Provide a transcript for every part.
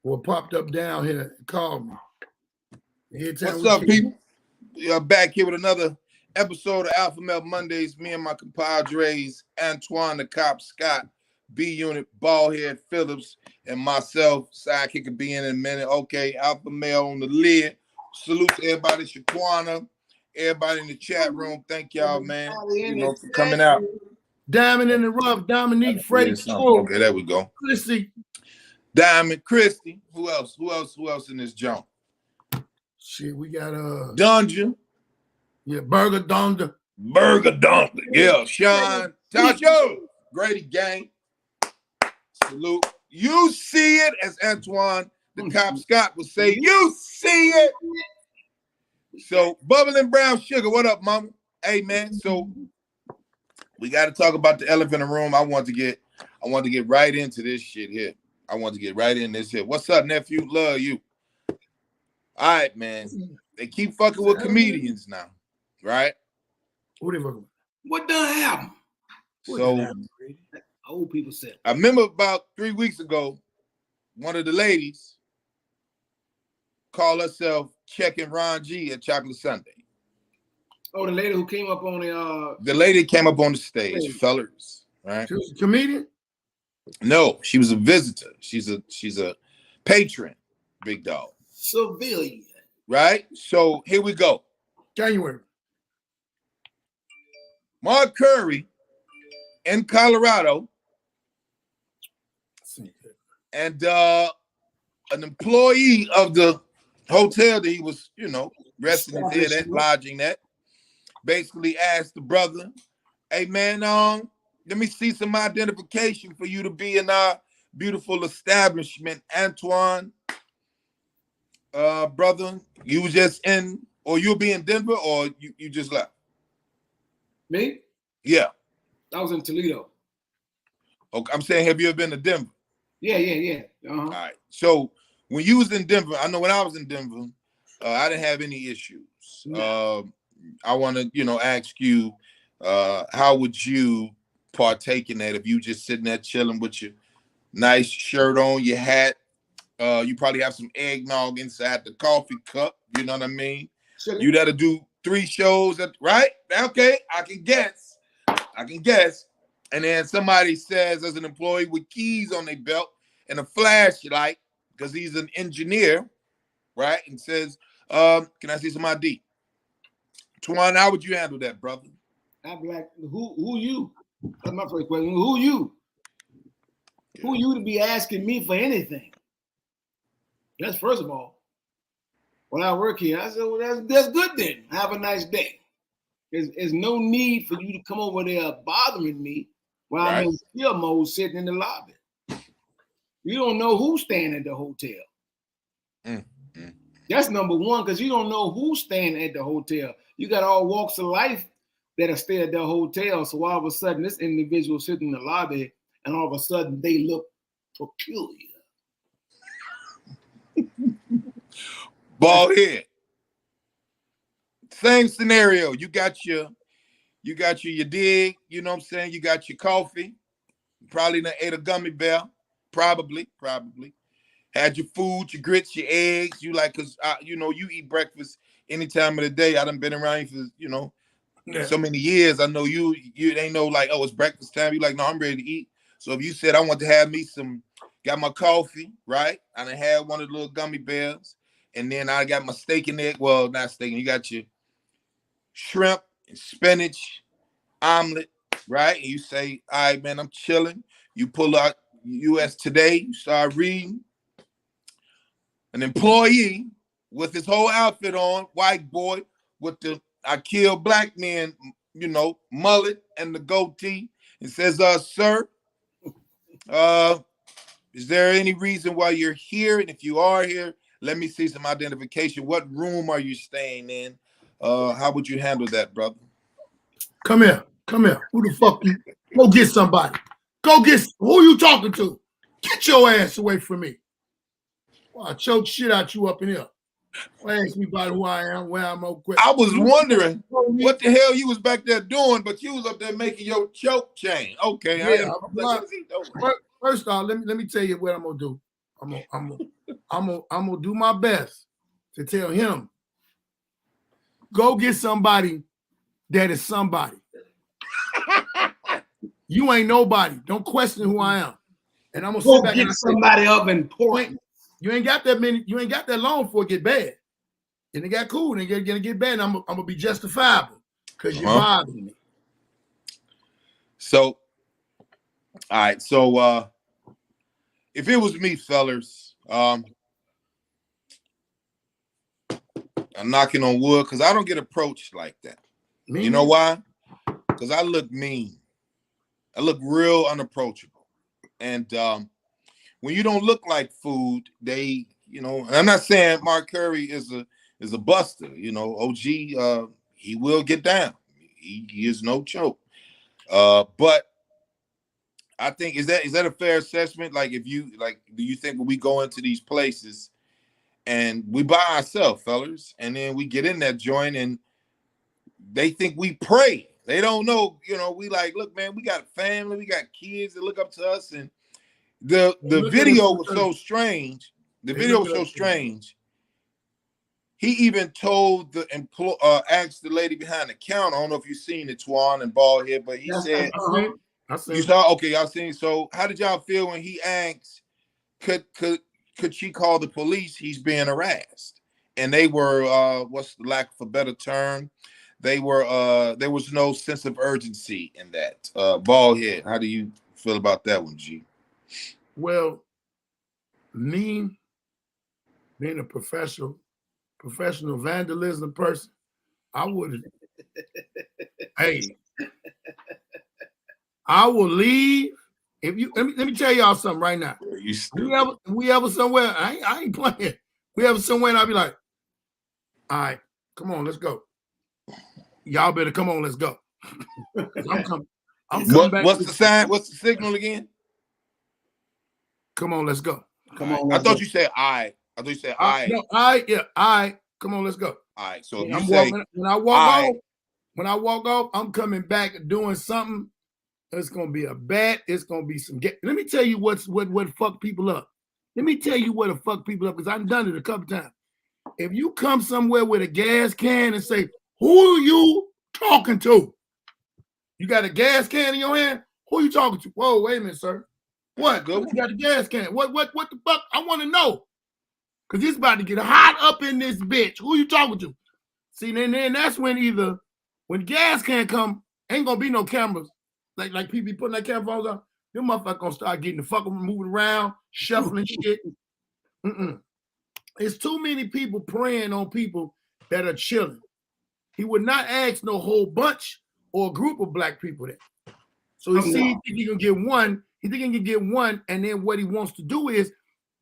or popped up down here and called me. What's up, people? You're back here with another episode of Alpha Male Mondays. Me and my compadres, Antoine the Cop Scott, B Unit, Ballhead Phillips, and myself, Sidekick will be in a minute. Okay, Alpha Male on the lid. Salute to everybody, Shaquana, everybody in the chat room. Thank y'all, man, for coming out. Diamond in the rough, Dominique, Freddie. Okay, there we go. Christy. Diamond, Christy. Who else? Who else in this junk? Shit, we got Dungeon. Yeah, Burger Donda. Yeah, Sean. Tasha. Grady Gang. Salute. You see it, as Antoine the Cop Scott would say. You see it. So, Bubbling Brown Sugar, what up, mama? Hey, man. So we got to talk about the elephant in the room. I want to get right into this shit here. What's up, nephew? Love you. All right, man. They keep fucking with comedians now, right? What they fucking with? What done happened? So old people said. I remember about 3 weeks ago, one of the ladies called herself Checking Ron G at Chocolate Sunday. Oh, the lady who came up on the lady came up on the stage, fellas, right? She was a comedian? No, she was a visitor. She's a patron, big dog. Civilian. Right? So here we go. January. Mark Curry in Colorado and an employee of the hotel that he was, resting his head at, lodging at, basically asked the brother, hey man, let me see some identification for you to be in our beautiful establishment, Antoine. Brother, you was just in, or you'll be in Denver, or you just left? Me? Yeah. I was in Toledo. Okay, I'm saying, have you ever been to Denver? Yeah. Uh-huh. All right. So when you was in Denver, I know when I was in Denver, I didn't have any issues. No. I want to, ask you, how would you partake in that if you just sitting there chilling with your nice shirt on, your hat? You probably have some eggnog inside the coffee cup. You know what I mean? Sure. You got to do 3 shows, right? Okay, I can guess. And then somebody says, as an employee with keys on their belt and a flashlight, because he's an engineer, right? And says, can I see some ID? Twan, how would you handle that, brother? I'd be like, who you? That's my first question. Who you? Yeah. Who you to be asking me for anything? That's first of all. When I work here, I said, well, that's good then. Have a nice day. There's no need for you to come over there bothering me while I'm in chill mode sitting in the lobby. You don't know who's staying at the hotel. That's number one, because you don't know who's staying at the hotel. You got all walks of life that are staying at the hotel. So all of a sudden, this individual sitting in the lobby, and all of a sudden they look peculiar. Bald head. Same scenario. You got your dig, you know what I'm saying? You got your coffee. Probably done ate a gummy bear. Probably. Had your food, your grits, your eggs. You like, cause you eat breakfast any time of the day. I done been around you for, so many years. I know you ain't know like, oh, it's breakfast time. You like, no, I'm ready to eat. So if you said I want to have me got my coffee, right? I done had one of the little gummy bears. And then I got my steak and egg. Well, not steak. You got your shrimp and spinach omelet, right? And you say, all right, man, I'm chilling. You pull out US Today. You start reading. An employee with his whole outfit on, white boy with the I kill black men, mullet and the goatee, and says, sir, is there any reason why you're here? And if you are here, let me see some identification. What room are you staying in? How would you handle that, brother? Come here. Who the fuck you? Go get somebody. Who you talking to? Get your ass away from me. Well, I choke shit out you up in here. Ask me about who I am, where I'm at. I was wondering what the hell you was back there doing, but you was up there making your choke chain. Okay. Yeah, first off, let me tell you what I'm gonna do. I'm gonna I'm gonna do my best to tell him, go get somebody that is somebody. You ain't nobody. Don't question who I am. And I'm gonna Go sit back get and somebody up in Portland. you ain't got that many. You ain't got that long before it get bad. And it got cool. And it gonna get bad. And I'm gonna be justifiable because you're bothering me. So, all right. So, if it was me, fellas, I'm knocking on wood because I don't get approached like that. You know why? Because I look mean. I look real unapproachable. And when you don't look like food, they, you know, and I'm not saying Mark Curry is a buster. You know, OG, he will get down. He is no joke. But I think is that a fair assessment? Like, if you like, do you think when we go into these places and we by ourselves, fellas, and then we get in that joint and they think we pray? They don't know, you know, we like, look, man, we got a family, we got kids that look up to us, and the video was so strange. The video was so strange. He even told the asked the lady behind the counter. I don't know if you've seen it, Twan and Baldhead, but he said, "You saw? Okay, y'all seen? So, how did y'all feel when he asked, could she call the police? He's being harassed." And they were, what's the lack of a better term? They were, there was no sense of urgency in that. Baldhead, how do you feel about that one, G? Well, me being a professional vandalism person, I would, hey, I will leave. If you let me tell y'all something right now. We ever somewhere, I ain't playing. We ever somewhere and I'll be like, all right, come on, let's go. Y'all better come on, let's go. I'm coming back. What's the sign? What's the signal again? Come on, let's go. Come on. I thought you said I. I thought you said I. No, I. Come on, let's go. All right. So if when you say when I walk off, I'm coming back doing something. It's gonna be a bet. It's gonna be some. Let me tell you what fuck people up. Let me tell you what the fuck people up, because I've done it a couple times. If you come somewhere with a gas can and say, "Who are you talking to?" You got a gas can in your hand. Who are you talking to? Whoa, wait a minute, sir. What? You got a gas can. What the fuck? I want to know. Because it's about to get hot up in this bitch. Who you talking to? See, then that's when when gas can come, ain't gonna be no cameras. Like people be putting their camera phones on. Them motherfuckers gonna start getting the fucking moving around, shuffling shit. It's too many people preying on people that are chilling. He would not ask no whole bunch or a group of black people there. So he think he can get one. He think he can get one, and then what he wants to do is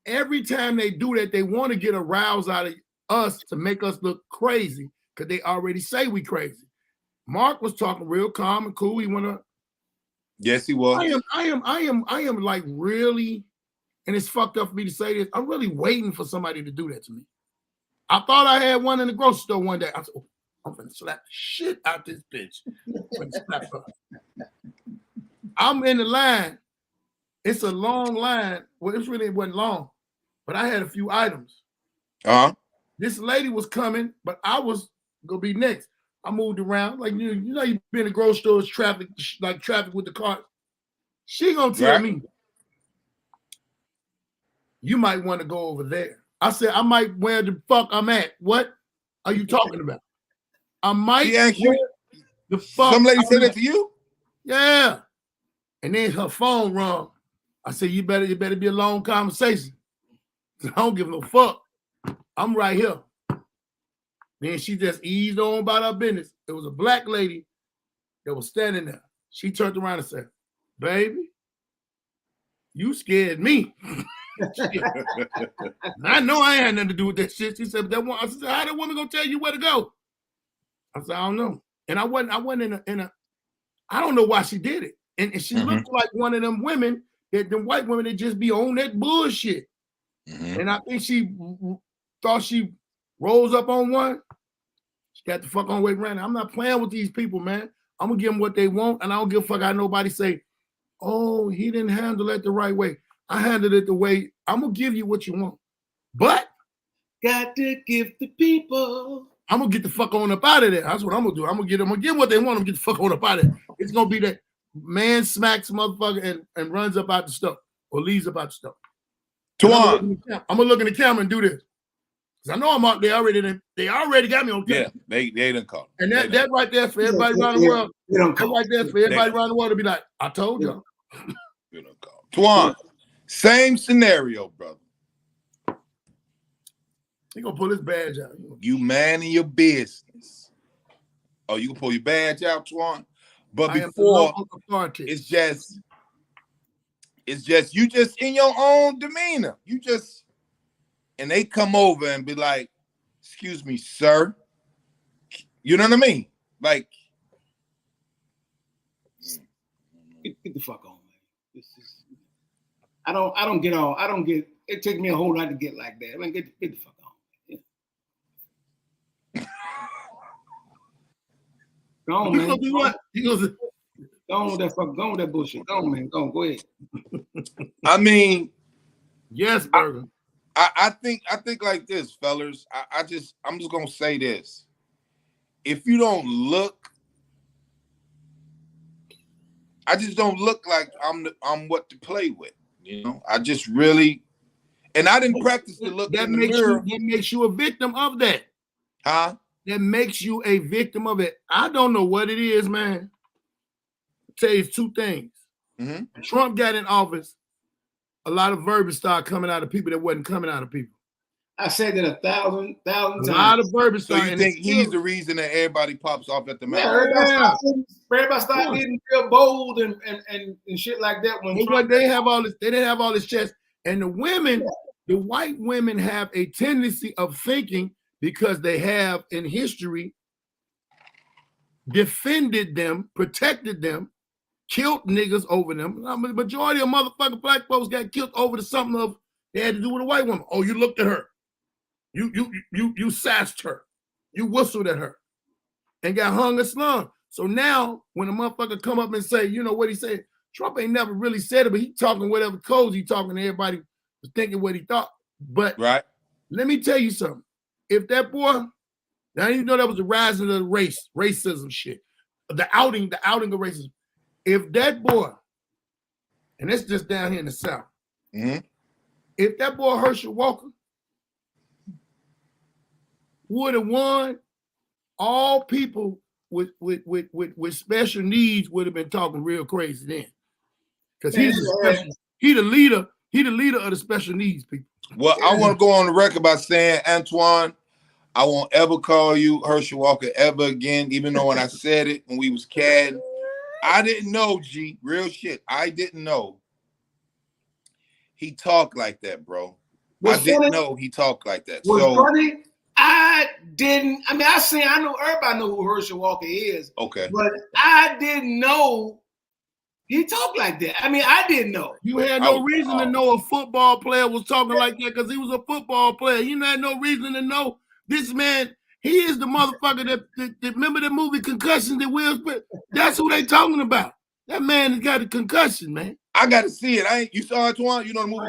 every time they do that, they want to get a rouse out of us to make us look crazy because they already say we crazy. Mark was talking real calm and cool. He went to. Yes, he was. I am like really, and it's fucked up for me to say this. I'm really waiting for somebody to do that to me. I thought I had one in the grocery store one day. I said, oh, I'm gonna slap the shit out this bitch. I'm in the line. It's a long line. Well, it wasn't long, but I had a few items. This lady was coming, but I was gonna be next. I moved around like you know you've been in grocery stores, traffic with the cart. She gonna tell me you might want to go over there. I said I might where the fuck I'm at. What are you talking about? I might. She asked you. The fuck. Some lady said that to you. Yeah. And then her phone rung. I said you better be a long conversation. I don't give no fuck. I'm right here. Then she just eased on about her business. It was a black lady that was standing there. She turned around and said, "Baby, you scared me." I know I had nothing to do with that shit. She said, I said, how that woman gonna tell you where to go? I said, I don't know. And I wasn't in a I don't know why she did it. And she looked like one of them women, them white women that just be on that bullshit. And I think she thought she rose up on one. She got the fuck on way around. I'm not playing with these people, man. I'm gonna give them what they want, and I don't give a fuck how nobody say, oh, he didn't handle it the right way. I handled it the way I'm gonna give you what you want. But got to give the people. I'm gonna get the fuck on up out of there. That's what I'm gonna do. I'm gonna get them. I'm gonna get what they want. I'm gonna get the fuck on up out of there. It's gonna be that man smacks motherfucker and runs up out the stuff or leaves up out the stuff. Twan. I'm gonna look in the camera and do this. Cause I know I'm out. They already got me on camera. Yeah, they done caught. And that right there for everybody around the world. That right there for everybody around the world to be like, I told y'all. Twan, same scenario, brother. He gonna pull his badge out. You man in your business. Oh, you can pull your badge out, Twan. But before, it's just you just in your own demeanor. You just, and they come over and be like, excuse me, sir. You know what I mean? Like, get the fuck on, man. I don't get, it takes me a whole lot to get like that. I mean, get the fuck on. Yeah. Go on, man. Do what? He goes, go on with that fuck. Go on with that bullshit. Go on, man. Go ahead. I mean, yes, Burger. I think like this, fellas. I'm just gonna say this. If you don't look, I just don't look like I'm what to play with. You know, I just really, and I didn't practice to look in the mirror. That makes you a victim of that. Huh? That makes you a victim of it. I don't know what it is, man. I'll tell you two things. Mm-hmm. Trump got in office, a lot of verbiage started coming out of people that wasn't coming out of people. I said that 1,000 times. A lot of verbiage. So you think he's the reason that everybody pops off at the mouth? Yeah, everybody started getting real bold and shit like that. When they have all this, they didn't have all this chest. And the women, the white women have a tendency of thinking because they have in history defended them, protected them, killed niggas over them. I mean, the majority of motherfucking black folks got killed over to something of they had to do with a white woman. Oh, you looked at her. You sassed her. You whistled at her and got hung or slung. So now when a motherfucker come up and say, you know what he said, Trump ain't never really said it, but he talking whatever codes he talking to everybody was thinking what he thought. But right. Let me tell you something. If that boy, now you know that was the rising of the racism shit. The outing of racism. If that boy, and it's just down here in the South, mm-hmm. If that boy Herschel Walker would have won, all people with special needs would have been talking real crazy then. Because he the leader of the special needs people. Well, I want to go on the record by saying, Antoine, I won't ever call you Herschel Walker ever again, even though when I said it when we was catting, I didn't know, G, real shit. I didn't know he talked like that, bro. Didn't know he talked like that. Funny? I didn't. I mean, I know everybody know who Herschel Walker is. Okay. But I didn't know he talked like that. I mean, I didn't know. You had no reason to know a football player was talking like that because he was a football player. You had no reason to know this man. He is the motherfucker that remember the movie Concussion that Will Smith? That's who they talking about. That man has got a concussion, man. I got to see it. You saw it, Twan? You know the movie?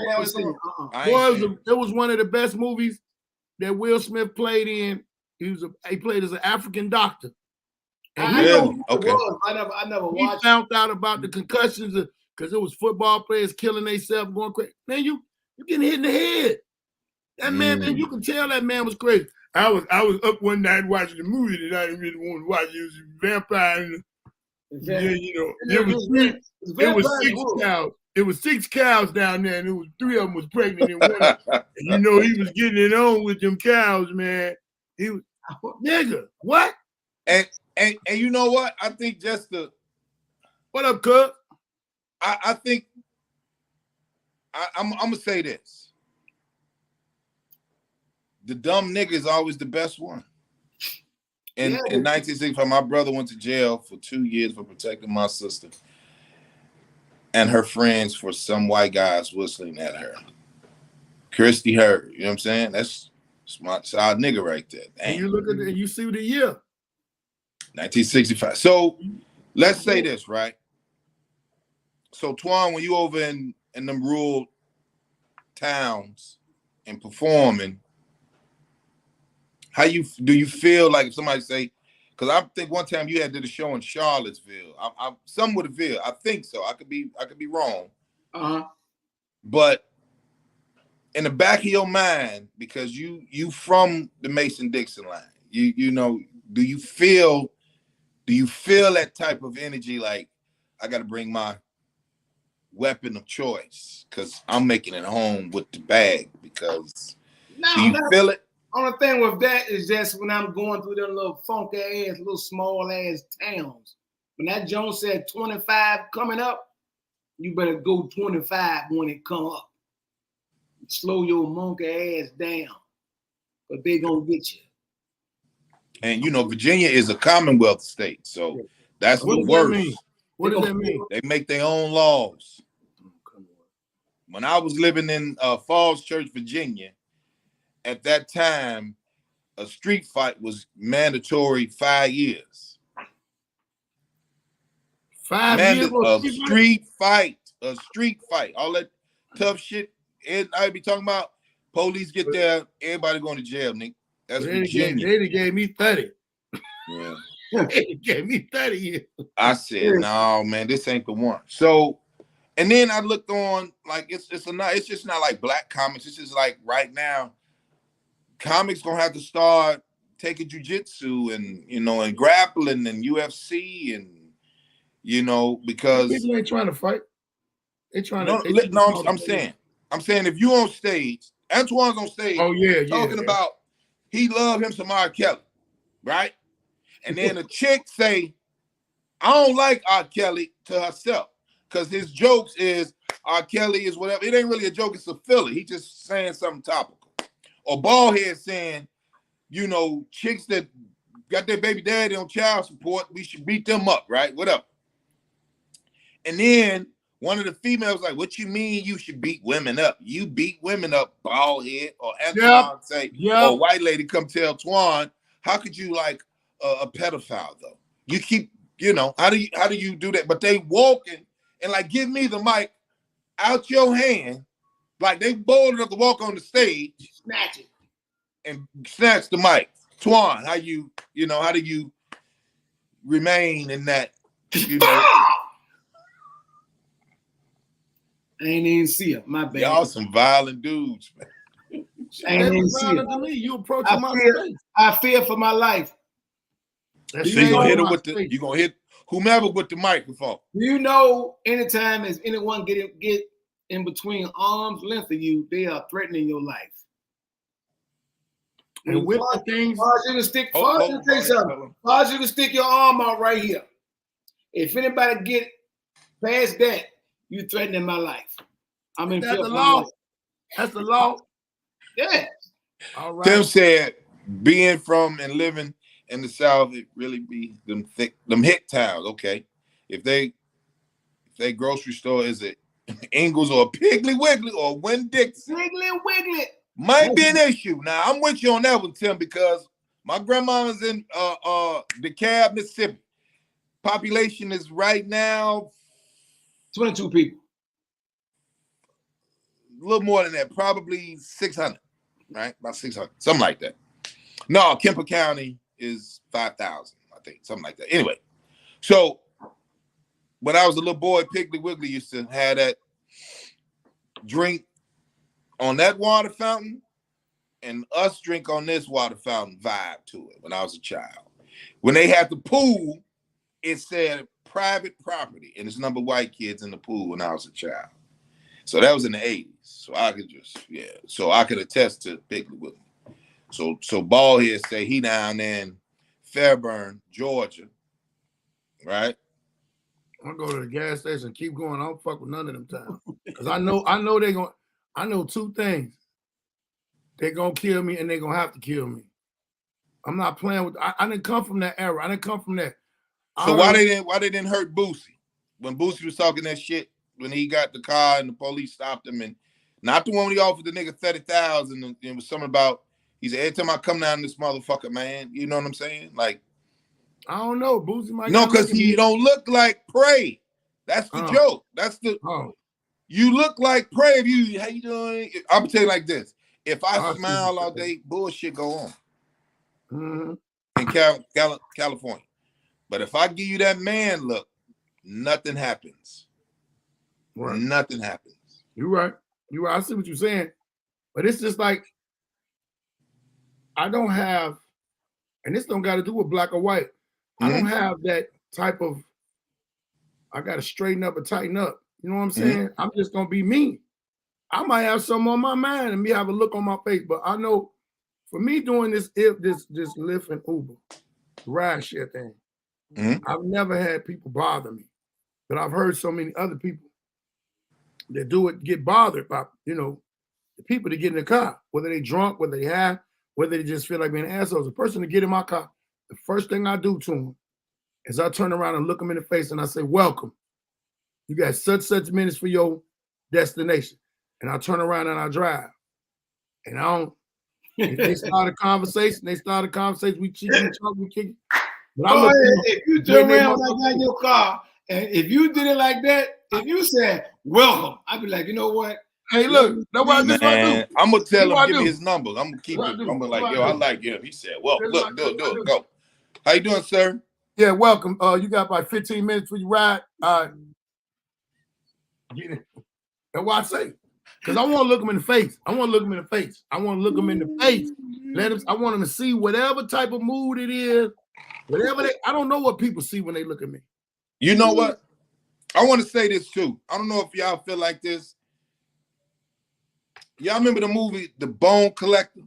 It was one of the best movies that Will Smith played in. He played as an African doctor. I know okay. I never watched. He found out about the concussions because it was football players killing themselves, going crazy. Man, you getting hit in the head. That man, you can tell that man was crazy. I was up one night watching a movie that I didn't really want to watch. It was a vampire. Yeah, you know, it was 6 cows. It was 6 cows down there, and it was 3 of them was pregnant, and one, and you know he was getting it on with them cows, man. He was nigga, what? And you know what? I think what up, cuz? I think I'm gonna say this. The dumb nigga is always the best one. In 1965, my brother went to jail for 2 years for protecting my sister and her friends for some white guys whistling at her. Christy Hurd, you know what I'm saying? That's our nigga right there. Damn. And you look at it and you see the year. 1965. So let's say this, right? So Twan, when you over in them rural towns, and performing, do you feel like if somebody say, because I think one time you had did a show in Charlottesville, I'm somewhat Ville, I think so. I could be wrong. But in the back of your mind, because you from the Mason-Dixon line, you know, do you feel that type of energy like I got to bring my weapon of choice because I'm making it home with the bag? Because do you feel it? Only thing with that is just when I'm going through them little funky ass, little small ass towns. When that Jones said 25 coming up, you better go 25 when it come up. Slow your monkey ass down, but they gonna get you. And you know, Virginia is a Commonwealth state, so that's the worst. What does that mean? They make their own laws. When I was living in Falls Church, Virginia, at that time, a street fight was mandatory 5 years. 5 years? A street fight. All that tough shit I be talking about. Police get there, everybody going to jail, Nick. That's Virginia. They gave me 30. Yeah. They gave me 30 years. I said, no, man, this ain't the one. So, and then I looked on, like, it's just not like black comics. It's just like right now, comics gonna have to start taking jujitsu and, you know, and grappling and UFC and, you know, because people ain't trying to fight. They trying I'm saying if you on stage, Antoine's on stage. Oh yeah, talking about he love him some R. Kelly, right? And then a chick say, I don't like R. Kelly to herself because his jokes is R. Kelly is whatever. It ain't really a joke, it's a filler. He just saying something topical. Or Baldhead saying, you know, chicks that got their baby daddy on child support, we should beat them up, right? Whatever. And then one of the females like, what you mean you should beat women up? You beat women up, Baldhead. Or Antoine say, or white lady come tell Twan, how could you like a pedophile though? You keep, you know, how do you do that? But they walking and like, give me the mic out your hand. Like they bold enough to walk on the stage, snatch it, and snatch the mic. Twan, how do you remain in that? You know, I ain't even see it. My bad. Y'all some violent dudes, man. I ain't even see it. You approaching my face. I fear for my life. So you gonna hit her with the? You gonna hit whomever with the microphone? You know, anytime as anyone get in between arm's length of you, they are threatening your life. And with the things, you can stick. You can stick your arm out right here. If anybody get past that, you threatening my life. I'm in fear. That's the law. That's the law. Yeah. All right. Tim said, being from and living in the South, it really be them hit towns. Okay, if they grocery store is it Ingles or Piggly Wiggly or Winn-Dixie. Piggly Wiggly. Might be an issue. Now, I'm with you on that one, Tim, because my grandmama's in DeKalb, Mississippi. Population is right now 22 people. A little more than that, probably 600, right? About 600, something like that. No, Kemper County is 5,000, I think, something like that. Anyway, so when I was a little boy, Piggly Wiggly used to have that drink on that water fountain and us drink on this water fountain vibe to it when I was a child. When they had the pool, it said private property and it's number white kids in the pool when I was a child. So that was in the 80s. So I could so I could attest to Piggly Wiggly. So Baldhead say he down in Fairburn, Georgia, right? I'll go to the gas station, keep going. I don't fuck with none of them towns. Because I know they're going, I know two things. They're going to kill me and they're going to have to kill me. I'm not playing with, I didn't come from that era. I didn't come from that. So why they didn't hurt Boosie? When Boosie was talking that shit, when he got the car and the police stopped him, and not the one when he offered the nigga 30,000, and it was something about, he said, every time I come down this motherfucker, man, you know what I'm saying? Like, I don't know. Boosie might. No, because he don't look like Prey. That's the joke. That's the. You look like Prey. How you doing? I'm gonna tell you like this: If I smile all day, bullshit go on Mhm. in California. But if I give you that man look, nothing happens. Right. Nothing happens. You're right. You're right. I see what you're saying. But it's just like, I don't have, and this don't got to do with black or white. I don't have that type of, I got to straighten up or tighten up. You know what I'm saying? I'm just going to be me. I might have something on my mind and me have a look on my face, but I know for me doing this Lyft and Uber, ride share thing, I've never had people bother me. But I've heard so many other people that do it get bothered by, you know, the people that get in the car, whether they drunk, whether they high, whether they just feel like being assholes. The person to get in my car, the first thing I do to them is I turn around and look them in the face and I say, welcome. You got such minutes for your destination. And I turn around and I drive. And I don't, if they start a conversation, we cheat, we talk, we kick. But I look, if you turn around when I got in your car, and if you did it like that, if you said welcome, I'd be like, you know what? Hey, look, nobody this what I do. I'm gonna tell him, give do. me his number. I'm gonna keep it. I'm gonna like, yo, I I do. like him. He said, well, This look, what do I it, do. go. How you doing, sir? Yeah, welcome. You got about 15 minutes for your ride. Get in. That's what I say. Because I want to look them in the face. I want to look them in the face. I want them to see whatever type of mood it is. I don't know what people see when they look at me. You know what? I want to say this too. I don't know if y'all feel like this. Y'all remember the movie The Bone Collector?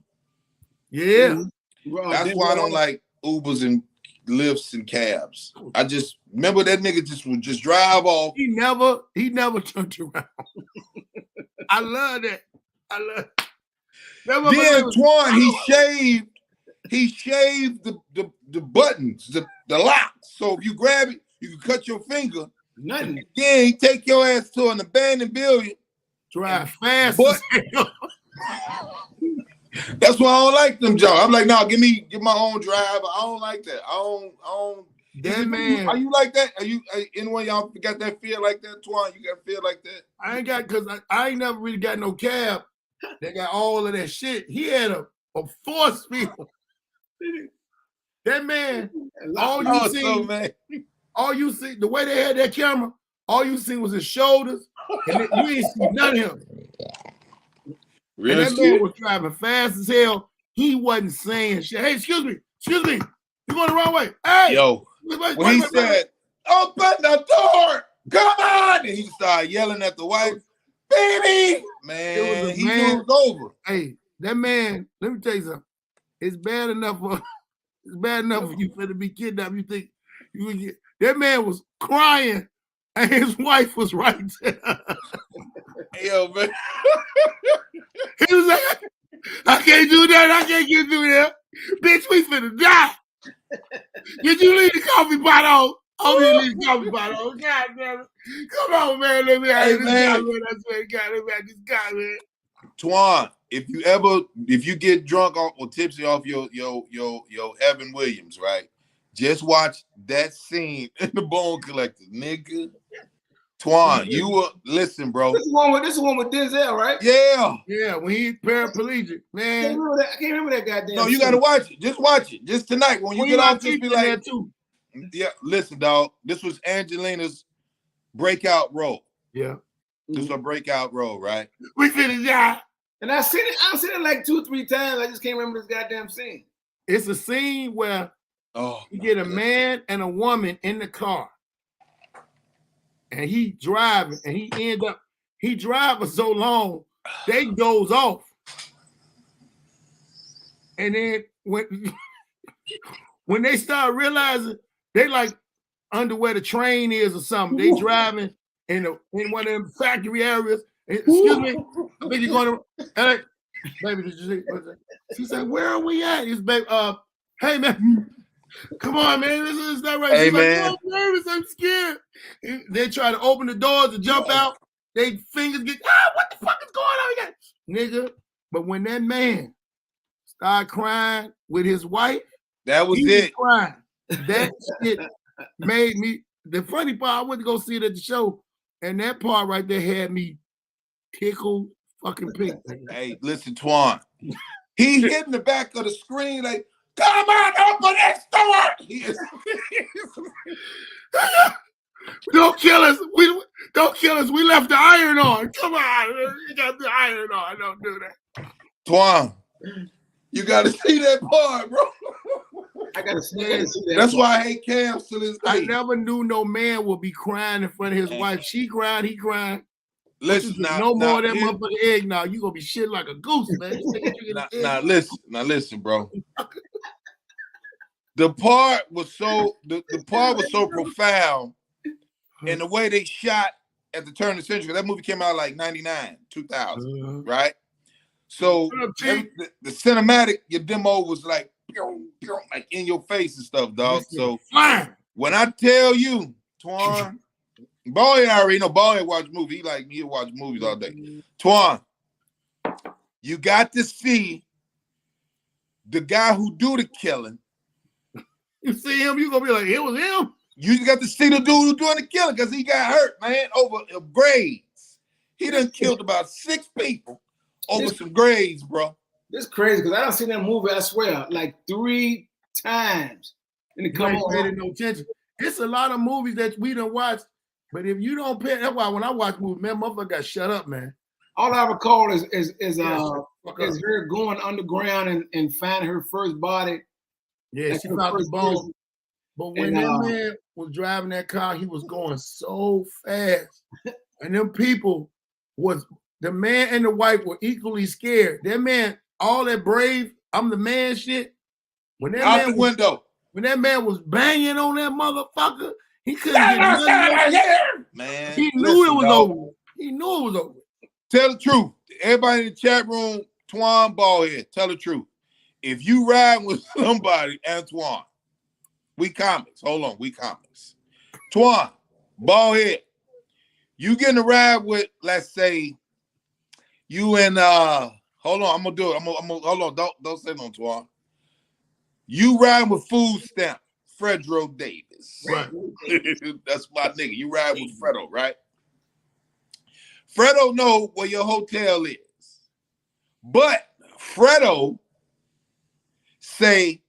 Yeah. That's why I don't like Ubers and Lyfts and cabs. I just remember that nigga would just drive off. He never turned around. I love that. Then Twan, he shaved the buttons, the locks. So if you grab it, you can cut your finger. Nothing. Then he take your ass to an abandoned building. Drive fast. That's why I don't like them jobs. I'm like, no, give my own driver. I don't like that. I don't. That man. Are you like that? Are anyone y'all got that feel like that, Twan? You got feel like that? I ain't got, because I ain't never really got no cab that got all of that shit. He had a force field. That man, all you see, the way they had that camera, all you see was his shoulders, and you ain't see none of him. Real and that man was driving fast as hell. He wasn't saying shit. Hey, excuse me, you're going the wrong way. Hey, yo, when he said, open the door, come on, and he started yelling at the wife, baby, man, he knew it was over. Hey, that man, let me tell you something. It's bad enough for you for to be kidnapped. You think you would get that man was crying and his wife was right there. Yo, man. He was like, I can't do that. I can't get through there. Bitch, we finna die. Did you leave the coffee pot on? Oh, you leave the coffee pot on. God damn it. Come on, man. Let me have this guy, man. I swear to God, let me have this guy, man. Twan, if you get drunk or tipsy off your Evan Williams, right? Just watch that scene in The Bone Collector, nigga. Twan, you were listen, bro. This is one with Denzel, right? Yeah, when he's paraplegic, man. I can't remember that goddamn. No, you gotta watch it. Just watch it. Just tonight when you get off, just be like, too. Yeah, listen, dog. This was Angelina's breakout role. Yeah. This was a breakout role, right? We finna die. And I've seen it like 2-3 times. I just can't remember this goddamn scene. It's a scene where you get a man and a woman in the car. And he driving, and he driving so long, they goes off. And then when they start realizing they like under where the train is or something, they driving in one of them factory areas. Excuse me, I think you're going to. Hey, baby, did you see? She said, "Where are we at?" He's baby. Hey man, come on, man. This is not right. Hey, She's man. like, I'm nervous. I'm scared. They try to open the doors to jump out. They fingers get. What the fuck is going on, nigga? But when that man started crying with his wife, that was it. Crying. That shit made me. The funny part, I went to go see it at the show, and that part right there had me tickled fucking pink. Hey, listen, Twan. He hit in the back of the screen like, come on, open that door. He is, Don't kill us. Don't kill us. We left the iron on. Come on. You got the iron on. Don't do that. Twan, you gotta see that part, bro. I gotta see that. That's why I hate Cam to this day. I never knew no man would be crying in front of his wife. She cried, he cried. Listen, now, no more of that motherfucking egg now. You gonna be shit like a goose, man. Now listen, bro. The part was so profound in the way they shot at the turn of the century. That movie came out like 99, 2000, right? So the cinematic, your demo was like in your face and stuff, dog. So when I tell you, Twan, Ballhead already know. Ballhead watch movies. He like me to watch movies all day. Twan, you got to see the guy who do the killing. You see him, you gonna be like, it was him. You got to see the dude who doing the killing because he got hurt, man, over grades. He done killed about 6 people over some grades, bro. This crazy because I don't seen that movie, I swear, like 3 times. And it come on. No attention. It's a lot of movies that we done watched, but if you don't pay, that's why when I watch movies, man, motherfucker got shut up, man. All I recall is her going underground and finding her first body. Yeah, she found the bone. But when that man was driving that car, he was going so fast. And them people the man and the wife were equally scared. That man, all that brave, I'm the man shit. When that out the window. When that man was banging on that motherfucker, he couldn't get nothing. Man, he knew it was over. He knew it was over. Tell the truth. Everybody in the chat room, Twan Ballhead, tell the truth. If you ride with somebody, Antoine, we comics. Hold on, we comics. Twan, Ballhead, you getting a ride with, let's say, you and hold on, I'm gonna do it. I'm gonna hold on, don't say no, Twan. You riding with Food Stamp, Fredro Davis. Right. That's my nigga. You ride with Fredo, right? Fredo know where your hotel is. But Fredo say,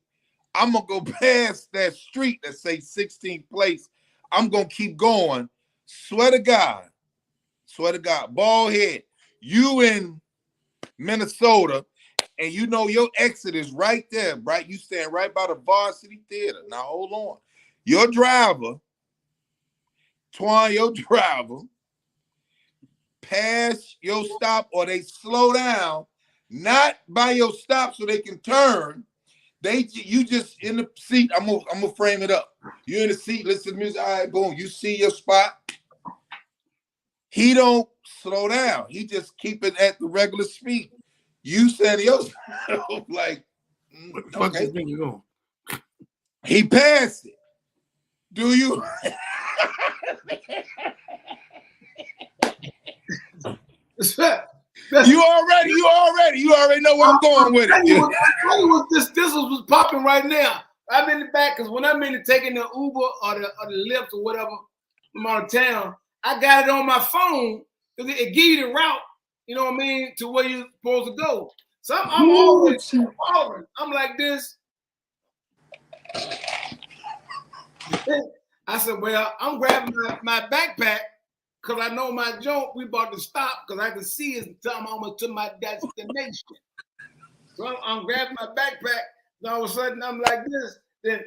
I'm gonna go past that street that say 16th place. I'm gonna keep going. Swear to God, Ballhead, you in Minnesota, and you know your exit is right there, right? You stand right by the Varsity Theater. Now hold on. Your driver, Twan, your driver, pass your stop or they slow down, not by your stop so they can turn. You just in the seat. I'm gonna frame it up. You're in the seat, listen to music. All right, boom. You see your spot. He don't slow down. He just keep it at the regular speed. You said yourself like, okay. He passed it. Do you? You already know where I'm going with it. This was popping right now. I'm in the back because when I'm in taking the Uber or the Lyft or whatever, I'm out of town. I got it on my phone because it give you the route, you know what I mean, to where you're supposed to go. So I'm always following. I'm like this. I said, well, I'm grabbing my backpack because I know my joint, we about to stop because I can see it until I'm almost to my destination. So I'm grabbing my backpack, and all of a sudden I'm like this. Then,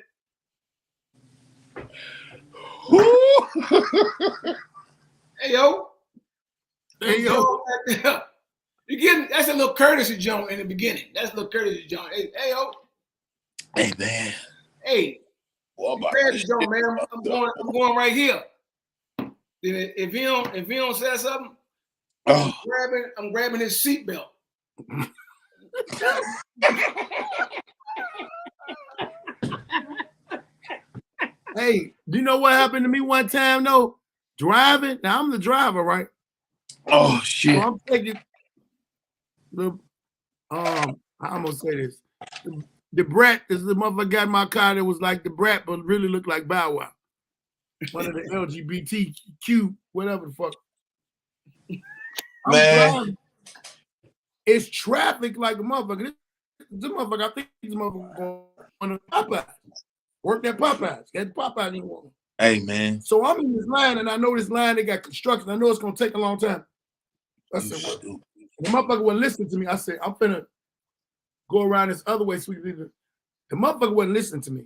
hey yo, you getting? That's a little courtesy joint in the beginning. That's a little courtesy joint. Hey yo, hey man, hey, courtesy joint, man. I'm going right here. Then if he don't say something, I'm grabbing his seatbelt. Hey, do you know what happened to me one time though? Driving. Now I'm the driver, right? Oh shit. So I'm taking the I'm gonna say this. The brat is the motherfucker got in my car that was like the brat, but really looked like Bow Wow. One of the LGBTQ, whatever the fuck. Man. It's traffic like a motherfucker. This motherfucker, I think this motherfucker going to Popeyes. Work at Popeyes. Get Popeyes anymore. Hey, man. So I'm in this line, and I know this line, they got construction. I know it's going to take a long time. I said, well, the motherfucker wouldn't listen to me. I said, I'm finna go around this other way, sweet people. The motherfucker wouldn't listen to me.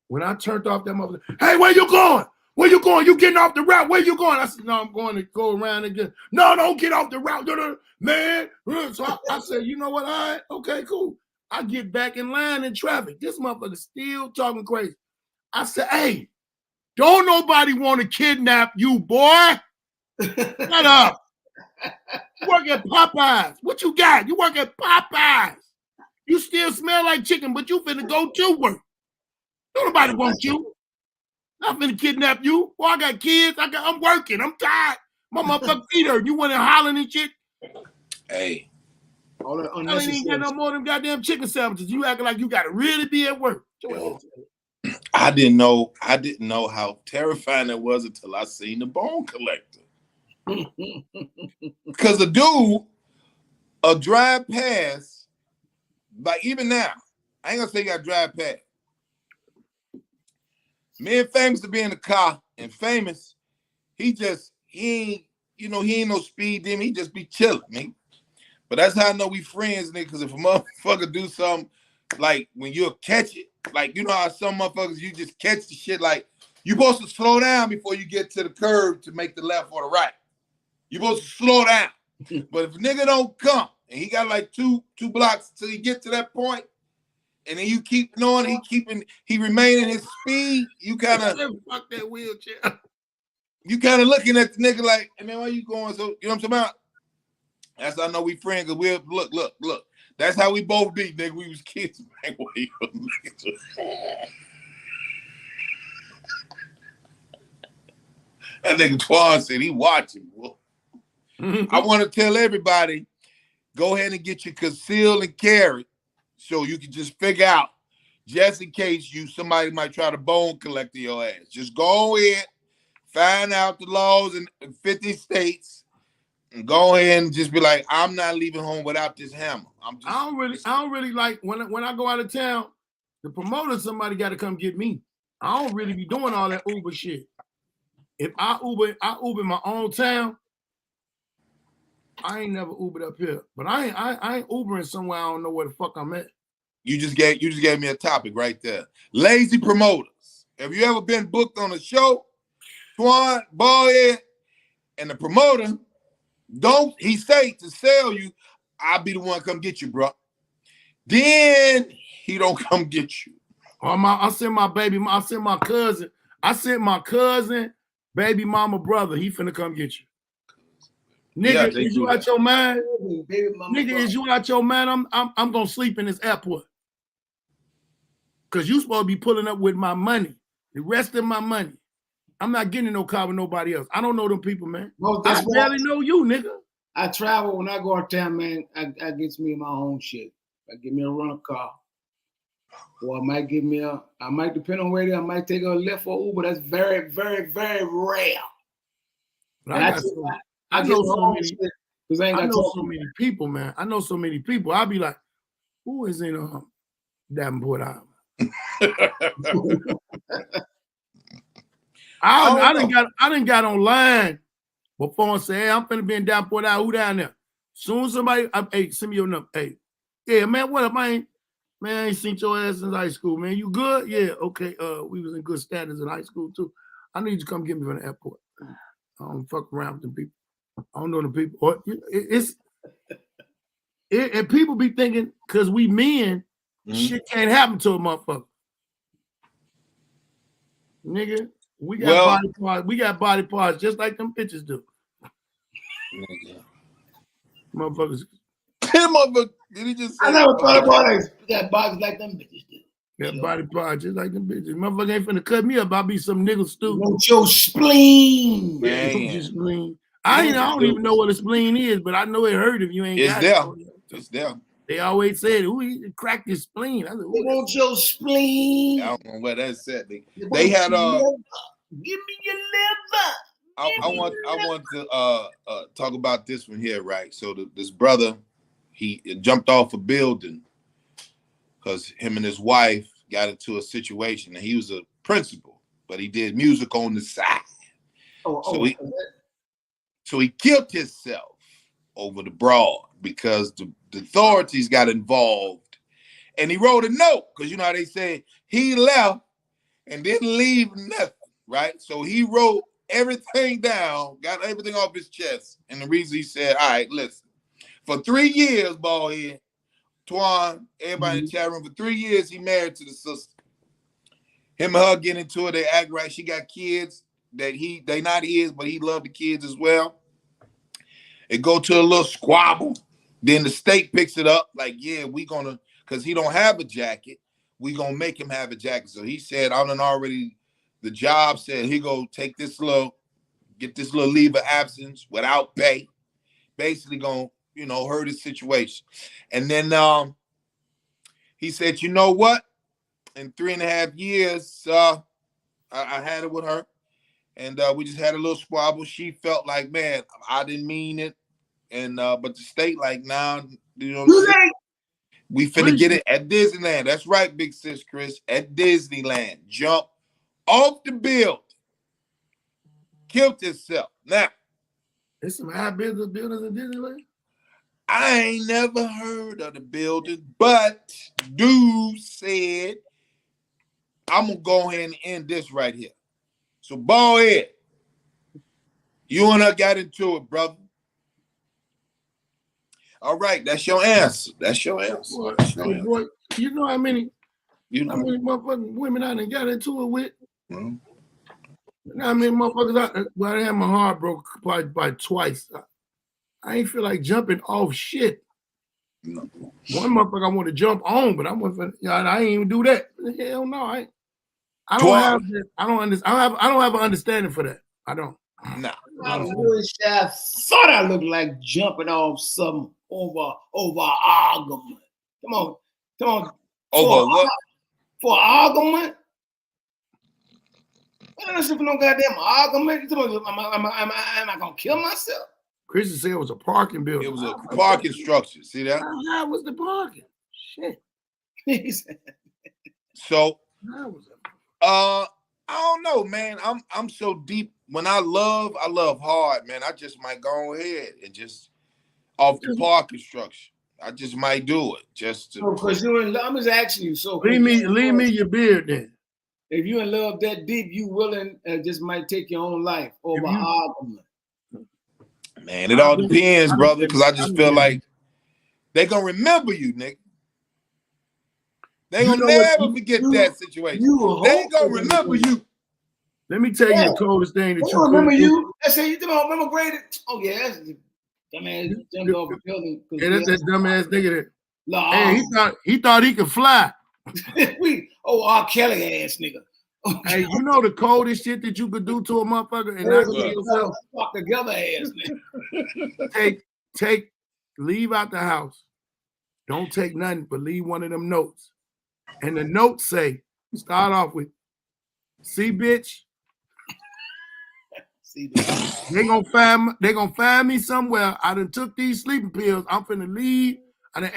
When I turned off that motherfucker, hey, where you going? Where you going? You getting off the route? Where you going? I said, no, I'm going to go around again. No, don't get off the route, man. So I said, you know what? All right, okay, cool. I get back in line in traffic. This motherfucker still talking crazy. I said, hey, don't nobody want to kidnap you, boy. Shut up. You work at Popeyes. What you got? You work at Popeyes. You still smell like chicken, but you finna go to work. Don't nobody want you. I'm finna kidnap you. Boy, I got kids. I'm working. I'm tired. My motherfucking feet hurt. You went and hollering and shit. Hey. All that I ain't unnecessary. even got no more of them goddamn chicken sandwiches. You acting like you gotta really be at work. Yo, I didn't know how terrifying it was until I seen the bone collector. Because the dude, a drive past, like even now, I ain't gonna say you got to drive past. Me and Famous to be in the car, and Famous, he ain't no speed demon. He just be chilling, man. But that's how I know we friends, nigga. Because if a motherfucker do something, like when you'll catch it, like you know how some motherfuckers you just catch the shit, like you supposed to slow down before you get to the curb to make the left or the right. You supposed to slow down. But if a nigga don't come and he got like two blocks till he get to that point, and then you keep knowing he remaining his speed, you kind of fuck that wheelchair. You kind of looking at the nigga like, hey man, where you going? So you know what I'm talking about? That's how I know we friends, because we'll look. That's how we both be, nigga. We was kids, man. That nigga Twan said he watching. Boy. I want to tell everybody, go ahead and get your conceal and carry, so you can just figure out, just in case somebody might try to bone collect your ass. Just go ahead, find out the laws in 50 states. And go ahead and just be like, I'm not leaving home without this hammer. I don't really like when I go out of town, the promoter, somebody got to come get me. I don't really be doing all that Uber shit. If I Uber my own town, I ain't never Ubered up here. But I ain't Ubering somewhere I don't know where the fuck I'm at. You just gave me a topic right there. Lazy promoters. Have you ever been booked on a show, Twan, Ballhead, and the promoter he say to sell you, I'll be the one to come get you, bro. Then he don't come get you. I sent my cousin, baby mama, brother. He finna come get you. Nigga, Yeah, is you out your mind? Nigga, Is you out your mind? I'm gonna sleep in this airport. Cause you supposed to be pulling up with my money, the rest of my money. I'm not getting in no car with nobody else. I don't know them people, man. Well, I barely know you, nigga. I travel when I go out of town, man. I get me my own shit. I get me a rental car. Or I might depend on where they, I might take a Lyft or Uber. That's very, very, very rare. I know so many people, man. I know so many people. I'll be like, who is in Davenport Island? I done got online before and say, hey, I'm finna be in Davenport Island. Who down there? Soon somebody, hey, send me your number. Hey, yeah, man, what up, man? Man, I ain't seen your ass since high school, man. You good? Yeah, okay. We was in good standards in high school too. I need you to come get me from the airport. I don't fuck around with them people. I don't know the people. Or and people be thinking because we men, shit can't happen to a motherfucker. Nigga, we got body parts. We got body parts just like them bitches do. Nigga. Motherfuckers. Did he just say I never thought about it. We got bodies like them bitches do. Got body parts just like them bitches. Motherfucker ain't finna cut me up. I'll be some nigga stupid. Want your spleen. Man. Spleen. I don't even know what a spleen is, but I know it hurt if you ain't got it. It's there. They always said, who cracked his spleen? I said, they want your spleen. I don't know where that's at. They had give me your liver. I want to talk about this one here, right? So this brother, he jumped off a building because him and his wife got into a situation, and he was a principal, but he did music on the side. So he killed himself over the broad because the authorities got involved, and he wrote a note because you know how they say he left and didn't leave nothing, right? So he wrote everything down, got everything off his chest, and the reason he said, "All right, listen, for 3 years, Ballhead, Twan, everybody in the chat room, for 3 years he married to the sister. Him and her get into it, they act right. She got kids that they not his, but he loved the kids as well. It go to a little squabble. Then the state picks it up, like, yeah, we gonna, because he don't have a jacket, we gonna make him have a jacket. So he said, I done already, the job said he go take this get this little leave of absence without pay. Basically gonna, you know, hurt his situation. And then he said, you know what? In 3.5 years, I had it with her, and we just had a little squabble. She felt like, man, I didn't mean it, and but the state like, nah, you know what I'm saying? We finna get it at Disneyland. That's right, big sis Chris, at Disneyland. Jump off the building, killed himself. Now, there's some high business buildings in Disneyland. I ain't never heard of the building, but dude said, I'm gonna go ahead and end this right here. So, Ballhead, you and her got into it, brother. All right, that's your answer. That's your answer. Boy, That's your hey, answer. boy, you know how many motherfucking women I done got into it with? Mm-hmm. You know how many motherfuckers I had my heart broke by twice. I ain't feel like jumping off shit. No. One motherfucker I want to jump on, but I ain't even do that. Hell no, I don't have an understanding for that. I don't. Nah. I wish I thought I looked like jumping off something over an argument. Come on. Over what? For an argument? I don't listen for no goddamn argument. Am I gonna kill myself? Christian said it was a parking building. It was a parking structure. See that? How was the parking? Shit. So, How was it? I don't know, man. I'm so deep. When I love hard, man. I just might go ahead and just off the parking structure. I just might do it. Just to, because I'm just asking you. So leave me your beard then. If you in love that deep, you willing just might take your own life over argument. Man, it all depends, brother. Because I just feel like they gonna remember you, nigga. They gonna never forget that situation. They gonna remember you. Let me tell you the coldest thing that you remember you. I say you don't remember Grady. Oh yeah, that's the dumbass jumped off the building. Yeah, that's that dumbass nigga that. Hey, he thought he could fly. R. Kelly ass nigga. Hey, you know the coldest shit that you could do to a motherfucker and not kill yourself? Fuck together ass nigga. Leave out the house. Don't take nothing, but leave one of them notes. And the notes say, start off with, see, bitch. They gonna find me somewhere. I done took these sleeping pills. I'm finna leave. I done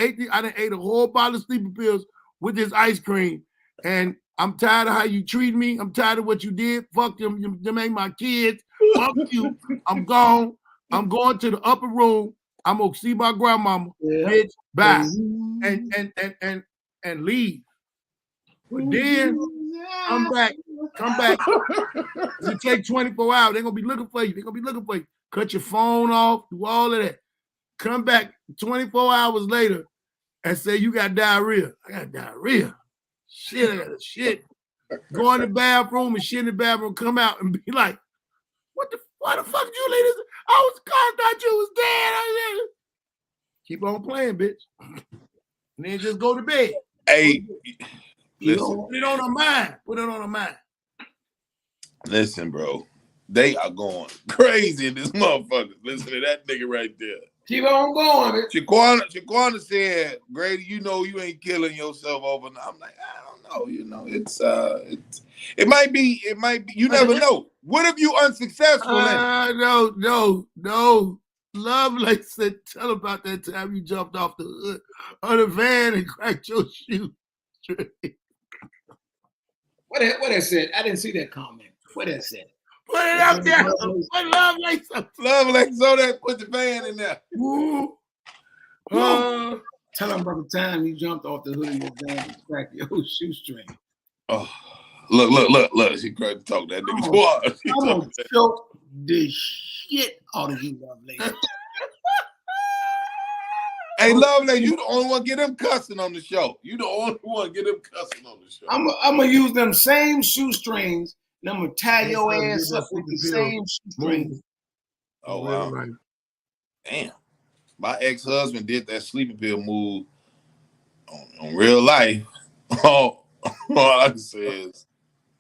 ate a whole bottle of sleeping pills with this ice cream. And I'm tired of how you treat me. I'm tired of what you did. Fuck them. Them ain't my kids. Fuck you. I'm gone. I'm going to the upper room. I'm gonna see my grandmama. Bitch, bye. And leave. But then come back. It take 24 hours. They're gonna be looking for you. Cut your phone off, do all of that. Come back 24 hours later and say you got diarrhea. I got diarrhea. Shit, I got shit. Go in the bathroom and shit in the bathroom, come out and be like, why the fuck did you leave this? I thought you was dead. Keep on playing, bitch. And then just go to bed. Hey, listen. Put it on her mind. Listen, bro. They are going crazy in this motherfucker. Listen to that nigga right there. Keep on going. Shaquana said, Grady, you know you ain't killing yourself over. I'm like, I don't know. You know, it might be. You never know. What if you unsuccessful? No. Lovelace said, tell about that time you jumped off the hood of the van and cracked your shoe. What that said? I didn't see that comment. What that said? Put it up there. Put Lovelace up. Lovelace on that, put the van in there. Woo. Tell him about the time you jumped off the hood of your van and cracked your shoestring. Oh, look. She tried to talk that nigga twice. I'm gonna choke the shit out of you, Lovelace. Hey, Lovelace, you the only one get him cussing on the show. You the only one get him cussing on the show. I'm gonna use them same shoestrings and I'm gonna tie your ass up with the same shoestrings. Oh, wow. Right. Damn. My ex-husband did that sleeping pill move on real life. All I can say is,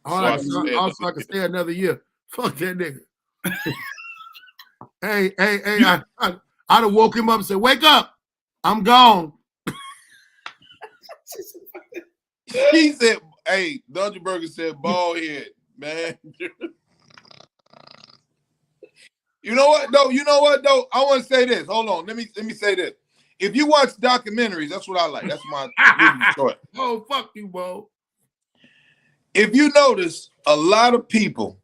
Also, I can stay another year. Fuck that nigga. hey, I'd have woke him up and said, wake up. I'm gone. He said, hey, Dungeonberger said, bald head, man. You know what, though? I want to say this. Hold on. Let me say this. If you watch documentaries, that's what I like. That's my movie choice. Oh, fuck you, bro. If you notice, a lot of people,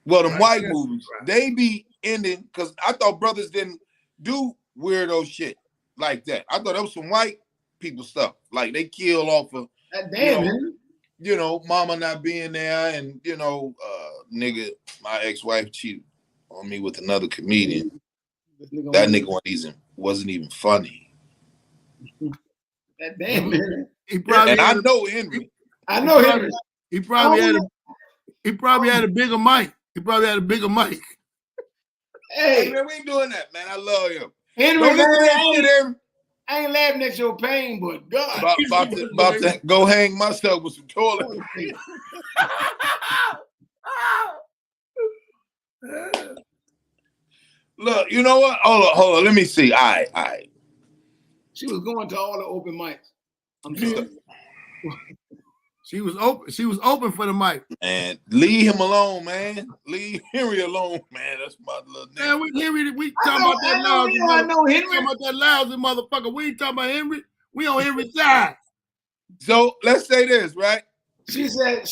well, the white movies, they be ending, because I thought brothers didn't do weirdo shit like that. I thought that was some white people stuff. Like they kill off of, mama not being there, and nigga, my ex-wife cheated on me with another comedian. That nigga wasn't even funny. That damn man. I know Henry. I know Henry. He probably had a bigger mic. He probably had a bigger mic. Hey, man, we ain't doing that, man. I love him. Henry, don't listen to that shit, Henry. I ain't laughing at your pain, but God. About to go hang myself with some toilet paper. Look, you know what? Hold on. Let me see. All right. She was going to all the open mics. I'm sorry. She was open for the mic. And leave him alone, man. Leave Henry alone, man. That's my little nigga. Man, we talking about that lousy motherfucker. I know Henry. Talking about that lousy motherfucker. We ain't talking about Henry. We on Henry's side. So let's say this, right? She said.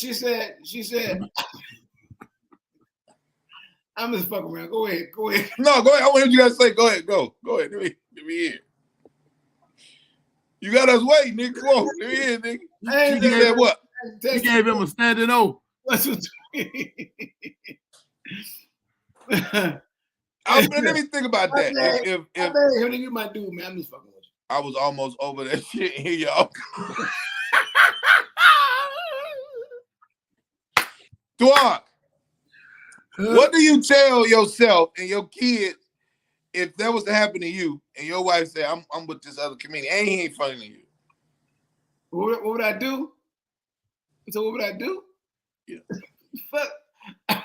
I'm just fucking around. Go ahead. No, go ahead. I want to hear you guys say. Go ahead. Go ahead. Let me hear. You got us waiting, nigga. Come on. Let me hear, nigga. You said what? He gave him a standing O. Let me think about that. If you my dude, man, I'm just fucking with you. I was almost over that shit here, y'all. Dwar, what do you tell yourself and your kids if that was to happen to you and your wife said, I'm with this other comedian and he ain't funny to you? What would I do? So what would I do? Yeah. Fuck. I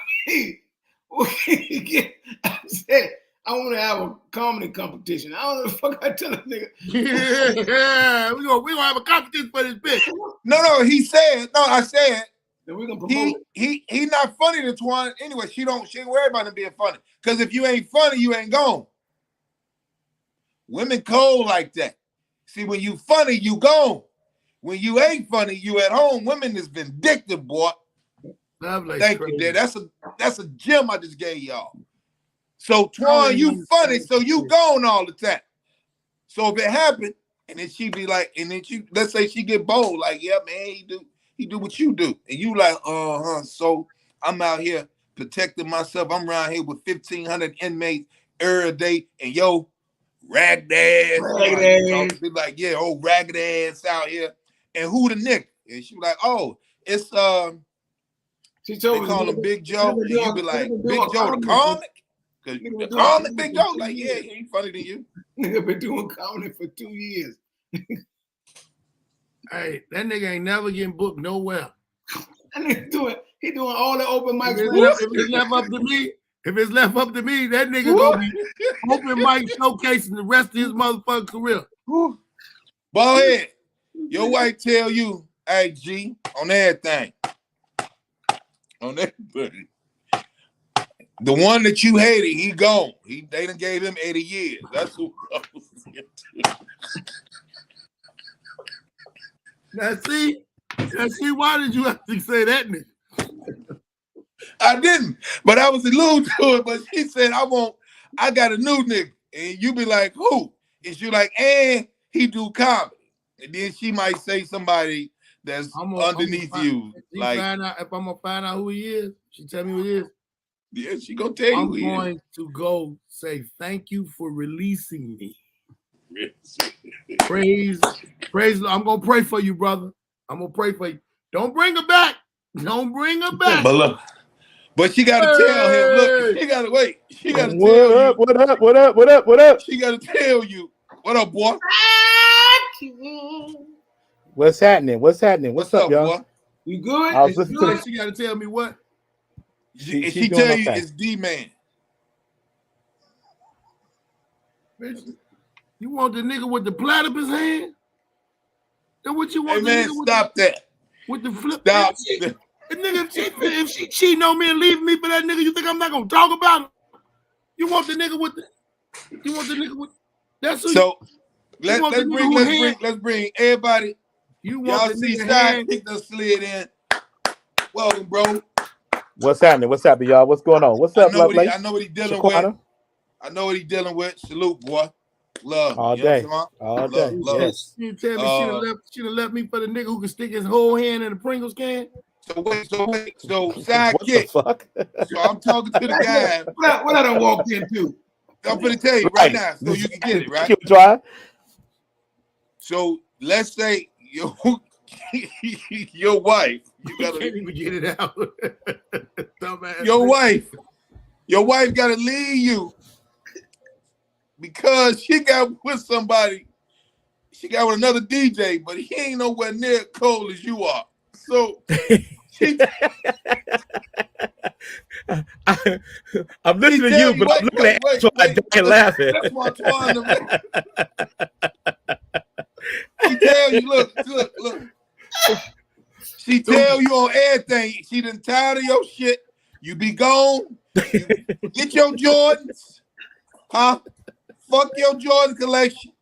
said I want to have a comedy competition. I don't know the fuck I tell a nigga. Yeah, we gonna have a competition for this bitch. No, I said then we're gonna promote he not funny to Twan anyway. She ain't worried about him being funny. Because if you ain't funny, you ain't gone. Women cold like that. See, when you funny, you gone. When you ain't funny, you at home. Women is vindictive, boy. Lovely. Thank you, Dad. That's a gem I just gave y'all. So Twan, you funny, so you gone all the time. So if it happened, and then she be like, and then let's say she get bold, like, yeah, man, he do what you do. And you like, so I'm out here protecting myself. I'm around here with 1,500 inmates every day, and yo, ragged ass. Be like, yeah, old ragged ass out here. And who the nigga? And she be like, oh, it's she told they call him Big Joe. And you be like, Big Joe the comic? Because the comic Big Joe, like, yeah, he ain't funny to you. Nigga been doing comedy for 2 years. Hey, that nigga ain't never getting booked nowhere. That nigga he doing all the open mics. If it's left up to me, that nigga gonna be open mic showcasing the rest of his motherfucking career. Ballhead, your wife tell you, hey, G, on everything. On everything. The one that you hated, he gone. They done gave him 80 years. That's who. Now see, why did you have to say that, nigga? I didn't, but I was alluding to it. But she said, I got a new nigga. And you be like, who? And she like, and he do comedy. And then she might say somebody that's underneath you. Like, if I'm gonna find out who he is, she tell me who it is. Yeah, she gonna tell you. I'm going to go say thank you for releasing me. Praise. I'm gonna pray for you, brother. I'm gonna pray for you. Don't bring her back. Don't bring her back. But look, but she gotta tell him. Look, she gotta wait. She gotta what tell up, you. What up? She gotta tell you. What up, boy? What's happening? What's up, y'all? boy? You good? I was listening to She gotta tell me what. She tell you it's D-Man. You want the nigga with the platypus hand? Then what you want? Hey man, stop that. With the flip. Stop. Nigga, if she cheating on me and leaving me for that nigga, you think I'm not gonna talk about him? You want the nigga with the? You want the nigga with? That's who. So let's bring everybody. Y'all see Sidekick that slid in. Welcome, bro. What's happening, y'all? What's going on? What's up, lovely? I know what he dealing with. I know what he dealing with. Salute, boy. Love. All day. All day. Love. Yes. You tell me she done left me for the nigga who can stick his whole hand in a Pringles can? So Sidekick. What the fuck? So I'm talking to the guy. What I done walked into? I'm gonna tell you right now, so you can get it, right? Try. So let's say your wife, you Can't even get it out. Dumbass. Your wife gotta leave you because she got with somebody. She got with another DJ, but he ain't nowhere near cold as you are. So I'm listening to you, but I'm looking at Antoine and laughing. That's why she tell you, look. She tell you on everything. She done tired of your shit. You be gone. Get your Jordans. Huh? Fuck your Jordan collection.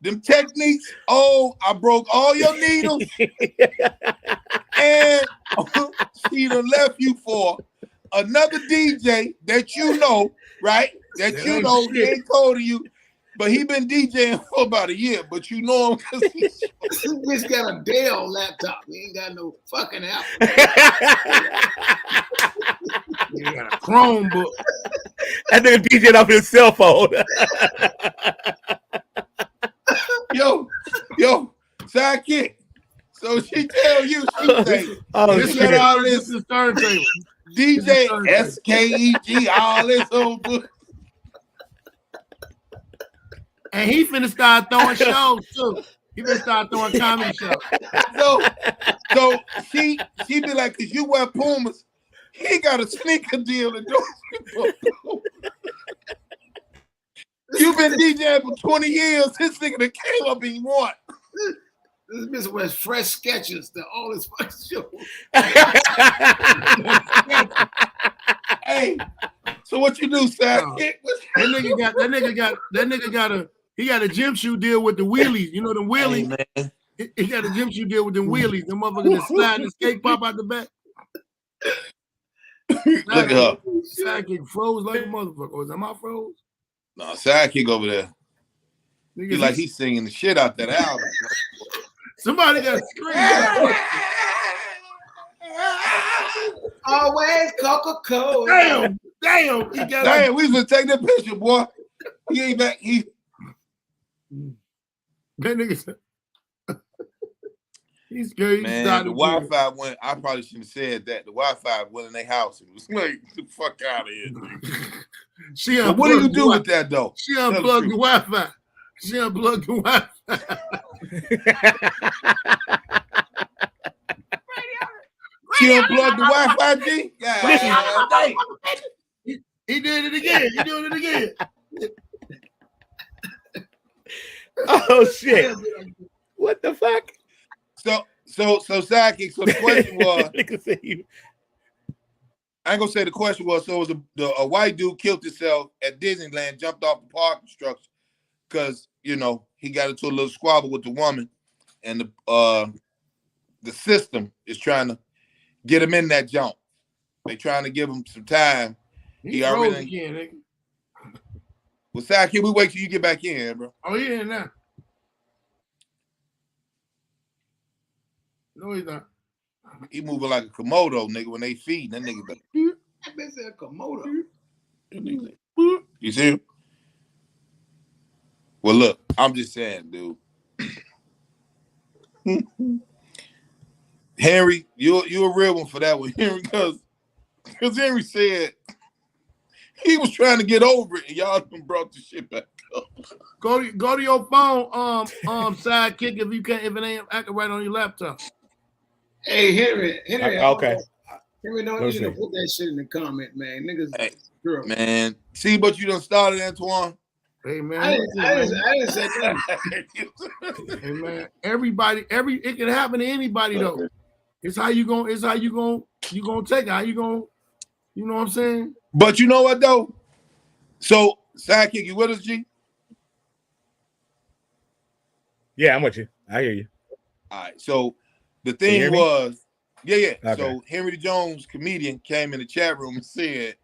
Them techniques. Oh, I broke all your needles. And she done left you for another DJ that you know, right? That you know he ain't told you, but he been DJing for about a year, but you know him because This bitch got a Dell laptop. He ain't got no fucking app. He got a Chromebook. That nigga DJing off his cell phone. Yo, Sidekick. So she tell you, she say, This got all this is turntable. DJ SKEG, all this old book. And he finna start throwing shows too. He finna start throwing comedy shows. So she be like, cause you wear Pumas, he got a sneaker deal to do. You've been DJing for 20 years. This nigga that came up and he won. This bitch wears fresh sketches to all his fucking shows. Hey, so what you do, Sidekick? That nigga got a gym shoe deal with the wheelies. You know them wheelies? Hey, man. He got a gym shoe deal with them wheelies. Them motherfuckers that slide and skate pop out the back. Look at her. Sidekick froze like a motherfucker. Was that my froze? No, Sidekick over there. Nigga, He like he's singing the shit out that album. Somebody got to scream. Always Coca-Cola. Damn. He got Damn, we was gonna take that picture, boy. He ain't back. that nigga said. He's good. Man, the Wi-Fi went. I probably shouldn't have said that. The Wi-Fi went in their house. It was like, get the fuck out of here. She But what do you do with that though? She unplugged the Wi-Fi. She unplugged the Wi-Fi. She unplugged the Wi-Fi, G? God, he did it again. He doing it again. Oh shit! What the fuck? So Sidekick. So the question was, I ain't gonna say the question was, so it was a white dude killed himself at Disneyland, jumped off the parking structure because, you know, he got into a little squabble with the woman, and the system is trying to get him in that jump. They trying to give him some time. He already again, nigga. Well, Sidekick, we wait till you get back in, bro. Oh, he in now. No, he's not. He moving like a Komodo, nigga, when they feed. That nigga like, I bet it's a Komodo. you see him? Well, look, I'm just saying, dude. Henry, you're a real one for that one, Henry, because Henry said he was trying to get over it, and y'all done brought the shit back up. Go to your phone, Sidekick, if it ain't acting right on your laptop. Hey, Henry. Okay. Henry, don't need to put that shit in the comment, man. Niggas, hey, girl. Man, see, but you done started, Antoine. Hey man, I didn't say that. Hey man, it can happen to anybody though. It's how you gonna take it. How you gonna, you know what I'm saying? But you know what though? So Sidekick, you with us, G? Yeah, I'm with you. I hear you. All right. So the thing was, yeah. Okay. So Henry Jones, comedian, came in the chat room and said,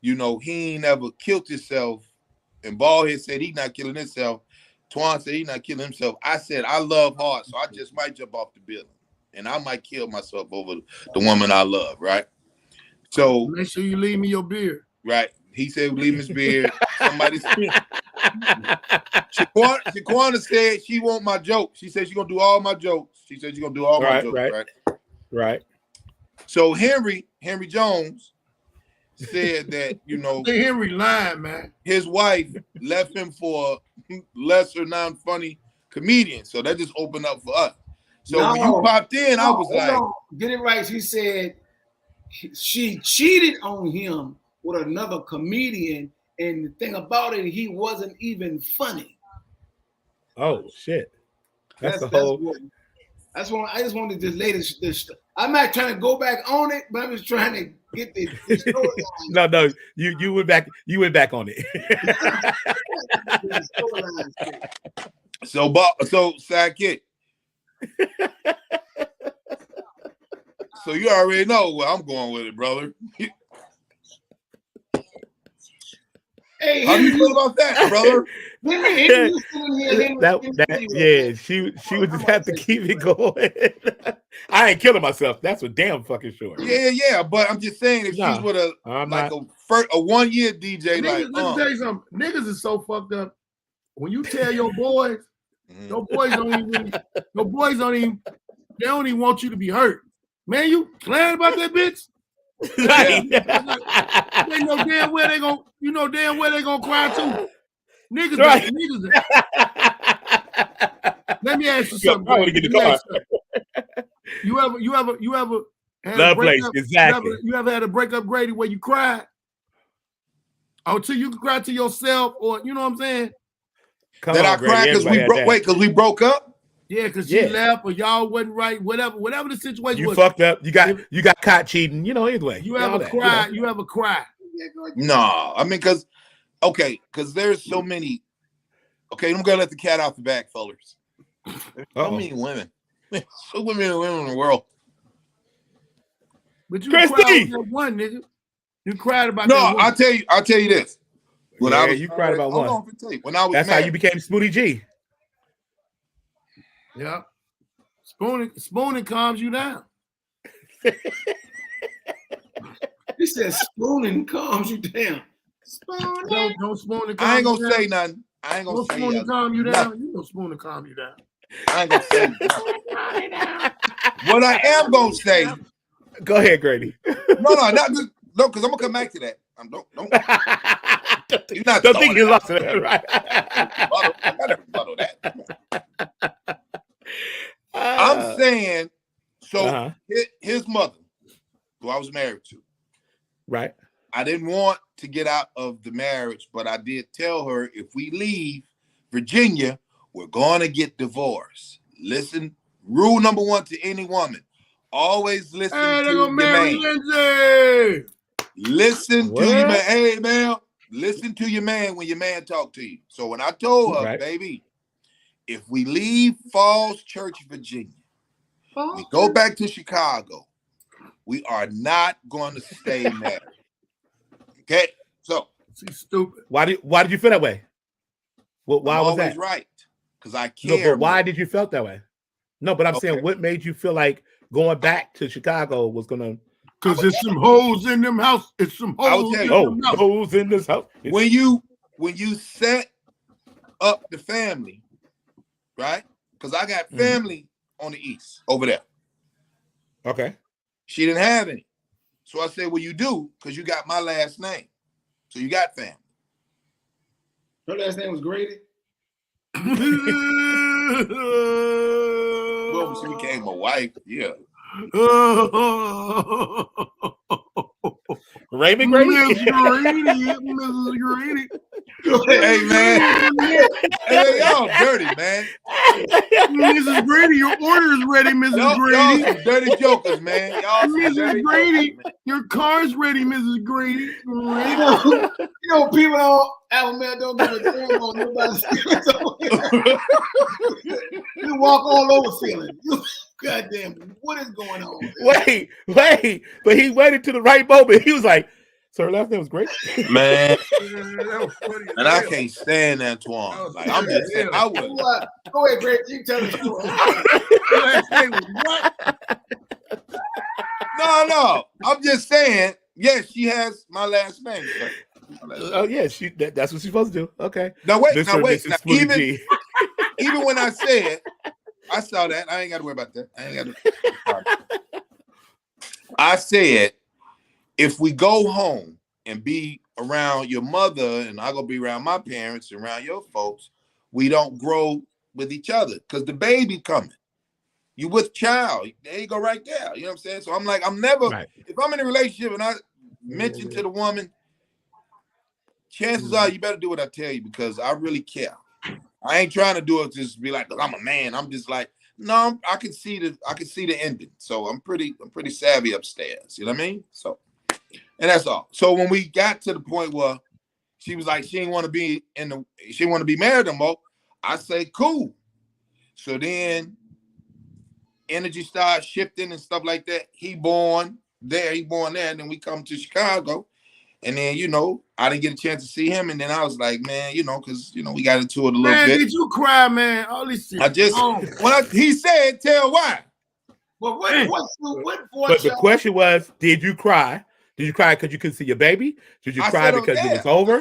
you know, he ain't ever killed himself. And Ballhead said he not killing himself. Twan said he not killing himself. I said I love hard, so I just might jump off the building, and I might kill myself over the woman I love. Right. So make sure you leave me your beard. Right. He said leave his beard. Somebody said. Shaquana said she want my jokes. She said she's gonna do all my jokes. She said she's gonna do all my jokes. Right. So Henry Jones said that, you know, Henry lying, man. His wife left him for a lesser non-funny comedian. So that just opened up for us. So when you popped in, I was like, get it right. She said she cheated on him with another comedian, and the thing about it, he wasn't even funny. Oh shit! That's what I just wanted to lay this. I'm not trying to go back on it, but I'm just trying to get the storyline. No, you went back. You went back on it. So Sidekick. So you already know where I'm going with it, brother. Hey, how do you feel about that, brother? She would just have to keep it going. I ain't killing myself. That's for damn fucking sure. Yeah. But I'm just saying, if she's with a 1 year DJ, niggas, let me tell you something. Niggas is so fucked up. When you tell your boys, your boys don't even want you to be hurt. Man, you glad about that bitch? They know damn well they gonna cry too. Niggas, right. Let me ask you something. You ever had love a breakup? place, exactly. You ever had a breakup, Grady, where you cried? Until you can cry to yourself, or you know what I'm saying? I cried because we broke up. Yeah, because she left or y'all wasn't right, whatever the situation you was. You fucked up. You got caught cheating. You know, anyway. You ever cry? You ever cry? No, I mean, because there's so many. Okay, I'm gonna let the cat out the bag, fellas. There's so many women. So many women in the world. But you cried about one, nigga. You cried about that one. I'll tell you this. You cried about one. When I was That's married. how you became Smoothie G. Yeah. Spooning calms you down. He said spooning calms you down. Don't spoon and calm I ain't gonna you down. say nothing. I ain't gonna say spoon and calm you down. You don't spoon and calm you down. I ain't gonna say nothing. What I am gonna say. Go ahead, Grady. No, because I'm gonna come back to that. You're not don't think you lost it, right? I gotta rebuttal that. I'm saying, so his mother, who I was married to, right? I didn't want to get out of the marriage, but I did tell her if we leave Virginia, we're going to get divorced. Listen, rule number one to any woman: Always listen Hey, to they gonna your marry man. Lindsay. Listen to your What? man. Hey, man, listen to your man when your man talk to you. So when I told her, Right. baby, if we leave Falls Church, Virginia, we go back to Chicago, we are not going to stay married. Okay? So She's stupid. Why did you feel that way? Why I'm was always that? right. Because I No, care. but why more. did you felt that way? No, but I'm Okay. saying what made you feel like going back to Chicago was gonna Cause there's some hoes in them house. It's some I will hoes tell in you. them house. those in this house. When you set up the family, right? Because I got family on the east over there. Okay. She didn't have any. So I said, well, you do, because you got my last name. So you got family. Her last name was Grady. Well, she became a wife. Yeah. Raymond Grady. Miss Grady, Mrs. Grady. Hey, man. Hey, y'all dirty, man. Mrs. Grady, your order is ready, Mrs. Y'all Grady. some dirty jokers, man. Y'all some dirty Mrs. Grady, jokers, man. your car's ready, Mrs. Grady. People on Alabama don't give a damn on nobody's feelings. You walk all over feeling. Goddamn, what is going on? Wait, but he waited to the right moment. He was like, "So her last name was great." Man, That was funny as and I hell. can't stand Antoine. was Like, I'm just saying, I would. Go ahead, Greg. You tell the story. Last name was what? No. I'm just saying, yes, she has my last name. Oh yeah, that's what she's supposed to do. Okay. Now wait, Mr. now and wait. Mrs. Now, Smoothie G. even when I said, I saw that. I ain't got to worry about that. I said, if we go home and be around your mother and I go be around my parents, around your folks, we don't grow with each other because the baby coming. You with child. There you go right there. You know what I'm saying? So I'm like, I'm never, Right. if I'm in a relationship and I mention to the woman, chances are you better do what I tell you because I really care. I ain't trying to do it just be like, I'm a man. I'm just like, no, I can see the ending. So I'm pretty savvy upstairs. You know what I mean? So, and that's all. So when we got to the point where she was like, she didn't want to be married no more, I say, cool. So then energy starts shifting and stuff like that. He born there, and then we come to Chicago. And then, I didn't get a chance to see him. And then I was like, man, because, we got into it a little Man, bit. did you cry, man? All this shit. I just, he said, tell why. Well, what But the question was, did you cry? Did you cry because you couldn't see your baby? Did you cry because it was over?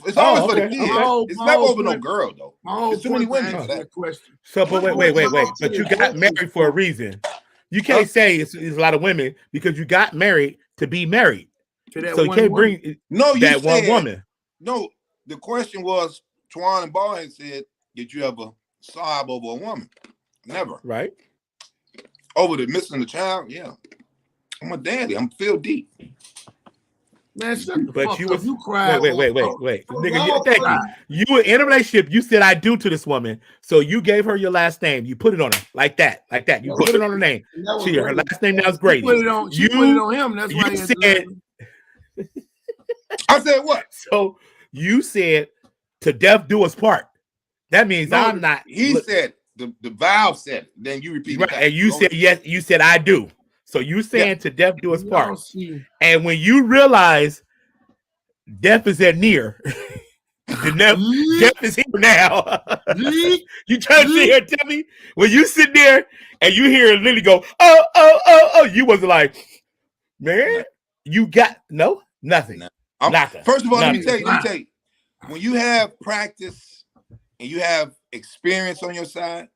It's always for the okay. kids. Okay. It's never over no girl, though. My whole There's too many point women to for answer that. question. So, but wait. But you got married for a reason. You can't say it's a lot of women because you got married to be married. To that So you one can't woman. bring No, you that said, one woman. No, the question was, Twan and Ball had said, did you ever sob over a woman? Never. Right. Over the missing the child? Yeah. I'm a daddy. I'm feel deep. Man, shut the But fuck you up. was You cried. wait. Nigga, no, thank you. You were in a relationship. You said I do to this woman. So you gave her your last name. You put it on her like that. You put it on her name. Her last name now is Grady. She put it on him. That's why you he had to said- laugh. I said what? So you said to death do us part. That means No, I'm not. He said the valve said it. Then you repeat Right, it. and you said yes. You said I do. So you saying to death do us part. And when you realize death is at near, death is here now. You trying to sit here and tell me when you sit there and you hear Lily go, oh, you wasn't like, man, you got nothing. Nothing. First of all, Nothing. let me tell you, when you have practice and you have experience on your side,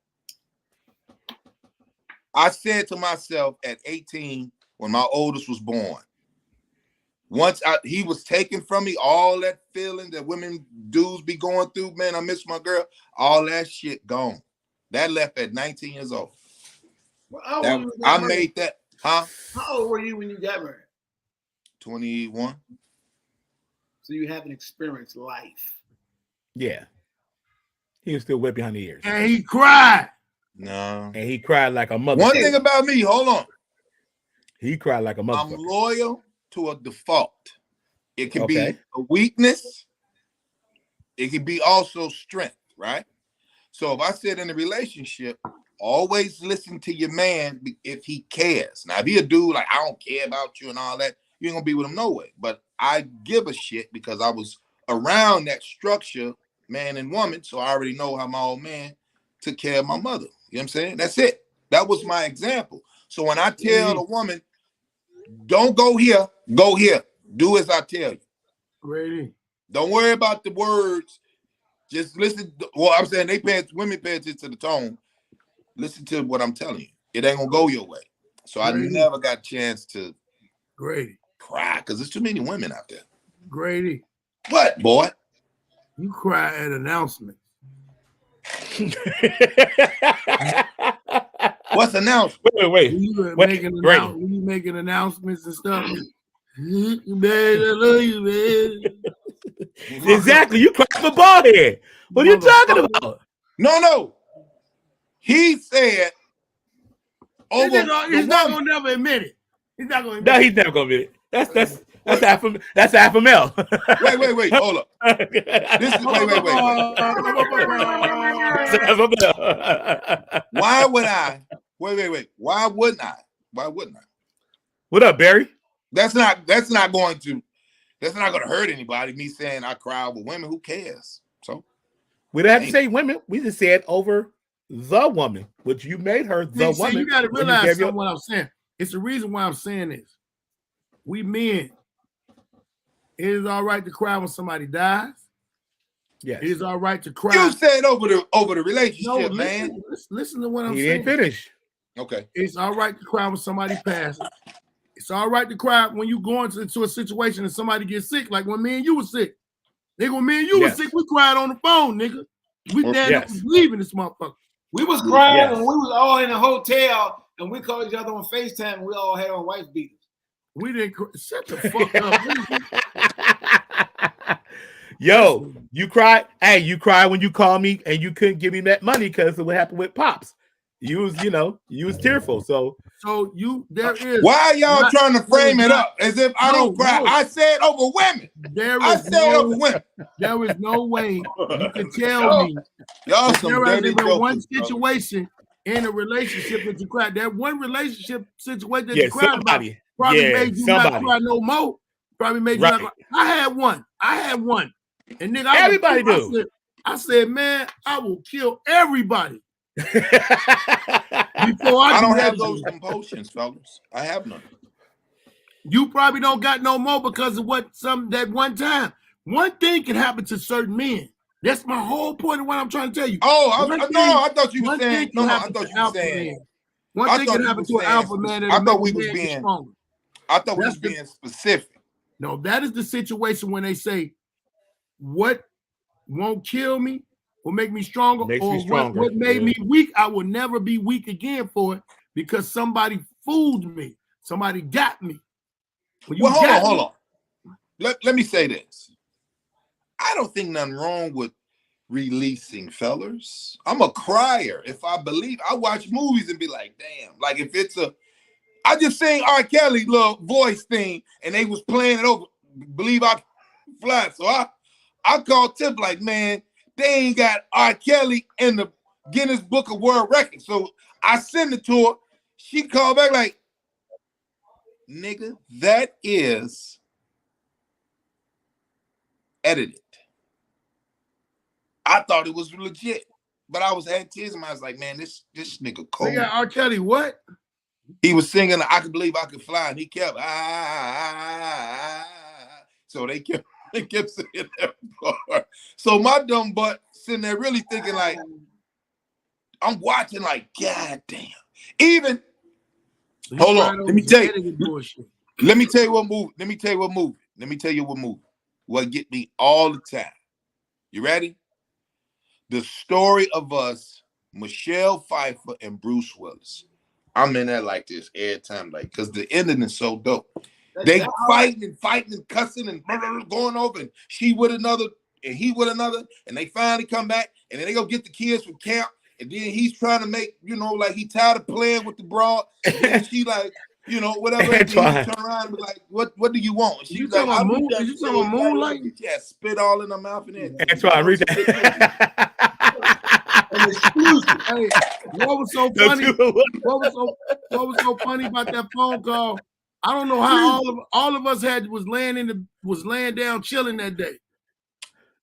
I said to myself at 18 when my oldest was born, once he was taken from me, all that feeling that women dudes be going through, man, I miss my girl, all that shit gone. That left at 19 years old. Well, I made that, huh? How old were you when you got married? 21. So you haven't experienced life. Yeah. He was still wet behind the ears. And he cried. No. And he cried like a mother. One thing about me, hold on. He cried like a I'm motherfucker. loyal to a default. It can Okay. be a weakness. It can be also strength, right? So if I said in a relationship, always listen to your man if he cares. Now, if he a dude like, I don't care about you and all that, you ain't gonna be with him no way. But I give a shit because I was around that structure, man and woman, so I already know how my old man took care of my mother. You know what I'm saying? That's it. That was my example. So when I tell a woman, don't go here, go here. Do as I tell you. Grady. Don't worry about the words. Just listen. Well, I'm saying women pay attention to the tone. Listen to what I'm telling you. It ain't gonna go your way. So I Grady. never got a chance to Grady. cry because there's too many women out there. Grady. What, boy? You cry at announcements. What's announced? Wait. When you Grady. when you making announcements and stuff. Man, I love you, man. Exactly. You cried for ball head. What are you talking about? No. He said over. He's not gonna never admit it. He's not gonna admit No, it. he's never gonna be it. That's half a mil. Wait. Hold up. This is wait. That's half a mil. Why would I? Wait. Why wouldn't I? What up, Barry? That's not going to hurt anybody. Me saying I cry over women. Who cares? So We don't have to say women. We just said over the woman, which you made her the woman. You got to realize something what I'm saying. It's the reason why I'm saying this. We men, it is all right to cry when somebody dies. Yes. It is all right to cry. you said over the relationship, man. Listen to what I'm He saying. didn't finish. Okay. It's all right to cry when somebody passes. It's all right to cry when you go into a situation and somebody gets sick, like when me and you were sick. Nigga, when me and you were sick, we cried on the phone, nigga. We damn was leaving this motherfucker. We was crying when we was all in a hotel and we called each other on FaceTime and we all had on wife beaters. We didn't shut the fuck up. Yo, you cried. Hey, you cried when you called me and you couldn't give me that money because of what happened with Pops. You was tearful. So there is. Why are y'all trying to frame it up as if I don't cry? I said over women. Over women. There is no way you can tell me. Y'all some there dirty has been jokers, one situation in a relationship that you cried. That one relationship situation that you cried somebody. about probably made you not cry no more. Probably made you not cry. I had one. And nigga, everybody do. I said, man, I will kill everybody. Before I don't have those compulsions, fellas. I have none. You probably don't got no more because of that one time. One thing can happen to certain men. That's my whole point of what I'm trying to tell you. Oh, I thought you were saying. No, I thought you were saying. One thing can happen to an alpha man. I thought we was being. I thought we was being specific. No, that is the situation when they say, "What won't kill me will make me stronger," what made me weak, I will never be weak again for it because somebody fooled me. Somebody got me. Well, hold on. Let me say this. I don't think nothing wrong with releasing, fellas. I'm a crier. If I believe, I watch movies and be like, damn. Like if it's I just seen R. Kelly little voice thing and they was playing it over. Believe I can fly. So I called Tip like, man, they ain't got R. Kelly in the Guinness Book of World Records. So I sent it to her. She called back like, nigga, that is edited. I thought it was legit, but I had tears in my eyes. I was like, man, this nigga cold. They got R. Kelly what? He was singing I Could Believe I Could Fly, and he kept So they kept singing that part. So my dumb butt sitting there really thinking like, I'm watching like, God damn. Even hold on, let me tell you what movie. What get me all the time. You ready? The Story of Us, Michelle Pfeiffer and Bruce Willis. I'm in there like this every time, like, because the ending is so dope. They fighting and cussing and going over, and she with another, and he with another, and they finally come back, and then they go get the kids from camp, and then he's trying to make, like he tired of playing with the broad, and she like, You know, whatever. And he Antoine. turn around and be like, "What do you want?" And You she's like, talking about "I moon- looked at you the talking about show, moonlighting? Yeah, spit all in her mouth and everything. Antoine, read that. An exclusive. Hey, what was so No, funny? dude. What was so funny about that phone call? I don't know how all of us was laying down chilling that day.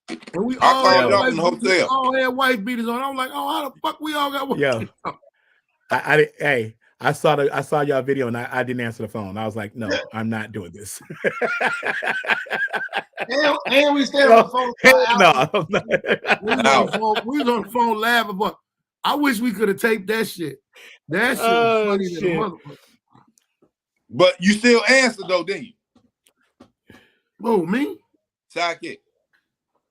And we I all called had y'all wife from the beaters, hotel. all had wife beaters on. I was like, oh, how the fuck we all got wife Yo. beaters on? I saw y'all video and I didn't answer the phone. I was like, no, I'm not doing this. And we stayed on the phone for an hour. No. We was on the phone laughing, but I wish we could have taped that shit. That shit was funny to the motherfucker. But you still answered though, didn't you? Oh, me? Sidekick.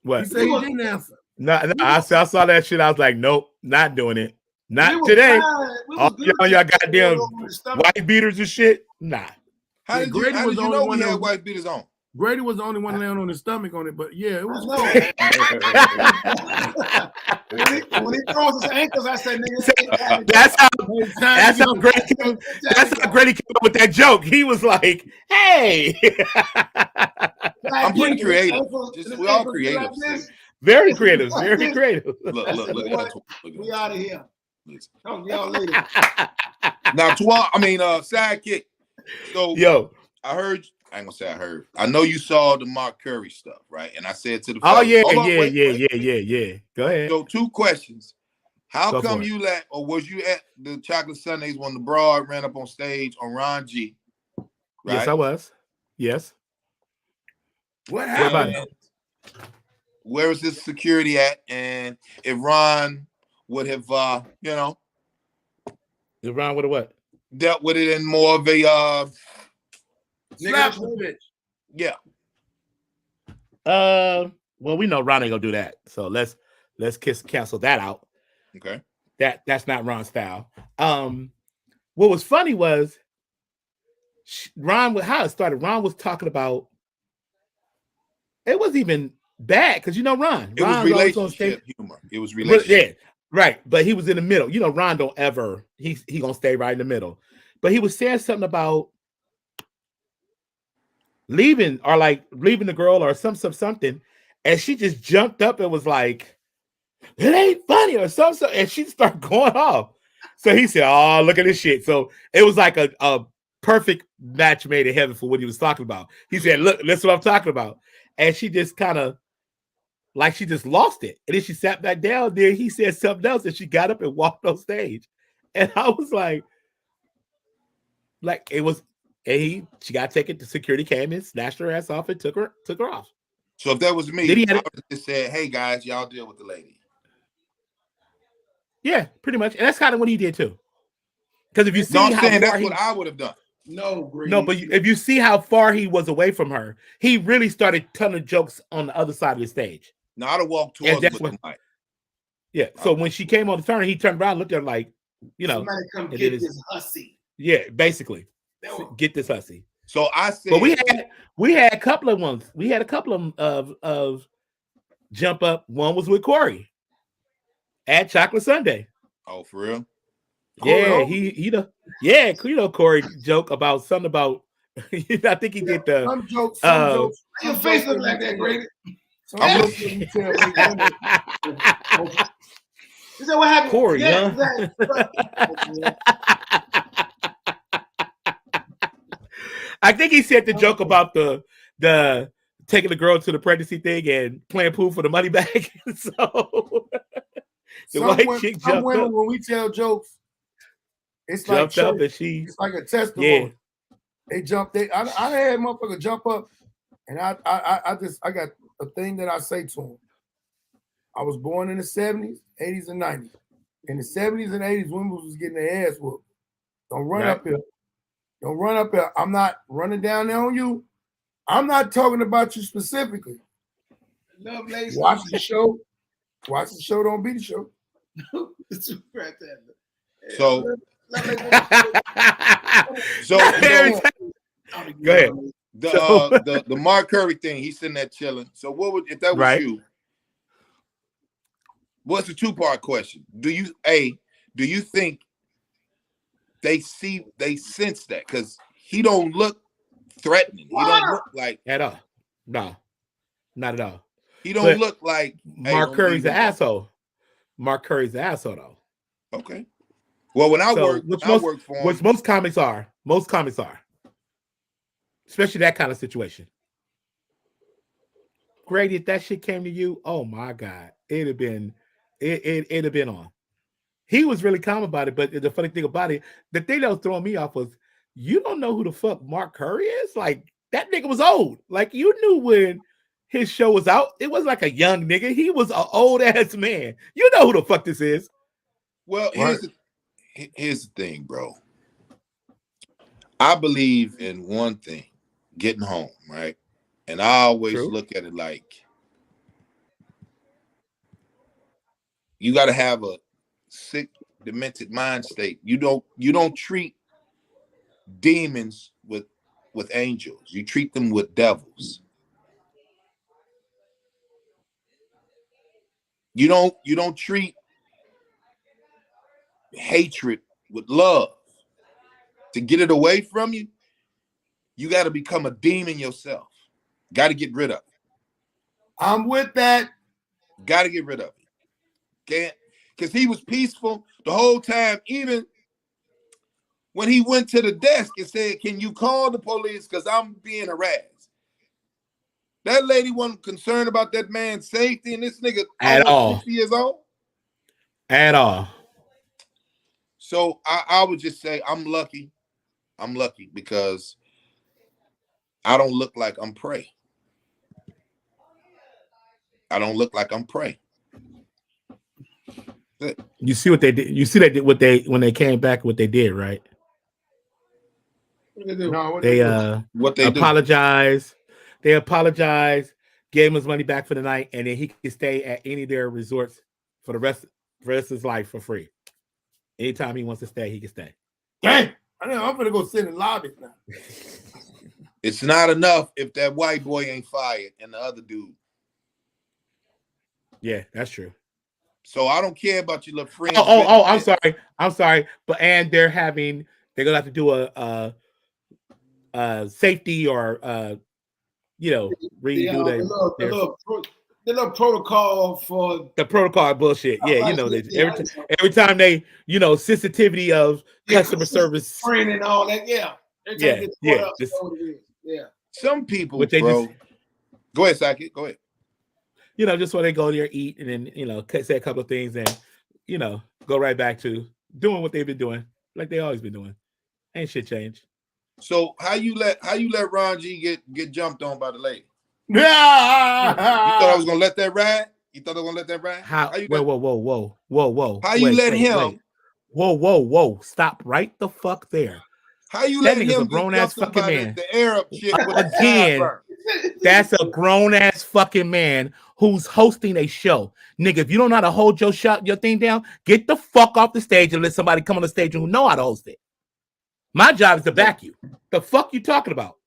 What? He said he didn't answer. No, I saw that shit. I was like, nope, not doing it. Not We today. was All y'all goddamn white beaters and shit. Nah. How Yeah, did Grady you was the know only we one had that- white beaters on? Grady was the only one laying on his stomach on it, but yeah, it was. When he throws his ankles, I said, nigga, That's how Grady came up with that joke. He was like, hey. I'm pretty creative. We all creative. Very creative. Very creative. Look at that. We out of here. Talk to y'all later. Now, Sidekick. So, yo, I ain't gonna say I heard. I know you saw the Mark Curry stuff, right? And I said to the oh fellas, yeah. Go ahead. So 2 questions. How Go come for it. you was you at the Chocolate Sundays when the broad ran up on stage on Ron G? Right? Yes, I was. Yes. What What about happened? it? Where was his security at? And if Ron would have Is Ron with a what? dealt with it in more of a Slap the bitch. yeah. Well, we know Ron ain't gonna do that. So let's cancel that out. Okay. That's not Ron's style. What was funny was how it started. Ron was talking about it wasn't even bad because Ron. It was Ron's always on relationship stage. humor. It was relationship. Yeah, right. But he was in the middle. Ron don't ever. He gonna stay right in the middle. But he was saying something about leaving the girl or something, and she just jumped up and was like, "It ain't funny" or something, and she started going off. So he said, "Oh, look at this shit." So it was like a perfect match made in heaven for what he was talking about. He said, "Look, that's what I'm talking about," and she just kind of she just lost it, and then she sat back down. There, he said something else, and she got up and walked on stage, and I was like it was. And she got taken to security, came in, snatched her ass off, and took her off. So if that was me, I would have just said, "Hey guys, y'all deal with the lady." Yeah, pretty much, and that's kind of what he did too. Because if you see I'm how saying far that's what I would have done. No, Grady. No, but if you see how far he was away from her, he really started telling jokes on the other side of the stage. No, I'd have walked towards that's with the mic. Yeah. So when she came on the turn, he turned around, looked at her like, somebody come get this hussy. Yeah, basically, get this hussy. So I said, but we had a couple of ones. We had a couple of jump up. One was with Corey at Chocolate Sunday. Oh, for real? Yeah, Corey joke about something about. I think he did the some jokes. Your face look like that, Grady. I'm looking at Is that what happened? Corey, I think he said the joke about the taking the girl to the pregnancy thing and playing pool for the money back. So the white chick jumped up. When we tell jokes, it's jumped like up and it's like a testimony. Yeah. They jumped. I had motherfucker jump up, and I got a thing that I say to him. I was born in the 70s, 80s, and 90s. In the 70s and 80s, women was getting their ass whooped. Don't run up here. Don't run up here. I'm not running down there on you. I'm not talking about you specifically. Love ladies. Watch the show. Watch the show. Don't be the show. So go ahead. The Mark Curry thing, he's sitting there chilling. So what would, if that was you? What's the 2-part question? Do you think they sense that? Because he don't look threatening. He don't look like at all. No, not at all. He don't But look like Mark Curry's an asshole. Mark Curry's an asshole though. Okay. Well, when I work for him, which most comics are, especially that kind of situation. Grady, if that shit came to you, oh my God, it'd have been on. He was really calm about it, but the funny thing about it, the thing that was throwing me off was, you don't know who the fuck Mark Curry is? Like, that nigga was old. Like, you knew when his show was out, it was like a young nigga. He was an old ass man. You know who the fuck this is. Well, here's the thing, bro. I believe in one thing, getting home, right? And I always look at it like you got to have a sick, demented mind state. You don't treat demons with angels. You treat them with devils. You don't treat hatred with love. To get it away from you, you got to become a demon yourself. Got to get rid of it. I'm with that. Got to get rid of it. Can't, because he was peaceful the whole time, even when he went to the desk and said, "Can you call the police? Because I'm being harassed." That lady wasn't concerned about that man's safety, and this nigga at all 60 years old. At all. So I would just say I'm lucky. I'm lucky because I don't look like I'm prey. I don't look like I'm prey. You see what they did? You see that what they when they came back, what they did, right? They apologized. They apologized, gave him his money back for the night, and then he could stay at any of their resorts for the rest of his life for free. Anytime he wants to stay, he can stay. Dang, I'm gonna go sit in the lobby now. It's not enough if that white boy ain't fired and the other dude. Yeah, that's true. So I don't care about your little friends. I'm sorry. But they're gonna have to do a safety or redo the little protocol for the protocol bullshit. Yeah, every time they, sensitivity of customer service training and all that. Some people, bro. Go ahead, Sackett. Go ahead. Just when they go there, eat, and then say a couple of things, and go right back to doing what they've been doing, like they always been doing. Ain't shit changed. So how you let Ron G get jumped on by the lady? Yeah. You thought I was gonna let that ride? You thought I was gonna let that ride? Whoa. How you let him? Whoa. Stop right the fuck there. How you that let nigga's him a grown ass fucking man? The Arab shit with again. That's a grown ass fucking man who's hosting a show. Nigga, if you don't know how to hold your thing down, get the fuck off the stage and let somebody come on the stage who know how to host it. My job is to back you. The fuck you talking about?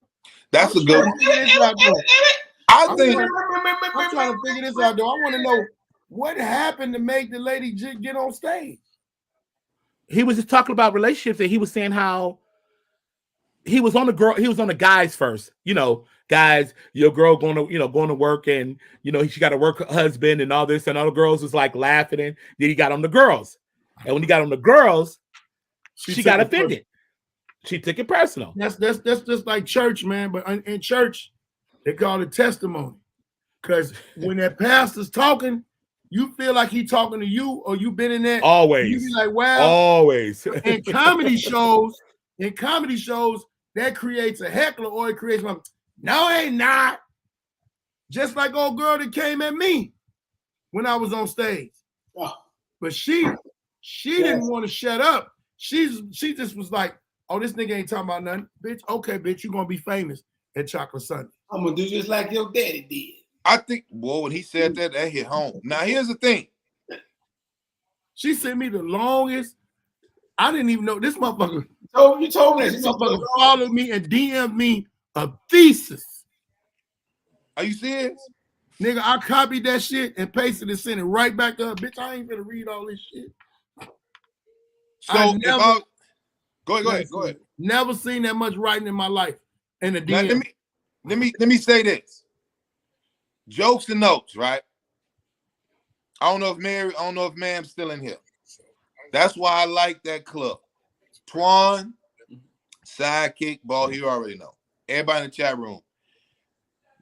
That's a good one. I'm trying to figure this out, though. I want to know what happened to make the lady get on stage. He was just talking about relationships, and he was saying how he was on the guys first. Guys, your girl going to work, and she got to work her husband and all this, and all the girls was like laughing, and then he got on the girls. And when he got on the girls, she got offended. She took it personal. That's just like church, man. But in church, they call it testimony. Because when that pastor's talking, you feel like he talking to you, or you been in that. Always. You be like, wow. Always. In comedy shows, that creates a heckler, or it creates one. No, ain't not. Just like old girl that came at me when I was on stage. But she didn't want to shut up. She just was like, oh, this nigga ain't talking about nothing. Bitch, okay, bitch, you're going to be famous at Chocolate Sunday. I'm going to do just like your daddy did. I think, when he said that hit home. Now, here's the thing. She sent me the longest. I didn't even know this motherfucker. You told me this motherfucker followed me and DM'd me a thesis. Are you serious? Nigga, I copied that shit and pasted and sent it right back up. Bitch, I ain't gonna read all this shit. So Go ahead. Never seen that much writing in my life. In the Now, DM. let me say this. Jokes and notes, right? I don't know if ma'am's still in here. That's why I like that club. Twan, Sidekick, Ball, you already know. Everybody in the chat room.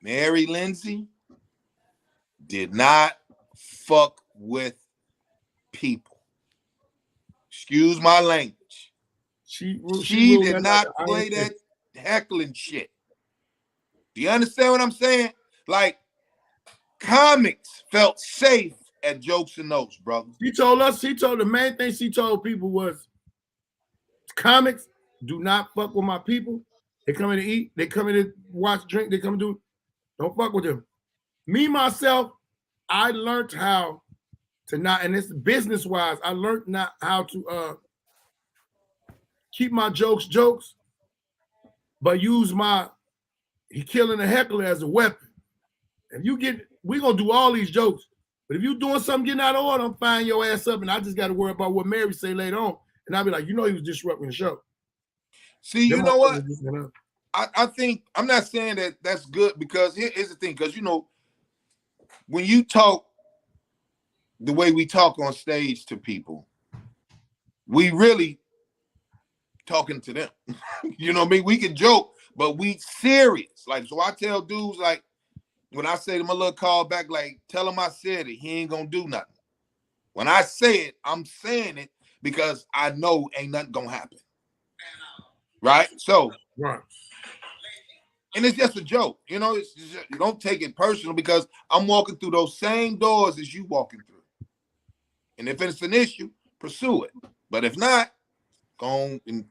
Mary Lindsay did not fuck with people. Excuse my language. She did not play that heckling shit. Do you understand what I'm saying? Like, comics felt safe at Jokes and Notes, brother. The main thing she told people was, comics do not fuck with my people. They come in to eat, they come in to watch, drink, they come to do, don't fuck with them. Me, myself, I learned how to not, and it's business-wise, I learned not how to keep my jokes, but use he killing a heckler as a weapon. If you we're gonna do all these jokes, but if you doing something getting out of order, I'm firing your ass up, and I just got to worry about what Mary say later on, and I'll be like, he was disrupting the show. See, you know what? I think I'm not saying that that's good, because here's the thing, because when you talk the way we talk on stage to people, we really talking to them. You know what I mean? We can joke, but we serious. Like, so I tell dudes, like, when I say to my little call back, like, tell him I said it, he ain't gonna do nothing. When I say it, I'm saying it because I know ain't nothing gonna happen. Right? So, right. And it's just a joke. You don't take it personal, because I'm walking through those same doors as you walking through. And if it's an issue, pursue it. But if not, go on and,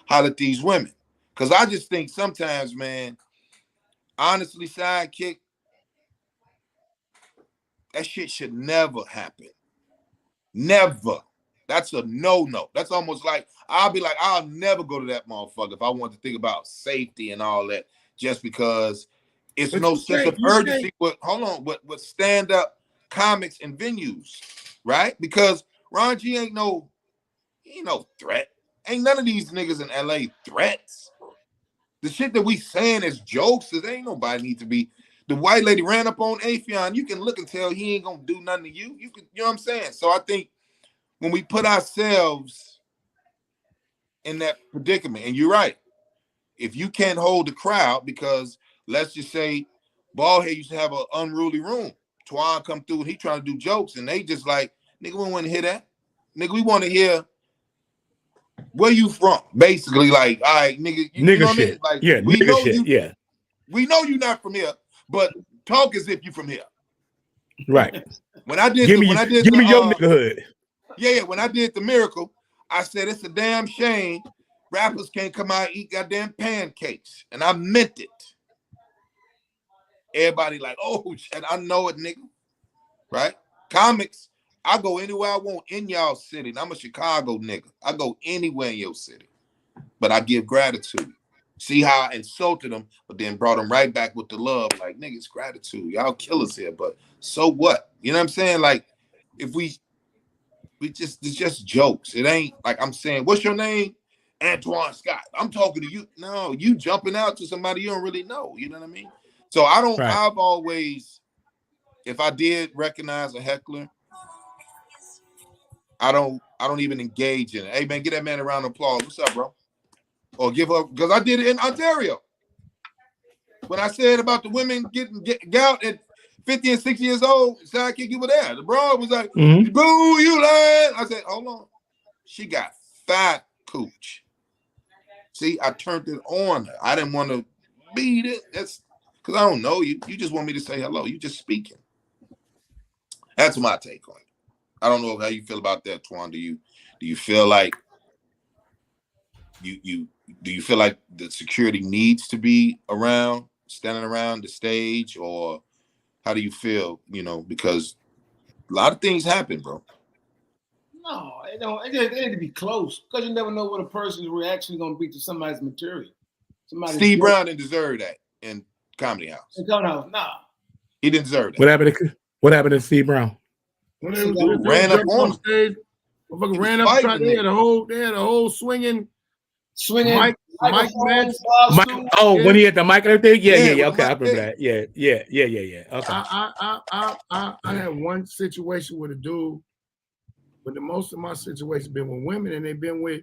holler at these women. Because I just think sometimes, man, honestly, Sidekick, that shit should never happen. Never. That's a no-no. That's almost like, I'll be like, I'll never go to that motherfucker if I want to think about safety and all that, just because it's no sense of urgency with stand-up comics and venues, right? Because Ron G ain't no threat. Ain't none of these niggas in LA threats. The shit that we saying as jokes, ain't nobody need to be. The white lady ran up on Afion. You can look and tell he ain't gonna do nothing to you. You know what I'm saying? So I think when we put ourselves in that predicament, and you're right, if you can't hold the crowd, because let's just say Baldhead used to have an unruly room. Twan come through and he trying to do jokes, and they just like, nigga, we want to hear that. Nigga, we want to hear where you from. Basically, like, all right, nigga, you know what I mean? Like, yeah, we know shit. you. Yeah, we know you're not from here, but talk as if you from here. Right. When I did, give me your niggahood. Yeah. When I did the Miracle, I said it's a damn shame rappers can't come out and eat goddamn pancakes, and I meant it. Everybody like, oh shit, I know it, nigga. Right? Comics, I go anywhere I want in y'all city. And I'm a Chicago nigga. I go anywhere in your city, but I give gratitude. See how I insulted them, but then brought them right back with the love. Like, nigga, it's gratitude. Y'all killers here, but so what? You know what I'm saying? Like, if we it's just jokes. It ain't like I'm saying, what's your name? Antoine Scott. I'm talking to you. No, you jumping out to somebody you don't really know. You know what I mean? So I've always, if I did recognize a heckler, I don't even engage in it. Hey man, get that man a round of applause. What's up, bro? Or give up, because I did it in Ontario. When I said about the women getting gout at 50 and 60 years old, Sidekick, you were there. The broad was like, boo, you lying. I said, hold on. She got fat cooch. See, I turned it on her. I didn't want to beat it. That's because I don't know you. You just want me to say hello. You just speaking. That's my take on it. I don't know how you feel about that, Twan. Do you feel like do you feel like the security needs to be around, standing around the stage, or how do you feel? Because a lot of things happen, bro. No, it don't. It need to be close, because you never know what a person's reaction is going to be to somebody's material. Steve Brown didn't deserve that in Comedy House. No, he didn't deserve that. What happened to Steve Brown? When they ran up on stage, motherfucker ran up. They had a whole swinging swinging. Mike microphones, Mike, oh, yeah. when he had the mic and everything? Yeah. Yeah, Okay, I with the remember mic, that. Yeah. Okay. I had one situation with a dude, but the most of my situations been with women, and they've been with,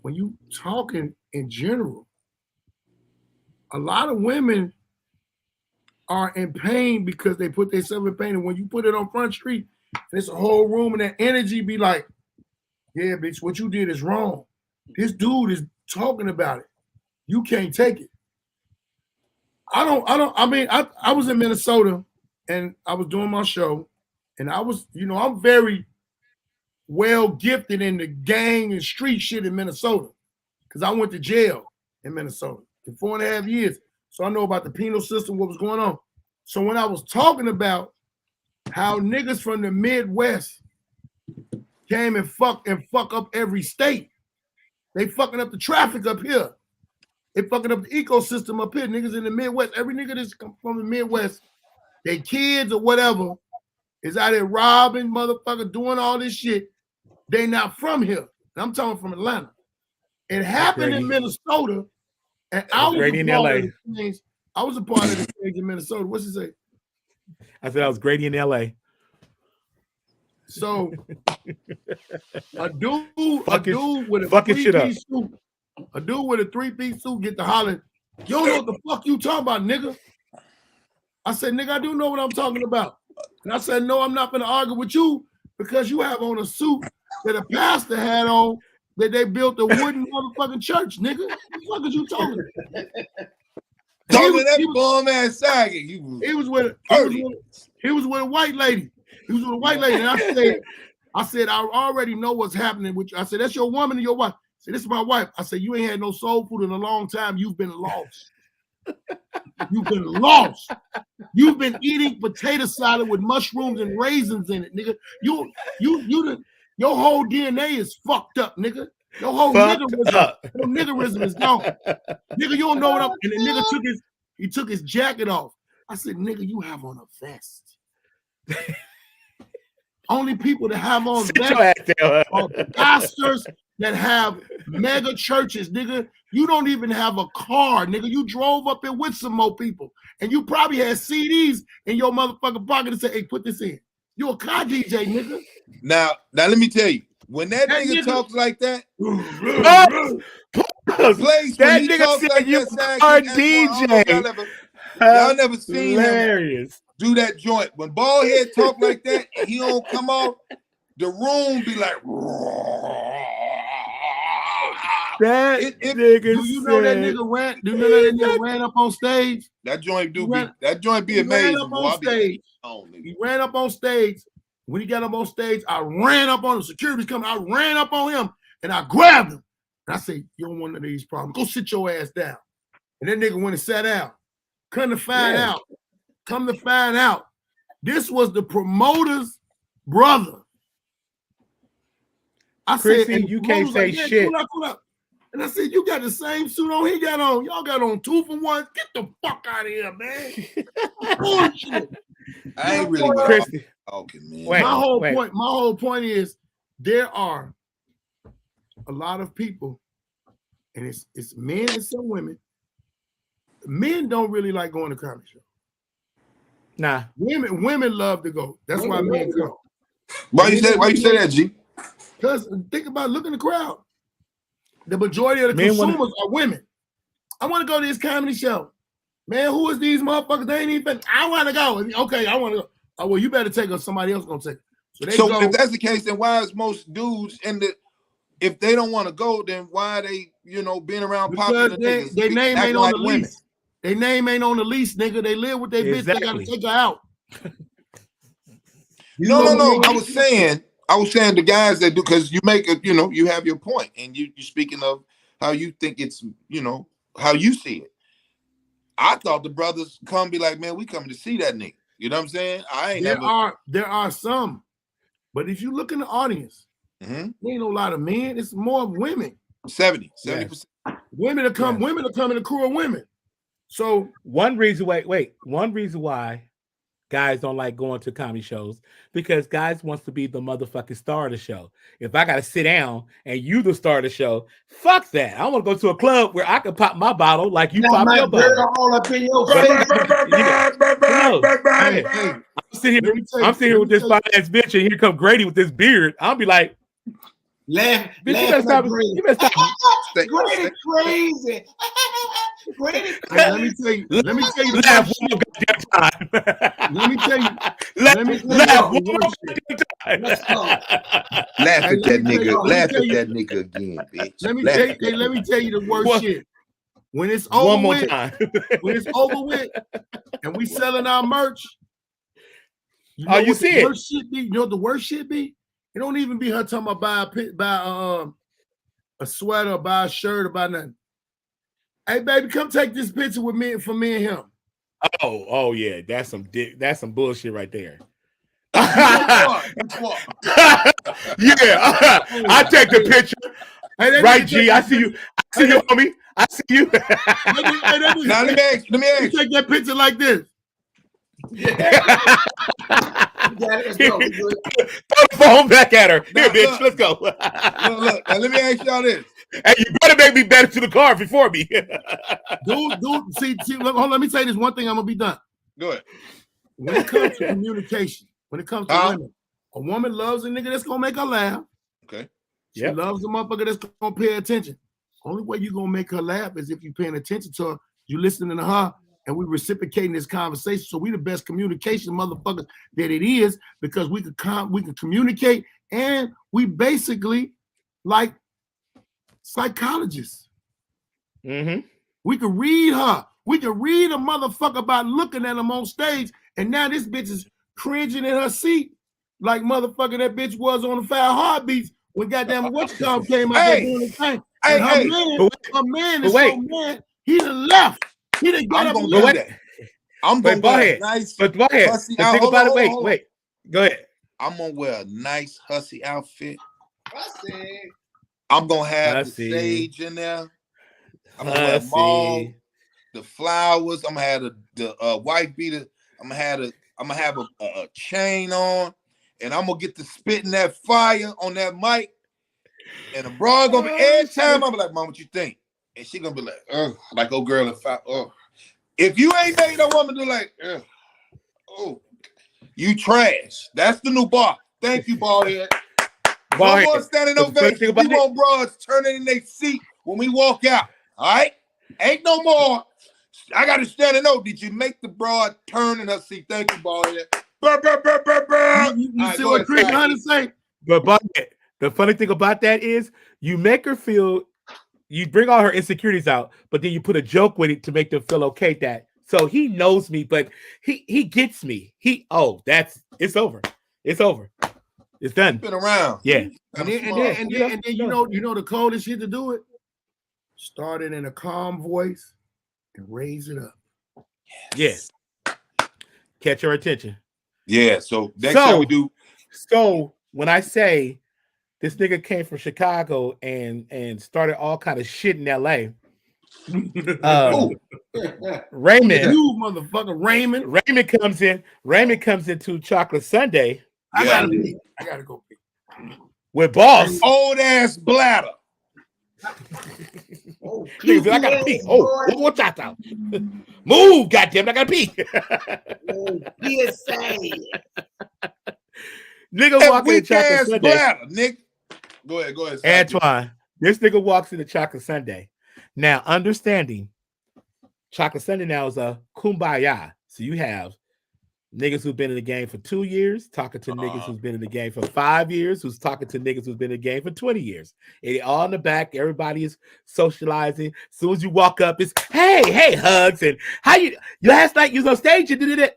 when you talking in general, a lot of women are in pain because they put themselves in pain. And when you put it on Front Street, there's a whole room and that energy be like, yeah, bitch, what you did is wrong. This dude is talking about it. You can't take it. I was in Minnesota and I was doing my show, and I was, I'm very well gifted in the gang and street shit in Minnesota because I went to jail in Minnesota for 4.5 years. So I know about the penal system, what was going on. So when I was talking about how niggas from the Midwest came and fuck up every state, they fucking up the traffic up here. They fucking up the ecosystem up here. Niggas in the Midwest, every nigga that's come from the Midwest, they kids or whatever, is out there robbing, motherfucker, doing all this shit. They not from here. I'm talking from Atlanta. It happened in Minnesota, and I was Grady in LA. I was a part of the things in Minnesota. What's he say? I said I was Grady in LA. So a dude with a three-piece suit, a dude with a three-piece suit get to holler, you don't know what the fuck you talking about, nigga. I said, nigga, I do know what I'm talking about. And I said, no, I'm not gonna argue with you because you have on a suit that a pastor had on that they built a wooden motherfucking church, nigga. What the fuck is you talking about? Talking that bum ass sagging. He was with a white lady. He was with a white lady. And I said, I already know what's happening with you. I said, that's your woman and your wife. I said, this is my wife. I said, you ain't had no soul food in a long time. You've been lost. You've been lost. You've been eating potato salad with mushrooms and raisins in it, nigga. Your whole DNA is fucked up, nigga. Your whole niggerism is gone. Nigga, you don't know what I'm. And the nigga took his jacket off. I said, nigga, you have on a vest. Only people that have on vests are pastors that have mega churches, nigga. You don't even have a car, nigga. You drove up there with some more people, and you probably had CDs in your motherfucking pocket and say, "Hey, put this in." You a car DJ, nigga. Now let me tell you, when that nigga talks like that, place that nigga said like you are DJ. Y'all never seen him do that joint. When Baldhead talk like that, and he don't come off, the room be like. Nigga, do you know that nigga ran? Do you know that nigga ran up on stage? That joint be amazing. Ran up on stage. He ran up on stage. When he got up on stage, I ran up on him. Security's coming. I ran up on him and I grabbed him. And I said, "You don't want none of these problems. Go sit your ass down." And that nigga went and sat down. Come to find out, this was the promoter's brother. I Chrissy, said, you can't say shit. Pull up. And I said, you got the same suit on he got on. Y'all got on 2 for 1. Get the fuck out of here, man. Bullshit. I ain't really Chrissy. Okay, man. My whole point is there are a lot of people, and it's men and some women. Men don't really like going to comedy shows. Nah. Women love to go. That's why men go. Why you say that, G? Because think about it, look in the crowd. The majority of the consumers are women. I want to go to this comedy show. Man, who is these motherfuckers? They ain't even. I want to go. Okay, I want to go. Oh, well, you better take us. Somebody else gonna take it. So if that's the case, then why is most dudes if they don't want to go, then why are they, being around popular niggas? Their name ain't on the lease. Their name ain't on the lease, nigga. They live with their bitch. They gotta take her out. No. I was saying the guys that do, because you make it, you have your point, and you're speaking of how you think it's, how you see it. I thought the brothers come be like, man, we coming to see that nigga. You know what I'm saying? There are some, but if you look in the audience, there ain't no lot of men. It's more women. 70%. Women are coming in a crew of women. So one reason why guys don't like going to comedy shows because guys wants to be the motherfucking star of the show. If I gotta sit down and you the star of the show, fuck that. I want to go to a club where I can pop my bottle like you pop your bottle. All up in your face. I'm sitting here with this fine ass bitch, and here come Grady with this beard. I'll be like, laugh. You better stop. Grady crazy. Grady crazy. Let me tell you. Let me tell you. Laugh one more goddamn time. Let me tell you. Laugh one more goddamn time. Laugh at that nigga. Laugh at that nigga again, bitch. Let me tell you the worst shit. When it's over One more with, time. when it's over with, and we selling our merch. You Oh, you see it? Worst shit be, you know what the worst shit be? It don't even be her talking about buy a sweater, or buy a shirt, or buy nothing. Hey, baby, come take this picture with me for me and him. Oh yeah, that's some bullshit right there. That's Yeah, I take the picture. Hey, Right, G. I see you. I see you, homie. I see you. Now let me ask you. Take that picture like this. Let's go. Throw the phone back at her. Here, bitch. Let's go. Look, now let me ask y'all this. Hey, you better make me better to the car before me. Dude, see, hold on, let me say this one thing, I'm gonna be done. Go ahead. When it comes to communication, when it comes to women, a woman loves a nigga that's gonna make her laugh. Okay. She loves a motherfucker that's gonna pay attention. Only way you're gonna make her laugh is if you're paying attention to her, you listening to her, and we reciprocating this conversation. So we the best communication motherfuckers that it is, because we can communicate, and we basically like psychologists. Mm-hmm. We can read her. We can read a motherfucker by looking at him on stage, and now this bitch is cringing in her seat like motherfucker that bitch was on the 5 Heartbeats when goddamn what's-called came out there doing the thing. And her man is so mad, he done left. He done got up and left. I'm gonna wear a nice hussy outfit. Wait. Go ahead. I'm gonna wear a nice hussy outfit. I'm gonna have the sage in there. I'm gonna wear mauve, the flowers. I'm gonna have the white beater. I'm gonna have a chain on, and I'm gonna get to spitting that fire on that mic. And the broad gonna be every time I'm like, Mom, what you think? And she gonna be like, like old girl in 5. If you ain't made a woman do like, you trash. That's the new bar. Thank you, bald head. No more standing ovation. We want broads turning in their seat when we walk out. All right? Ain't no more. I got to stand and know. Did you make the broad turn in her seat? Thank you, bald head. You see what Chris Hunter say? But the funny thing about that is you make her feel, you bring all her insecurities out, but then you put a joke with it to make them feel okay. So he knows me, but he gets me. It's over. It's over. It's done. Been around. Yeah. And then you know the coldest shit to do it? Start it in a calm voice and raise it up. Yes. Catch her attention. Yeah. So next time we do. So when I say this nigga came from Chicago and started all kind of shit in LA. Raymond, you motherfucker, Raymond. Raymond comes into Chocolate Sunday. I gotta go pee. With Boss. Old ass bladder. Niggas, I gotta pee. Watch out. Move, goddamn, I gotta pee. Nigga walking in Chocolate Sunday. Bladder, Nick. Go ahead. Antoine, this nigga walks into Chocolate Sunday. Now, understanding Chocolate Sunday now is a kumbaya. So you have niggas who've been in the game for 2 years talking to niggas who's been in the game for 5 years, who's talking to niggas who's been in the game for 20 years. And all in the back, everybody is socializing. As soon as you walk up, it's hey, hugs, and how you last night you was on stage, you did it.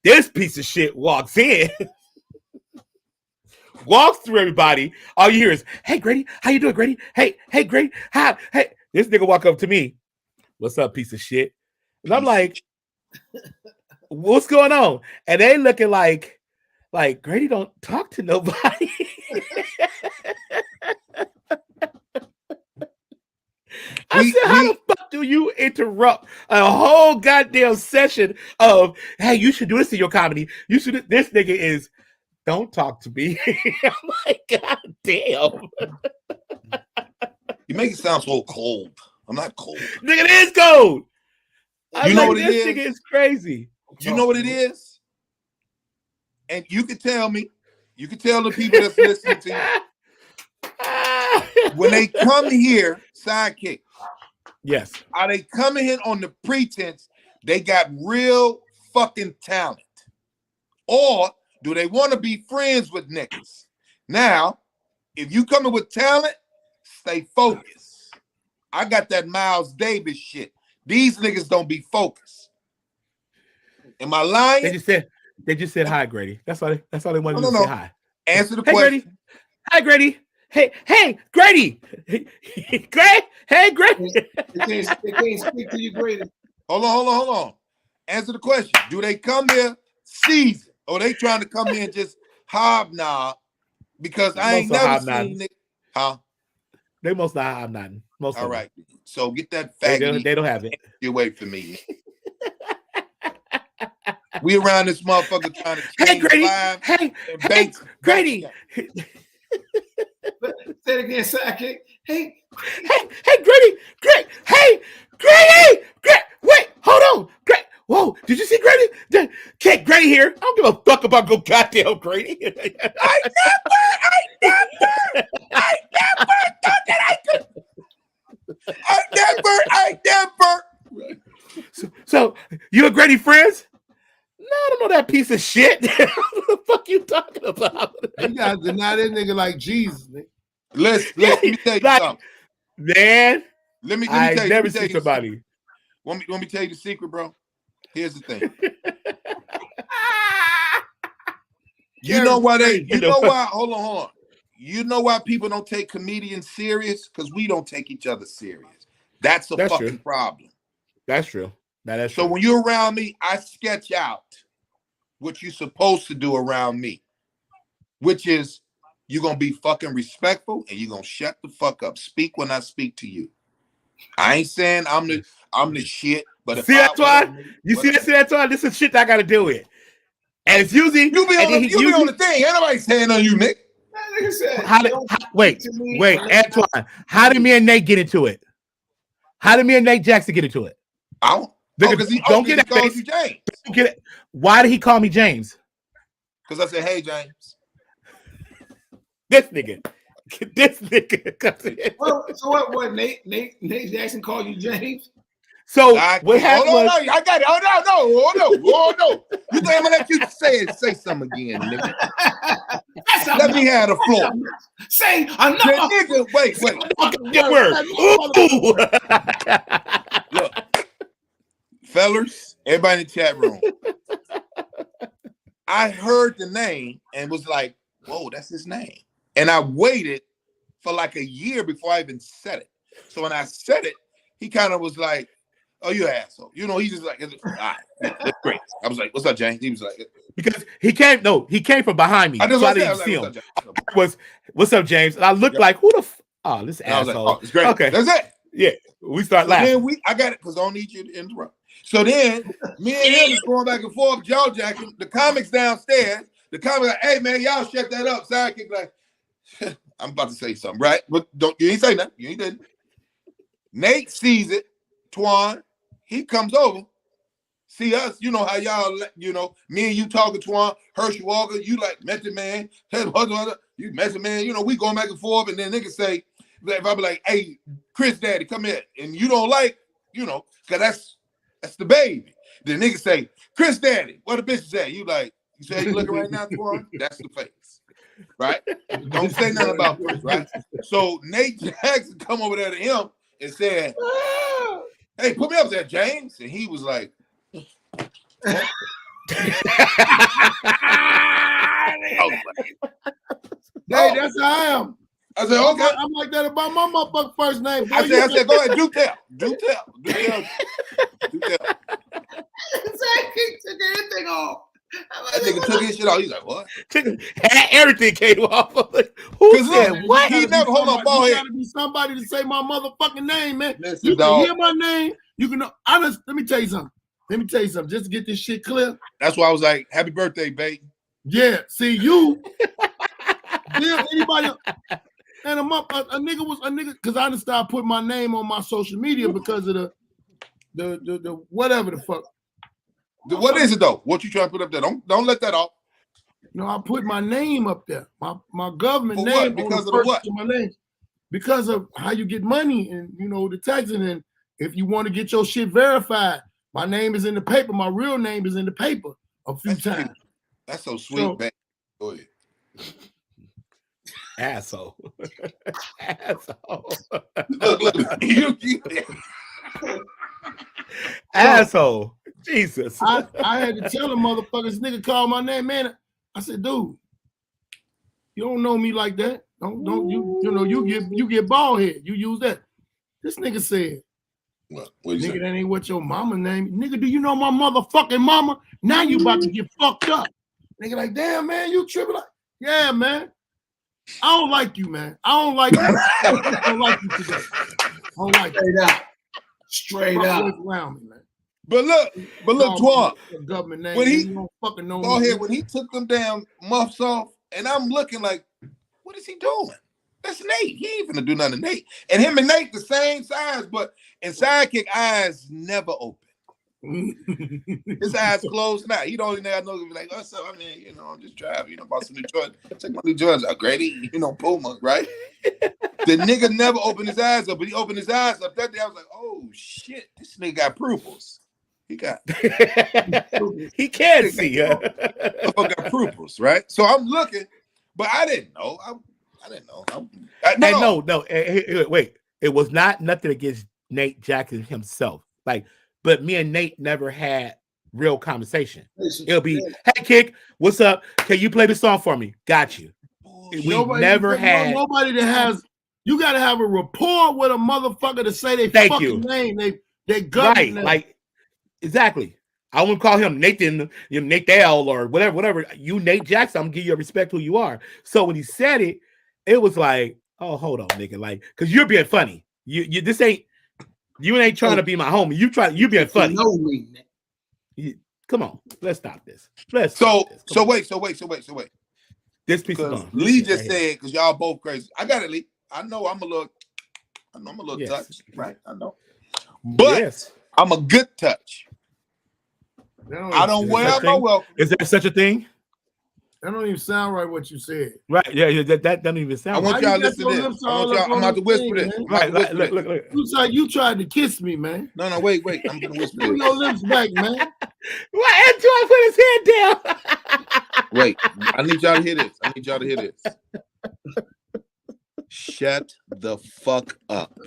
This piece of shit walks in. Walks through everybody. All you hear is, "Hey, Grady, how you doing, Grady? Hey, Grady, hi, hey." This nigga walk up to me. "What's up, piece of shit?" And I'm like, "What's going on?" And they looking like Grady don't talk to nobody. I said, "How the fuck fuck do you interrupt a whole goddamn session of, hey, you should do this in your comedy? You should. This nigga is, don't talk to me. I'm like, God damn. You make it sound so cold. I'm not cold. Nigga, it is cold. You know what it this is? nigga is crazy. You know what it is? And you can tell me, you can tell the people that's listening to you, when they come here, sidekick. Yes. Are they coming in on the pretense they got real fucking talent? Or do they want to be friends with niggas? Now, if you coming with talent, stay focused. I got that Miles Davis shit. These niggas don't be focused. Am I lying? They just said hi, Grady. That's all they wanted to say hi. Answer the Hey, question. Grady. Hi, Grady. Hey, Grady. Hey, Grady. They can't speak to you, Grady. Hold on. Answer the question. Do they come here seasoned, or they trying to come here and just hobnob? Because I ain't never seen it. Huh? They most not hobnobbing. Most. All right. So get that They faggot don't have it. away from me. We around this motherfucker trying to change Hey, Grady. lives. Hey, Banks, Grady. Say it again, sidekick. Hey, Grady. Grady. Wait, hold on. Whoa, did you see Grady? Can't Grady here. I don't give a fuck about go goddamn Grady. I never thought that I could. I never. So you and Grady friends? No, I don't know that piece of shit. What the fuck you talking about? You guys deny that nigga like Jesus, nigga. Listen, let me tell you something. Man, Let me I tell you. never see somebody. Want me to tell you the secret, bro? Here's the thing. You know why hold on. You know why people don't take comedians serious? Because we don't take each other serious. That's a fucking problem. That's true. That's so true. when you're around me, I sketch out what you're supposed to do around me, which is you're gonna be fucking respectful and you're gonna shut the fuck up. Speak when I speak to you. I ain't saying I'm the shit, but see that, Twan? You see that, Twan? This is shit that I gotta deal with. And it's usually you be on the thing. Ain't nobody saying on you, Nick. Wait, Antoine. How did me and Nate get into it? How did me and Nate Jackson get into it? Don't get that face. James. Don't get it. Why did he call me James? Because I said, "Hey, James." This nigga. So what? Nate Jackson called you James? So what happened? Hold on, I got it. Oh no. You think I'm gonna let you say something again, nigga? Let me have the floor. Say another. Nigga, wait. Good word. Look, fellas, everybody in the chat room. I heard the name and was like, "Whoa, that's his name." And I waited for like a year before I even said it. So when I said it, he kind of was like, "Oh, you asshole." You know, he's just like, "All right, that's great." I was like, "What's up, James?" He was like, because he came from behind me. I didn't see him. What's up, James? And I looked like, who the this asshole. Like, it's great. Okay. That's it. Yeah. We start laughing. Then I got it because I don't need you to interrupt. So then me and him is going back and forth, jaw jacking. The comics downstairs. The comics like, "Hey man, y'all shut that up." Sidekick like, I'm about to say something, right? But you ain't say nothing. You ain't did. Nate sees it. Twan, he comes over, see us. You know how y'all, me and you talking, Twan, Herschel Walker, you like Method Man, you Method Man, we going back and forth, and then niggas say, if I be like, "Hey, Chris Daddy, come here," and you don't like, because that's the baby. Then niggas say, "Chris Daddy, what the bitch is at?" You like, you say you looking right now, Twan? That's the face, right? Don't say nothing about Chris, right? So Nate Jackson come over there to him and said, "Hey, put me up there, James." And he was like, "Hey, that's how I am." I said, "Okay." I'm like that about my motherfucking first name. Boy, I said, "Go ahead, do tell." Sidekick took everything off. That nigga took his shit off. He's like, what? Everything came off. Who said look, what? he never hold on, ball You head. gotta be somebody to say my motherfucking name, man. Listen, You can dog. hear my name. You can know. Let me tell you something. Just to get this shit clear. That's why I was like, happy birthday, babe. Yeah. See you. Damn, anybody. And a nigga was a nigga because I done started putting my name on my social media because of the whatever the fuck. What is it though? What you trying to put up there? Don't let that off. You know, I put my name up there. My government For name what? Because on of the the first what? of my name. Because of how you get money and the taxing, and if you want to get your shit verified, my name is in the paper. My real name is in the paper a few That's cute. times. That's so sweet, So- man. Go ahead. Asshole. Asshole. Look. You Asshole. Jesus. I had to tell them motherfuckers, nigga called my name, man. I said, dude, you don't know me like that. Don't you get bald head. You use that. This nigga said, what you nigga, say? that ain't what your mama name. Nigga, do you know my motherfucking mama? Now you about to get fucked up. Nigga, like, damn, man, you tripping? Like, yeah, man. I don't like you, man. I don't like you. I don't like you today. I don't like you. Straight Fuck up. away around me, man. But look, Twan, Government name. when he- you don't fucking know go me. ahead. When he took them damn muffs off, and I'm looking like, what is he doing? That's Nate. He ain't finna do nothing to Nate. And him and Nate the same size, but in Sidekick eyes never open. His eyes closed now. He don't even know. Be like, what's up? I mean, I'm just driving. About some New Jordans. Take my New Jordans out, Grady. Puma, right? The nigga never opened his eyes up, but he opened his eyes up that day. I was like, oh shit, this nigga got pupils. He got. He can't see. Got pupils, right? So I'm looking, but I didn't know. I didn't know. No. Wait. It was nothing against Nate Jackson himself. But me and Nate never had real conversation. It'll be, hey, Kick, what's up? Can you play the song for me? Got you. Nobody that has. You got to have a rapport with a motherfucker to say they Thank fucking you. name. They government name. Like exactly. I wouldn't call him Nathan, Nate Dale or whatever. You Nate Jackson, I'm gonna give you respect who you are. So when he said it, it was like, oh, hold on, nigga, like, because you're being funny. You ain't trying to be my homie. You being funny. Know me, Come on, let's stop this. So wait. This piece Because of Lee just said, because y'all both crazy. I got it, Lee. I know I'm a little Yes. touched, right? I know. But yes. I'm a good touch. I don't wear out my welcome. Is there such a thing? That don't even sound right what you said. Right. Yeah, that doesn't even I sound want right. y'all to listen to this. I'm about to whisper this. Right, look. You tried to kiss me, man. No, wait. I'm gonna whisper Put this. your lips back, man. Why Antoine put his head down? Wait, I need y'all to hear this. Shut the fuck up.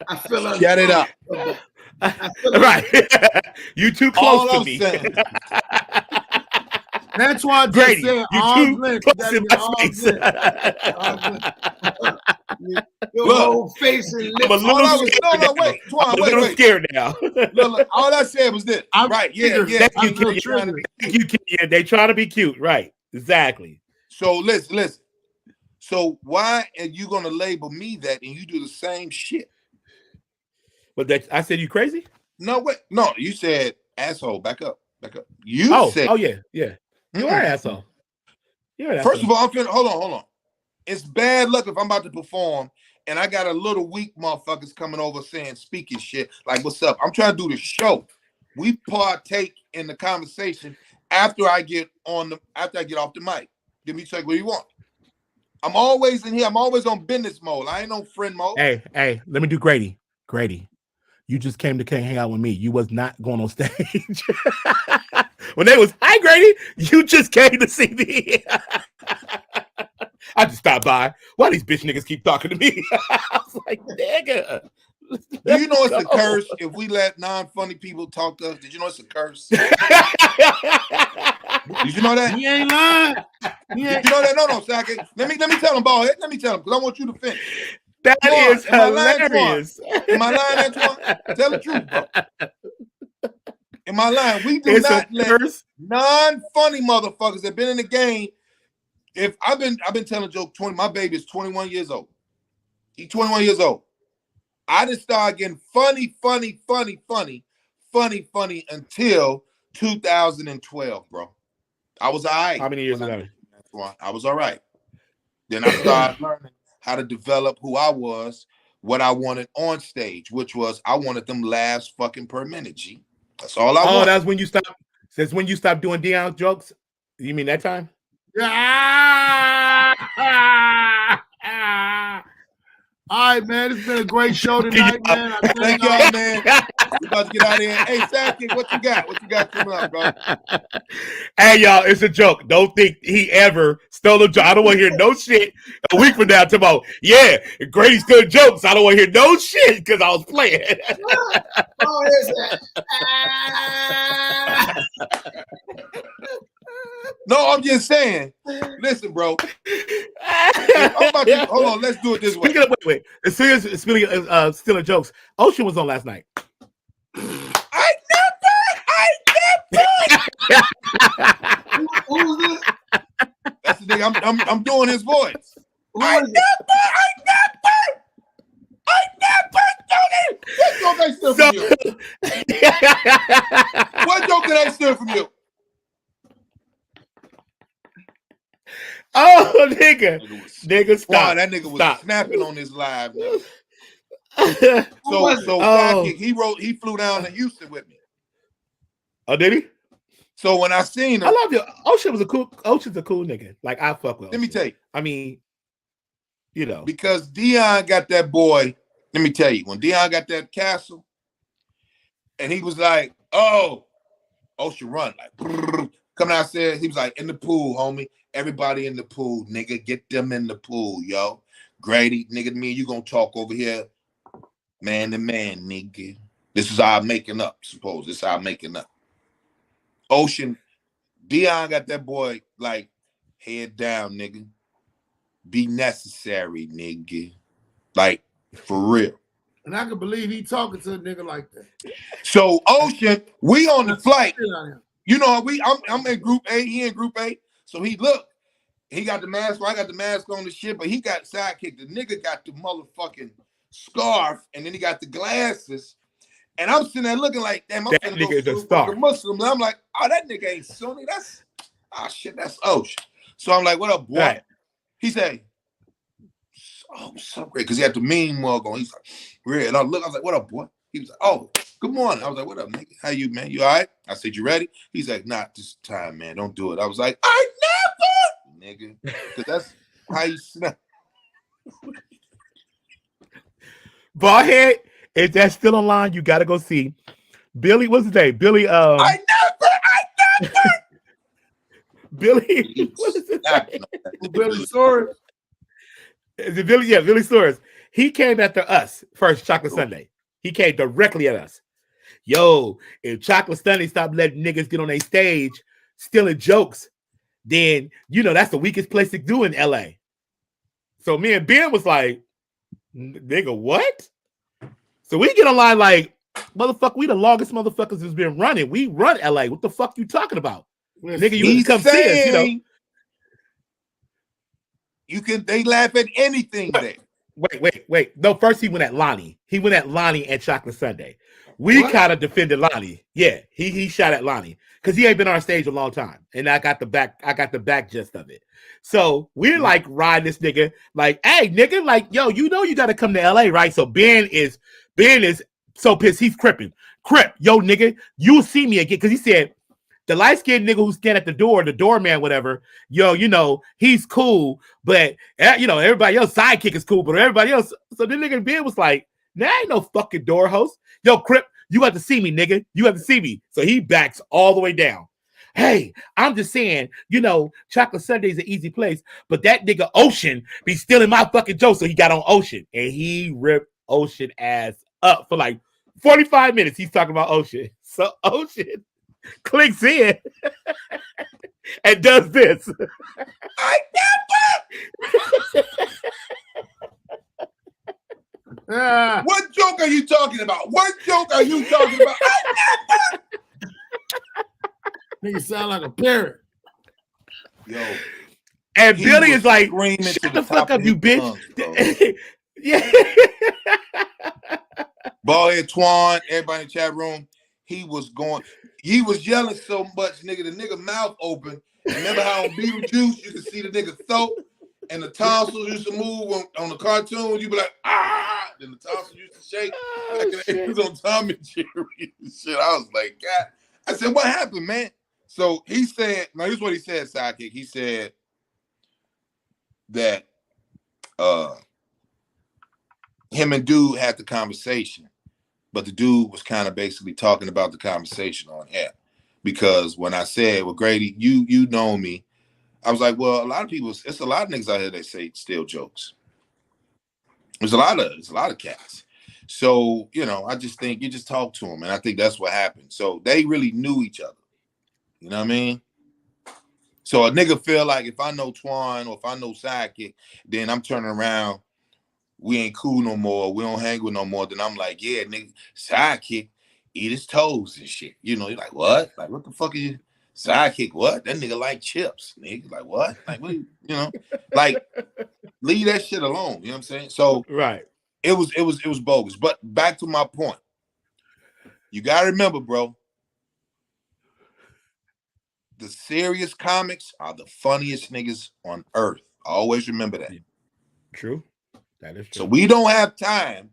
I feel like Shut it up. Right. You too close All to I'm me. saying. That's why I just Grady, said you arm's too length. close in That's my space. your Look, whole face and lips. I'm a little scared No, now. wait, I'm Twan, a wait. little scared now. Look, all I said was this. Right, yeah. Thank I'm you, still Kenny. triggered. Yeah, they try to be cute, right? Exactly. So listen. So why are you gonna label me that and you do the same shit? But I said you crazy? No, wait. No, you said asshole. Back up. You said. Oh yeah. You are an asshole. You're an asshole. First of all, I'm finna hold on. It's bad luck if I'm about to perform and I got a little weak motherfuckers coming over speaking shit like, "What's up?" I'm trying to do the show. We partake in the conversation after I get off the mic. Give me check what you want. I'm always in here. I'm always on business mode. I ain't on friend mode. Hey, let me do Grady. Grady, you just came to hang out with me. You was not going on stage. When they was, hi Grady, you just came to see me. I just stopped by. Why these bitch niggas keep talking to me? I was like, nigga. Do you know it's a curse if we let non-funny people talk to us? Did you know it's a curse? Did you know that? He ain't lying. Did you know that? No, Sackett. Let me tell him, bald head. Let me tell him because I want you to finish. That Twan, is am I lying, hilarious. Am I lying, Antoine? Tell the truth, bro. Am I lying? We do It's not a let curse. non-funny motherfuckers that been in the game. If I've been telling a joke 20, my baby is 21 years old. He's 21 years old. I just started getting funny until 2012, bro. I was all right. How many years ago? I was all right. Then I started learning how to develop who I was, what I wanted on stage, which was I wanted them laughs fucking per minute, G. That's all I want. That's when you stopped. Since when you stopped doing Dion jokes? You mean that time? Yeah. All right, man. It's been a great show tonight, man. Thank y'all, man. We about to get out of here. Hey, Sidekick, what you got? What you got coming up, bro? Hey, y'all, it's a joke. Don't think he ever stole a joke. I don't want to hear no shit a week from now tomorrow. Yeah, Grady stole jokes. I don't want to hear no shit because I was playing. Oh, is that? No, I'm just saying. Listen, bro. I'm about to, hold on, let's do it this way. Speaking of, wait. Speaking of stealing jokes, Ocean was on last night. I never. Who's this? That's the thing. I'm doing his voice. Who I is it? never done it. What joke I steal from you? What joke did I steal from you? Oh, nigga, stop. Wow, that nigga was Stop. snapping on his live. Nigga. was it? So Sidekick, he flew down to Houston with me. Oh, did he? So when I seen him, I love you. Ocean's a cool nigga. Like, I fuck with let me Ocean. tell you, I mean, you know. because Dion got that boy. Let me tell you, when Dion got that castle, and he was like, "Oh, Ocean run like brrr. Coming downstairs." He was like, "In the pool, homie. Everybody in the pool, nigga. Get them in the pool, yo. Grady, nigga, me and you gonna talk over here, man to man, nigga. This is how I'm making up. Suppose this is how I'm making up." Ocean, Dion got that boy like head down, nigga. Be necessary, nigga. Like for real. And I can believe he talking to a nigga like that. So Ocean, we on the flight. Shit out of him. You know, I'm in group A, he in group A. So he got the mask, I got the mask on the shit, but he got Sidekick. The nigga got the motherfucking scarf, and then he got the glasses. And I'm sitting there looking like, damn, I'm That gonna nigga go is a to star. a Muslim. And I'm like, oh, that nigga ain't Sunni. That's Ocean. So I'm like, what up, boy? Right. He said, oh, so great, because he had the mean mug on. He's like, real. And I was like, what up, boy? He was like, oh, good morning. I was like, what up, nigga? How you, man? You all right? I said, you ready? He's like, not this time, man. Don't do it. I was like, I never, nigga. Because that's how you snap. Ballhead, if that's still online, you gotta go see Billy. What's his name? Billy. I never. Billy. What is his name? Billy Sorry. Is it Billy? Yeah, Billy Stores. He came after us first, Chocolate Sunday. He came directly at us. Yo, if Chocolate Sunday stopped letting niggas get on a stage stealing jokes, then you know that's the weakest place to do in LA. So me and Ben was like, nigga, what? So we get online like, motherfucker, we the longest motherfuckers that's been running. We run LA. What the fuck you talking about? Nigga, you He's can come see us, you know. They laugh at anything there. Wait. No, first he went at Lonnie. He went at Lonnie and Chocolate Sunday. We kind of defended Lonnie. Yeah, he shot at Lonnie because he ain't been on our stage a long time. And I got the back gist of it. So we're like riding this nigga, like, hey, nigga, like, yo, you know you gotta come to LA, right? So Ben is so pissed, he's cripping. Crip, yo, nigga, you'll see me again. Cause he said the light-skinned nigga who's standing at the door, the doorman, whatever, yo, you know, he's cool, but you know, everybody else sidekick is cool, but everybody else. So the nigga Ben was like, there ain't no fucking door host. Yo, Crip, you have to see me, nigga. You have to see me. So he backs all the way down. Hey, I'm just saying, you know, Chocolate Sunday is an easy place, but that nigga Ocean be stealing my fucking jokes. So he got on Ocean and he ripped Ocean ass up for like 45 minutes. He's talking about Ocean. So Ocean clicks in and does this. I never. What joke are you talking about? What joke are you talking about? I never. Nigga sound like a parrot. Yo, And he Billy was is like, screaming to shut the the fuck top of up, you his bitch. lungs, bro. Yeah. Ballhead Twan, everybody in the chat room, he was yelling so much, nigga, the nigga mouth open. And remember how on Beetlejuice you could see the nigga throat and the tonsils used to move on the cartoon? You'd be like, ah, then the tonsils used to shake. Oh, Like it was on Tom and Jerry and shit. I was like, God. I said, what happened, man? So he said, now here's what he said, Sidekick. He said that him and dude had the conversation, but the dude was kind of basically talking about the conversation on air. Because when I said, well, Grady, you know me, I was like, well, it's a lot of niggas out here that say still jokes. There's a lot of cats. So, you know, I just think you just talk to them, and I think that's what happened. So they really knew each other. You know what I mean? So a nigga feel like if I know Twan or if I know Sidekick, then I'm turning around, we ain't cool no more, we don't hang with no more, then I'm like, yeah, nigga, Sidekick eat his toes and shit. You know, you're like, what? Like, what the fuck are you? Sidekick, what? That nigga like chips, nigga. Like, what? Like, what you know? Like, leave that shit alone. You know what I'm saying? So Right. it was bogus. But back to my point. You gotta remember, bro, the serious comics are the funniest niggas on earth. Always remember that. True. That is true. So we don't have time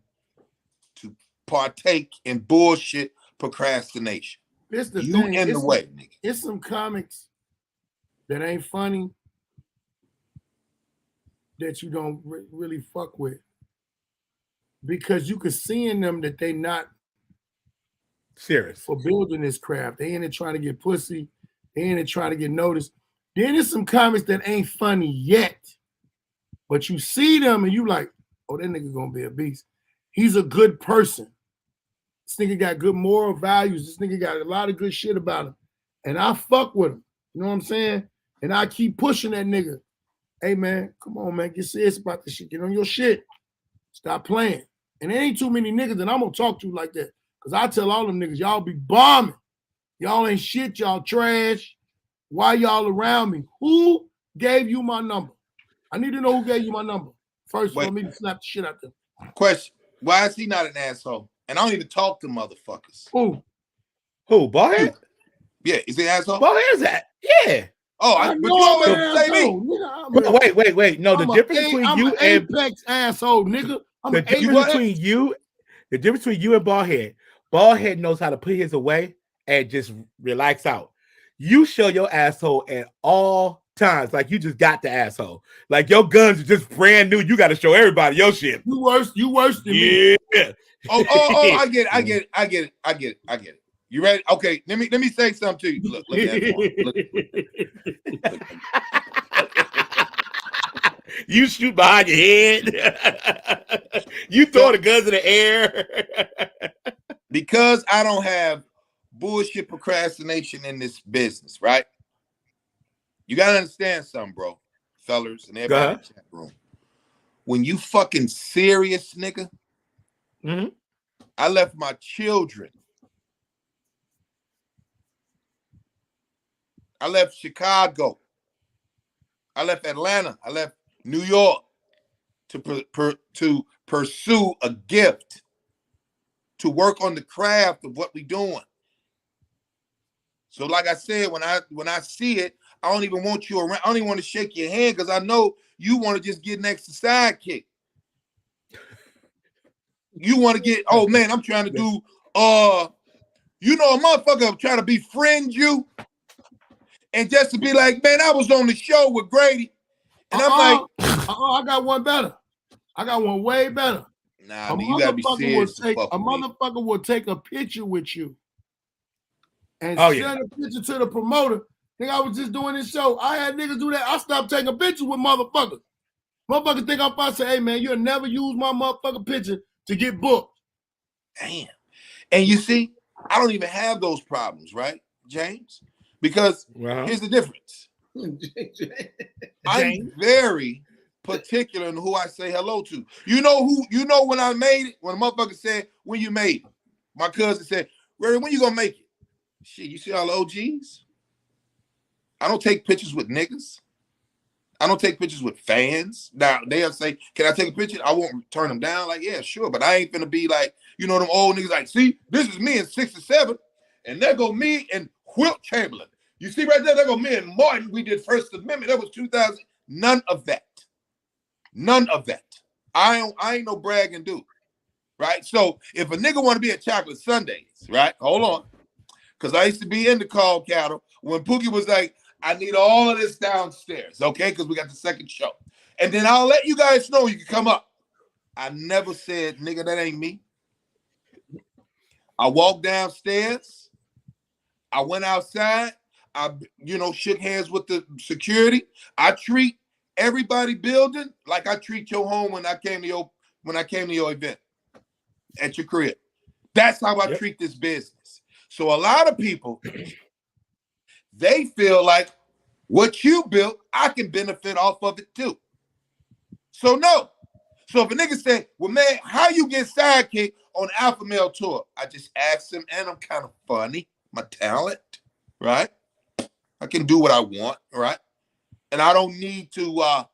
to partake in bullshit procrastination. This the You thing. in the way, nigga. It's some comics that ain't funny that you don't really fuck with because you can see in them that they not serious for building this craft. They in it trying to get pussy. They in it trying to get noticed. Then there's some comics that ain't funny yet, but you see them and you like, oh, that nigga gonna be a beast. He's a good person. This nigga got good moral values. This nigga got a lot of good shit about him. And I fuck with him. You know what I'm saying? And I keep pushing that nigga. Hey, man, come on, man. Get serious about this shit. Get on your shit. Stop playing. And there ain't too many niggas that I'm going to talk to like that. Because I tell all them niggas, y'all be bombing. Y'all ain't shit. Y'all trash. Why y'all around me? Who gave you my number? I need to know who gave you my number. First, for me to slap the shit out them. Question. Why is he not an asshole? And I don't even talk to motherfuckers. Who? Ballhead? Yeah, is he an asshole? Ballhead is that? Yeah. Oh, but you always say me. Wait. No, the difference between you and Apex asshole, nigga. The difference between you and Ballhead knows how to put his away and just relax out. You show your asshole at all times, like you just got the asshole. Like your guns are just brand new. You got to show everybody your shit. You worse than me. Yeah. Oh, I get it. You ready? Okay, let me say something to you. Look You shoot behind your head. You throw the guns in the air. Because I don't have bullshit procrastination in this business, right? You gotta understand something, bro, fellas, and everybody in the chat room. When you fucking serious, nigga, I left my children. I left Chicago. I left Atlanta. I left New York to pursue a gift, to work on the craft of what we doing. So, like I said, when I see it, I don't even want you around. I don't even want to shake your hand because I know you want to just get next to Sidekick. You want to get, oh man, I'm trying to do, a motherfucker, I'm trying to befriend you. And just to be like, man, I was on the show with Grady. And I'm like, I got one better. I got one way better. Nah, you gotta be serious. A motherfucker will take a picture with you and send a picture to the promoter. Think I was just doing this show. I had niggas do that. I stopped taking pictures with motherfuckers. Motherfuckers think I'm fine. Say, hey man, you'll never use my motherfucking picture to get booked. Damn. And you see, I don't even have those problems, right, James? Because here's the difference. I'm very particular in who I say hello to. You know when I made it, when a motherfucker said, when you made it, my cousin said, Ray, when you gonna make it? Shit, you see all the OGs? I don't take pictures with niggas. I don't take pictures with fans. Now they'll say, "Can I take a picture?" I won't turn them down. Like, yeah, sure, but I ain't gonna be like, you know, them old niggas. Like, see, this is me in '67, and there go me and Wilt Chamberlain. You see right there, there go me and Martin. We did First Amendment. That was 2000. None of that. None of that. I ain't no bragging dude, right? So if a nigga want to be at Chocolate Sundays, right? Hold on, because I used to be in the Call Cattle when Pookie was like, I need all of this downstairs, okay? Because we got the second show. And then I'll let you guys know you can come up. I never said, nigga, that ain't me. I walked downstairs. I went outside. I, shook hands with the security. I treat everybody building like I treat your home when I came to your event at your crib. That's how I treat this business. So a lot of people, they feel like what you built, I can benefit off of it too. So no. So if a nigga say, well, man, how you get Sidekick on Alpha Male Tour? I just asked him, and I'm kind of funny, my talent, right? I can do what I want, right? And I don't need to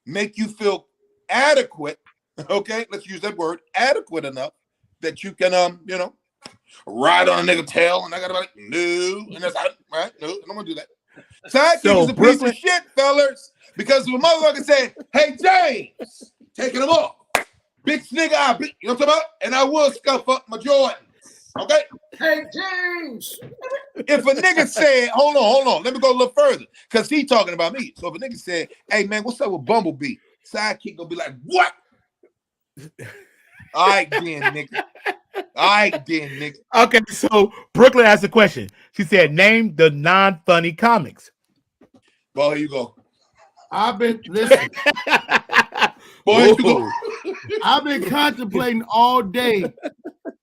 make you feel adequate, okay? Let's use that word, adequate enough that you can, ride on a nigga tail, and I gotta be like, no, and that's right, no, I'm gonna do that. Sidekick is a piece of shit, fellas, because the motherfucker said, hey, James, taking them off. Bitch nigga, you know what I'm talking about? And I will scuff up my Jordans, okay? Hey, James. If a nigga said, hold on, let me go a little further, because he talking about me. So if a nigga said, hey, man, what's up with Bumblebee? Sidekick gonna be like, what? All right, then, nigga. Okay, so Brooklyn asked a question. She said, name the non-funny comics. Boy, here you go. I've been listening. Boy, here you go. I've been contemplating all day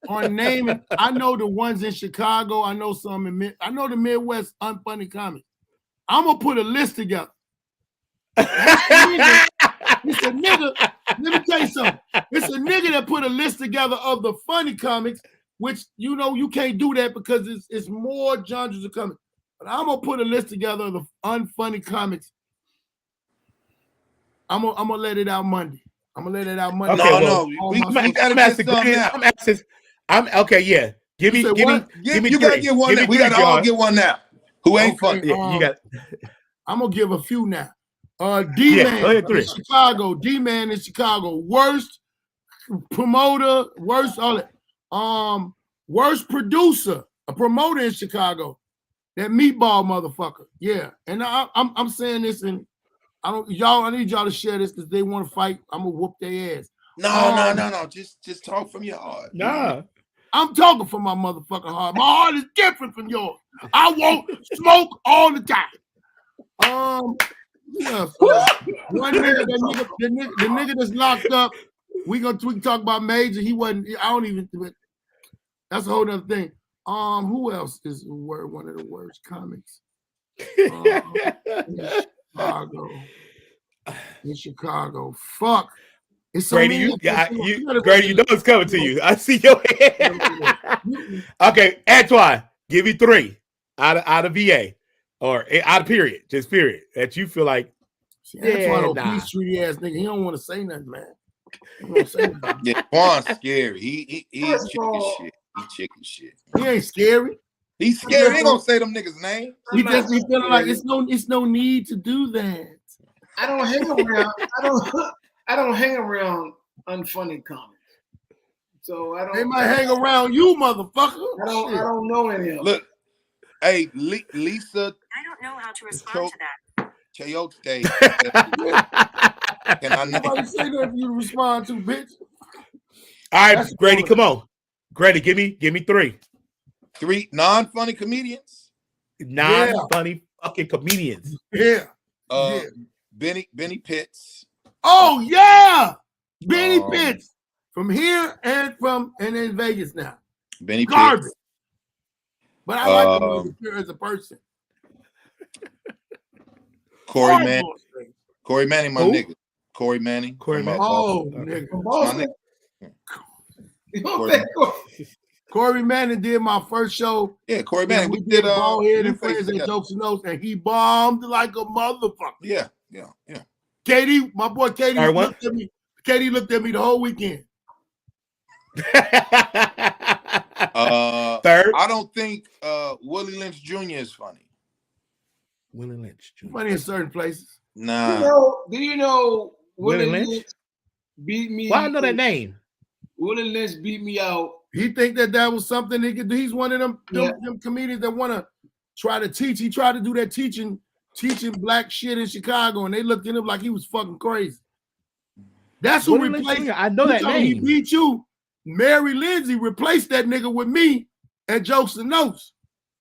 on naming. I know the ones in Chicago. I know some I know the Midwest unfunny comics. I'm gonna put a list together. It's a nigga. Let me tell you something. It's a nigga that put a list together of the funny comics, which you can't do that because it's more genres of comics. But I'm gonna put a list together of the unfunny comics. I'm gonna let it out Monday. Okay, okay, yeah. Give me. You gotta get one. We gotta all get one now. Who ain't funny? Yeah, you got. I'm gonna give a few now. D-Man in Chicago. D-Man in Chicago. Worst promoter. Worst all that. Worst producer. A promoter in Chicago. That meatball motherfucker. Yeah. And I'm saying this, and I need y'all to share this because they want to fight. I'm gonna whoop their ass. No. Just talk from your heart. Nah. I'm talking from my motherfucking heart. My heart is different from yours. I won't smoke all the time. Yeah, one nigga, the nigga that's locked up. We can talk about Major. He wasn't. I don't even. That's a whole other thing. Who else is one of the worst comics? In Chicago. Fuck. It's so Grady, Grady, you know it's coming to you. I see your head. Okay, Antoine, give me 3 out of VA or out of period, just period that you feel like. Antoine, peace treaty ass nigga. He don't want to say nothing, man. Yeah, Juan's scary. He chicken shit. He chicken shit. He ain't scary. He's scary. He ain't gonna say them niggas' names. He just be feeling like it's no need to do that. I don't hang around. I don't hang around unfunny comics. So I don't. They might hang around you, motherfucker. I don't know any of them. Look, hey, Lisa. I don't know how to respond to that. Chayote. Can I nobody say that for you to respond to, bitch? All right, that's Grady, come on. Grady, give me 3. 3 non-funny comedians. Non-funny fucking comedians. Yeah. Benny Pitts. Oh yeah, Benny Pitts from here and in Vegas now. Benny Garbage. Pitts. But I like him as a person. Corey Manning, my nigga. Corey Manning. Oh, nigga. My nigga. Corey Manning did my first show. Yeah, Corey Man, Manning. we We did Bald Head New and Friends Faces at together. Jokes and Notes, and he bombed like a motherfucker. Yeah. Katie, my boy Katie All right, what? looked at me. Katie looked at me the whole weekend. Third, I don't think Willie Lynch Jr. is funny. Willie Lynch. Jr. Money in certain places. Nah. Do you know Willie Willie Lynch? Lynch beat me? Why I know that name? Willie Lynch beat me out. He think that was something he could do. He's one of them comedians that want to try to teach. He tried to do that teaching black shit in Chicago, and they looked at him like he was fucking crazy. That's who Willie Lynch replaced. Jr., I know You that talking He name. beat you. Mary Lindsay replaced that nigga with me at Jokes and Notes,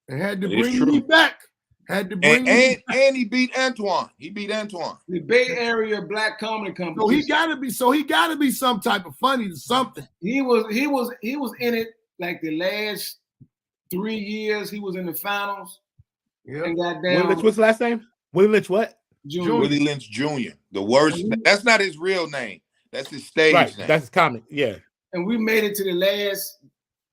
and had to It is bring true. me back. Had to bring me And back. and he beat Antoine. He beat Antoine. The Bay Area Black Comedy Company. So he gotta be some type of funny to something. He was in it like the last 3 years. He was in the finals. Yeah. And Willie goddamn Lynch, what's the last name? Willie Lynch what? Junior. Willie Lynch Jr. The worst. That's not his real name. That's his stage Right, name. that's his comic. Yeah. And we made it to the last.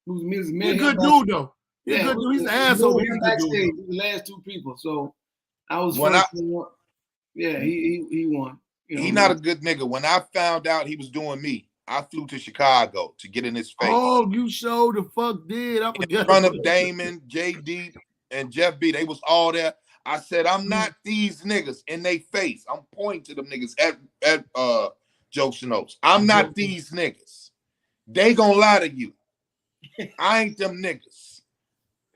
He's a good dude though. He's a good dude. He's an asshole. But he's a good Backstage, dude. the last two people. So I was When first one. Yeah, he won. You know, He's not a good nigga. When I found out he was doing me, I flew to Chicago to get in his face. Oh, you sure the fuck did. I forgot. In front of Damon, JD, and Jeff B. They was all there. I said, I'm not these niggas in their face. I'm pointing to them niggas at Jokes and Notes. I'm not these niggas. They gonna lie to you. I ain't them niggas.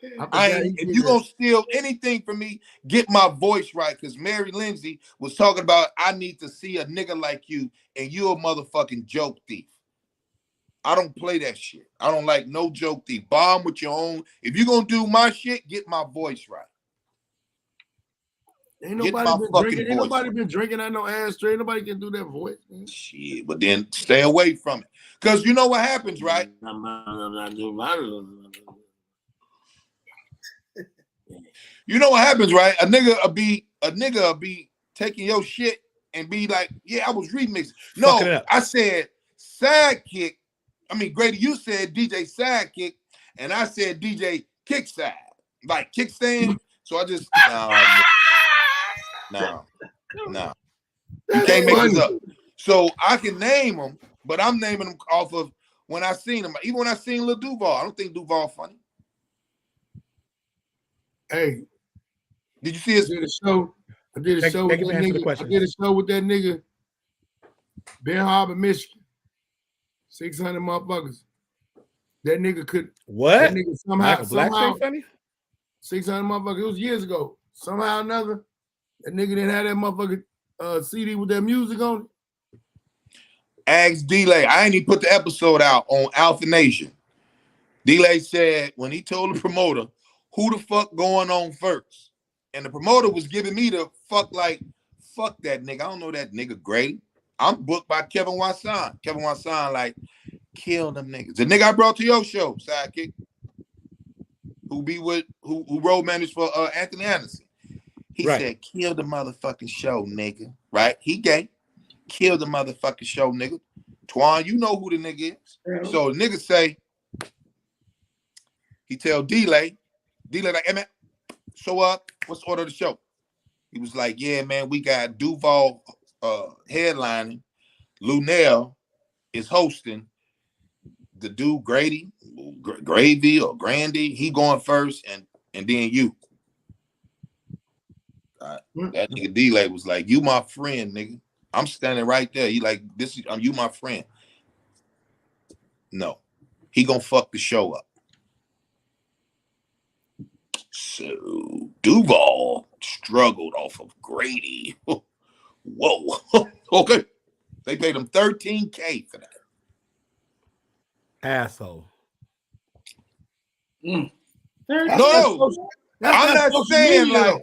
If you gonna steal anything from me, get my voice right. Because Mary Lindsay was talking about, I need to see a nigga like you, and you a motherfucking joke thief. I don't play that shit. I don't like no joke thief. Bomb with your own. If you gonna do my shit, get my voice right. Ain't Get nobody my been fucking drinking. Ain't voice nobody right. been drinking at no ashtray. Nobody can do that voice. Man. Shit, but then stay away from it. Because you know what happens, right? You know what happens, right? A nigga will be taking your shit and be like, yeah, I was remixing. Fucking it No, up. I said sidekick. I mean, Grady, you said DJ sidekick, and I said DJ kickside, like kickstand. So I just no. You can't make this up. So I can name them, but I'm naming them off of when I seen them. Even when I seen Lil Duval, I don't think Duval funny. Hey, Did you see his? I did a show. I did a Thank- show thank with you that for answering the nigga. I question. did a show with that nigga, Ben Harbor, Michigan. 600 motherfuckers. That nigga could. What? That nigga Michael somehow Blackstreet funny? 600 motherfuckers. It was years ago. Somehow or another, that nigga didn't have that motherfucker CD with that music on it. Ask D-Lay. I ain't even put the episode out on Alpha Nation. D-Lay said when he told the promoter, who the fuck going on first? And the promoter was giving me the fuck that nigga. I don't know that nigga Grady. I'm booked by Kevin Wasson. Kevin Wasson like, kill them niggas. The nigga I brought to your show, sidekick, who road managed for Anthony Anderson. He Right. said, kill the motherfucking show, nigga. Right? He gay. Kill the motherfucking show, nigga. Twan, you know who the nigga is. So the nigga say, he tell D-Lay like, hey man, show up. What's the order of the show? He was like, yeah, man, we got Duval headlining. Lunel is hosting. The dude Grady, Gravy or Grandy, he going first, and then you. That nigga D-Lay was like, you my friend, nigga. I'm standing right there. He like, you my friend. No, he gonna fuck the show up. So Duval struggled off of Grady. Whoa. Okay. They paid him $13K for that. Asshole. No, That's I'm not social saying media, like, though.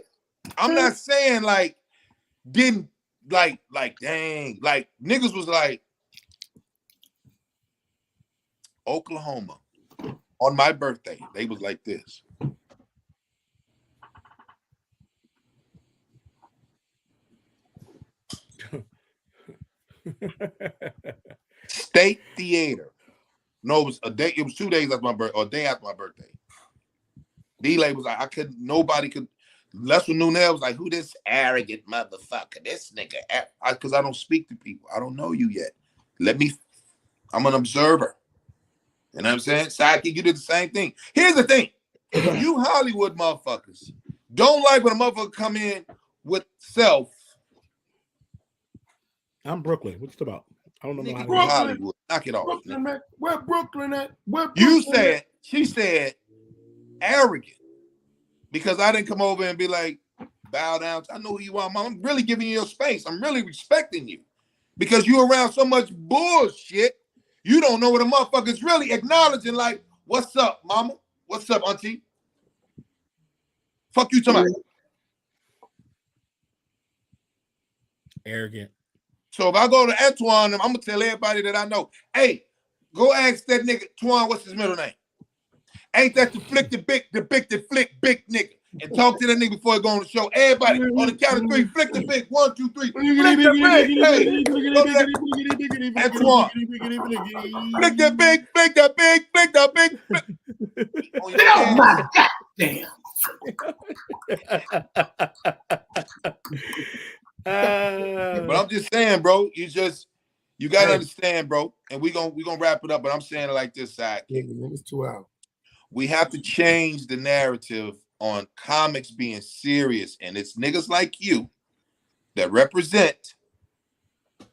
I'm not saying like, didn't like dang, like niggas was like, Oklahoma on my birthday, they was like this. State Theater No, it was a day. It was 2 days after my birthday, or a day after my birthday. D-Lay was like, nobody could. Lester Nunez was like, who this arrogant motherfucker? This nigga, because I don't speak to people. I don't know you yet. I'm an observer. You know what I'm saying? Sidekick, you did the same thing. Here's the thing. You Hollywood motherfuckers don't like when a motherfucker come in with self. I'm Brooklyn. What you talking about? I don't know. Nigga, How you Hollywood. Knock it off. Brooklyn, man. Where Brooklyn at? She said arrogant because I didn't come over and be like, bow down. I know who you are, Mom. I'm really giving you your space. I'm really respecting you because you're around so much bullshit. You don't know what a motherfucker's really acknowledging. Like, what's up, mama? What's up, auntie? Fuck you talking about. Arrogant. So if I go to Antoine, I'm gonna tell everybody that I know, hey, go ask that nigga Twan, what's his middle name? Ain't that the flick the big nigga? And talk to that nigga before he go on the show. Everybody on the count of three, flick the big. 1, 2, 3. Flick the big. Hey, Antoine. Flick the big, flick the big, flick the big. Oh my goddamn. But I'm just saying, bro, you gotta understand, bro. And we gonna wrap it up, but I'm saying it like this, side. It's 2 hours. We have to change the narrative on comics being serious, and it's niggas like you that represent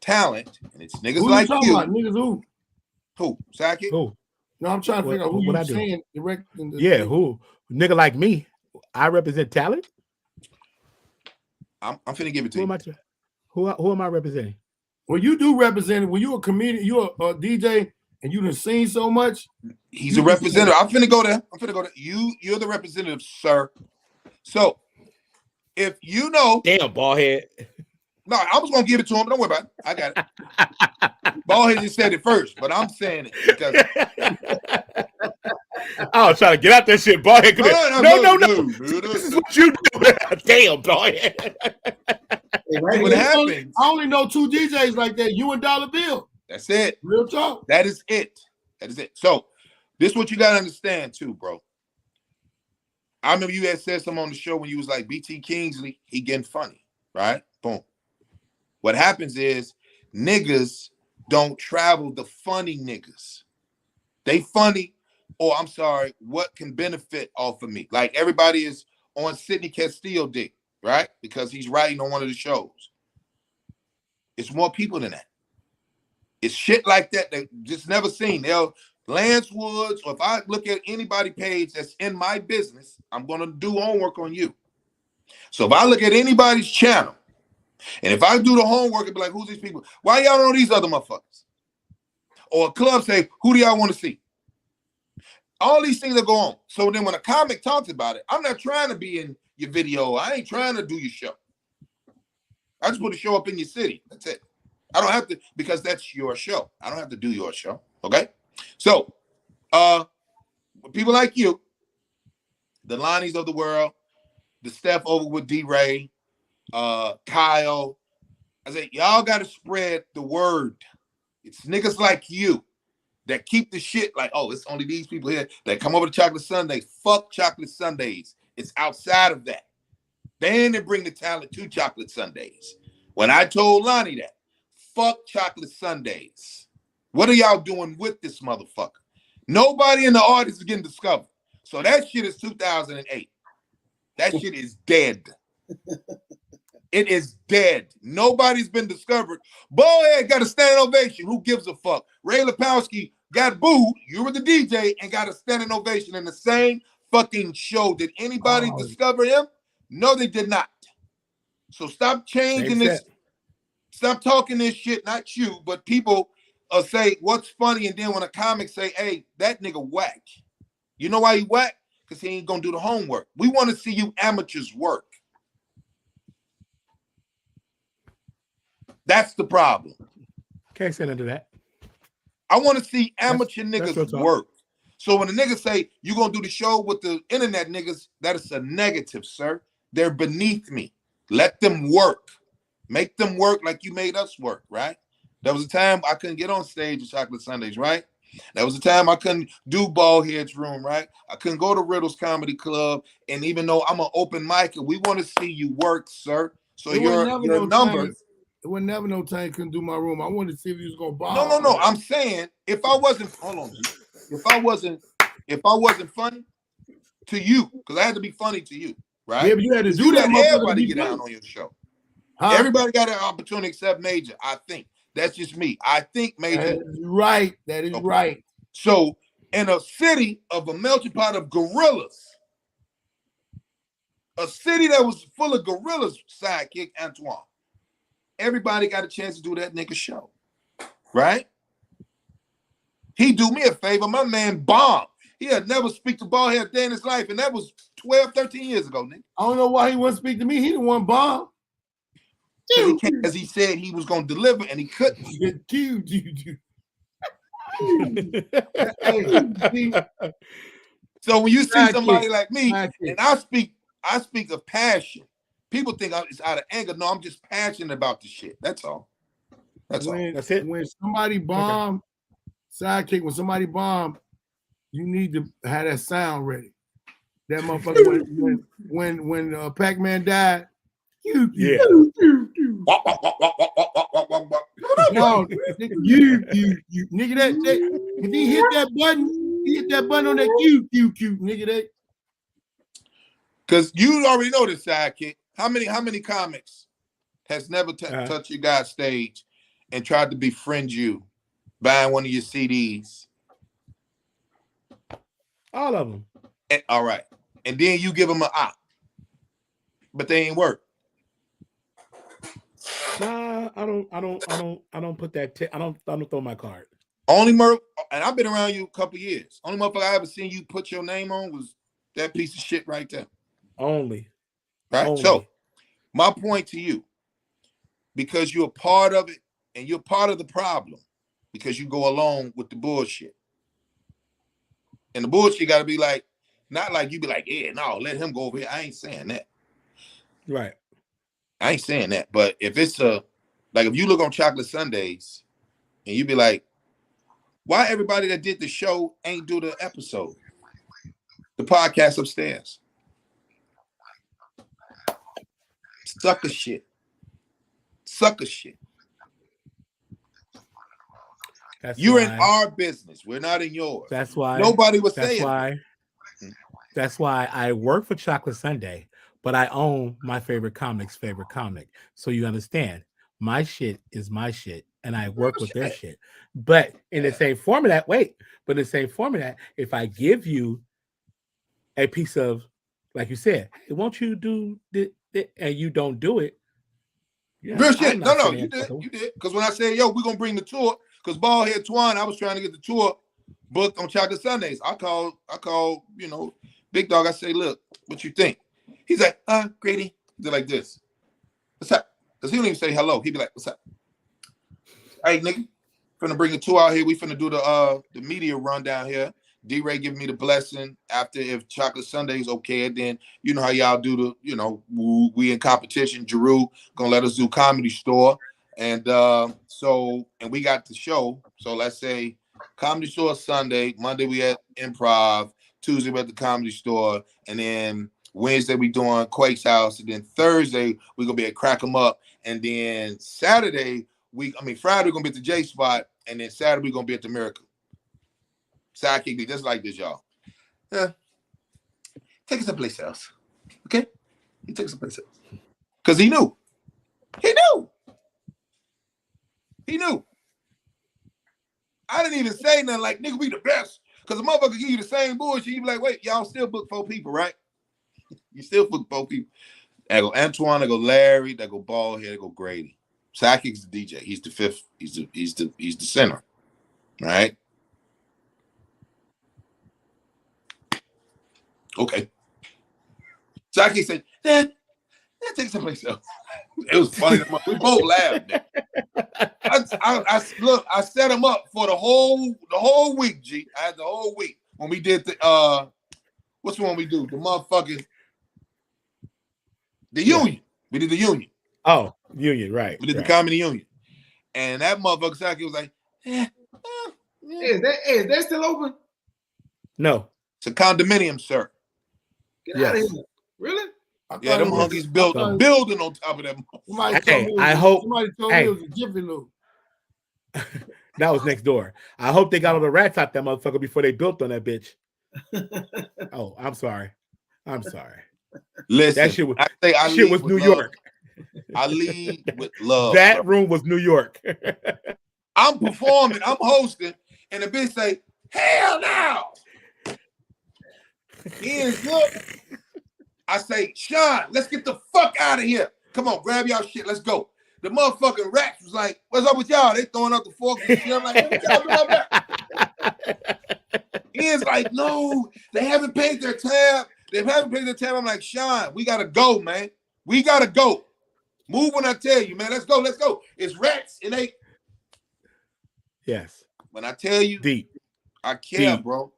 talent, and it's niggas Who like talking you. about? Niggas who? Who? Saki? Who? No, I'm trying to figure out who what you I do? saying directing the Yeah, who? Nigga like me. I represent talent. I'm finna give it to Who you. am I? Who am I representing? Well, you do represent it. When you're a comedian, you're a DJ, and you done seen so much. He's a representative. I'm finna go there. You're the representative, sir. So if you know, Damn, bald head. no, I was gonna give it to him. Don't worry about it. I got it. Ballhead just said it first, but I'm saying it because I was trying to get out that shit, bald head. No. This is what you do. Damn, bald head. What happens? I only know 2 DJs like that. You and Dollar Bill. That's it. Real talk. That is it. So this is what you gotta understand too, bro. I remember you had said something on the show when you was like BT Kingsley, he getting funny, right? Boom. What happens is niggas don't travel the funny niggas. They funny, or I'm sorry, what can benefit off of me? Like everybody is on Sidney Castillo dick, right? Because he's writing on one of the shows. It's more people than that. It's shit like that just never seen. Lance Woods, or if I look at anybody page that's in my business, I'm gonna do homework on you. So if I look at anybody's channel, and if I do the homework and be like, who's these people? Why y'all don't know these other motherfuckers? Or a club say, who do y'all want to see? All these things that go on. So then when a comic talks about it, I'm not trying to be in your video. I ain't trying to do your show. I just want to show up in your city. That's it. I don't have to, because that's your show. I don't have to do your show. Okay? So, people like you, the Lonnies of the world, the Steph over with D-Ray, Kyle, I say, y'all got to spread the word. It's niggas like you that keep the shit like, oh, it's only these people here that come over to Chocolate Sundays. Fuck Chocolate Sundays. It's outside of that. Then they bring the talent to Chocolate Sundays. When I told Lonnie that, fuck Chocolate Sundays. What are y'all doing with this motherfucker? Nobody in the audience is getting discovered. So that shit is 2008. That shit is dead. It is dead. Nobody's been discovered. Ballhead got a standing ovation. Who gives a fuck? Ray Lepowski got booed. You were the DJ and got a standing ovation in the same fucking show. Did anybody discover him? No, they did not. So stop changing this. Stop talking this shit. Not you, but people say what's funny, and then when a comic say, hey, that nigga whack. You know why he whack? Because he ain't gonna do the homework. We want to see you amateurs work. That's the problem. Can't say none of that. I want to see amateur niggas real work. So when the niggas say you're gonna do the show with the internet niggas, that is a negative, sir. They're beneath me. Let them work. Make them work like you made us work, right? There was a time I couldn't get on stage at Chocolate Sundays, right? That was the time I couldn't do Baldhead's Room, right? I couldn't go to Riddle's Comedy Club. And even though I'm an open mic, we want to see you work, sir. So your numbers. It was never no time couldn't do my room. I wanted to see if he was gonna bomb. No. I'm saying if I wasn't if I wasn't funny to you, because I had to be funny to you, right? Yeah, but you had to do that. Everybody get out on your show. Huh? Everybody got an opportunity except Major. I think that's just me. I think Major. That is right. That is right. So in a city of a melting pot of gorillas, a city that was full of gorillas, Sidekick Antoine. Everybody got a chance to do that nigga show, right? He do me a favor. My man bombed. He had never speak to Baldhead a day in his life, and that was 12, 13 years ago, nigga. I don't know why he wouldn't speak to me. He the one bomb. Because he said he was going to deliver, and he couldn't. So when you see somebody like me, and I speak of passion. People think it's out of anger. No, I'm just passionate about the shit. That's all. That's all. That's it. When somebody bomb, Sidekick, when somebody bomb, you need to have that sound ready. That motherfucker when Pac-Man died. Yeah. No, you nigga that if he hit that button on that nigga that. Because you already know this, Sidekick. How many comics has never touched your guy's stage and tried to befriend you, buying one of your CDs? All of them. All right, and then you give them an op, but they ain't work. Nah, I don't put that. I don't throw my card. Only and I've been around you a couple years. Only motherfucker I ever seen you put your name on was that piece of shit right there. Only. Right. Only. So my point to you, because you're a part of it and you're part of the problem, because you go along with the bullshit. And the bullshit got to be like, not like you be like, yeah, no, let him go over here. I ain't saying that. Right. I ain't saying that. But if it's like if you look on Chocolate Sundays and you be like, why everybody that did the show ain't do the episode? The podcast upstairs. Sucker shit. You're in our business. We're not in yours. That's why nobody was saying. That's why I work for Chocolate Sunday, but I own my favorite comic's favorite comic. So you understand, my shit is my shit, and I work with their shit. But in the same format, if I give you a piece of, like you said, hey, won't you do this, and you don't do it? Yeah, real shit. No, you did. Because when I said, yo, we're gonna bring the tour, because Baldhead Twine, I was trying to get the tour booked on Chocolate Sundays. I called, Big Dog. I say, look, what you think? He's like, Grady. He's like this. What's up? Because he don't even say hello. He'd be like, what's up? Hey, nigga, finna bring the tour out here. We finna do the media run down here. D-Ray giving me the blessing after if Chocolate Sunday's okay, then you know how y'all do we in competition. Giroux gonna let us do Comedy Store. And and we got the show. So let's say Comedy Store Sunday, Monday we at Improv, Tuesday we at the Comedy Store, and then Wednesday we doing Quake's house, and then Thursday we gonna be at Crack 'em Up, and then Friday we're gonna be at the J Spot, and then Saturday we're gonna be at the Miracle. Sidekick be just like this, y'all. Yeah. Take us someplace else. Okay? He took us someplace else. Because he knew. He knew. I didn't even say nothing like, nigga, we the best. Because the motherfucker give you the same bullshit. You be like, wait, y'all still book 4 people, right? You still book 4 people. There go Antoine, there go Larry, there go Baldhead, there go Grady. Sidekick's the DJ. He's the fifth. He's the center. All right? Okay. Sidekick said, Dad, take someplace else. It was funny. We both laughed. I set him up for the whole week, G. I had the whole week when we did the what's the one we do? The motherfucking Union. We did the Union. Oh, Union, right. We did the Comedy Union. And that motherfucker Sidekick was like, Hey, is that still open? No. It's a condominium, sir. Get out of here. Really? Yeah, them monkeys built a building on top of that. Somebody Hey, told me I hope. Somebody told me it was a Jiffy Lube. That was next door. I hope they got all the rats out that motherfucker before they built on that bitch. Oh, I'm sorry. I'm sorry. Listen, That shit was, I shit was with New love. York. I lead with love. That bro. room was New York. I'm performing, I'm hosting, and the bitch say, hell no. Ian's look. I say, Sean, let's get the fuck out of here. Come on, grab y'all shit. Let's go. The motherfucking rats was like, what's up with y'all? They throwing out the forks and shit. I'm like, what y'all doing up there? Ian's like, no, they haven't paid their tab. They haven't paid their tab. I'm like, Sean, we gotta go, man. We gotta go. Move when I tell you, man. Let's go. Let's go. It's rats and they. Yes. When I tell you, Deep. I care, Deep. bro.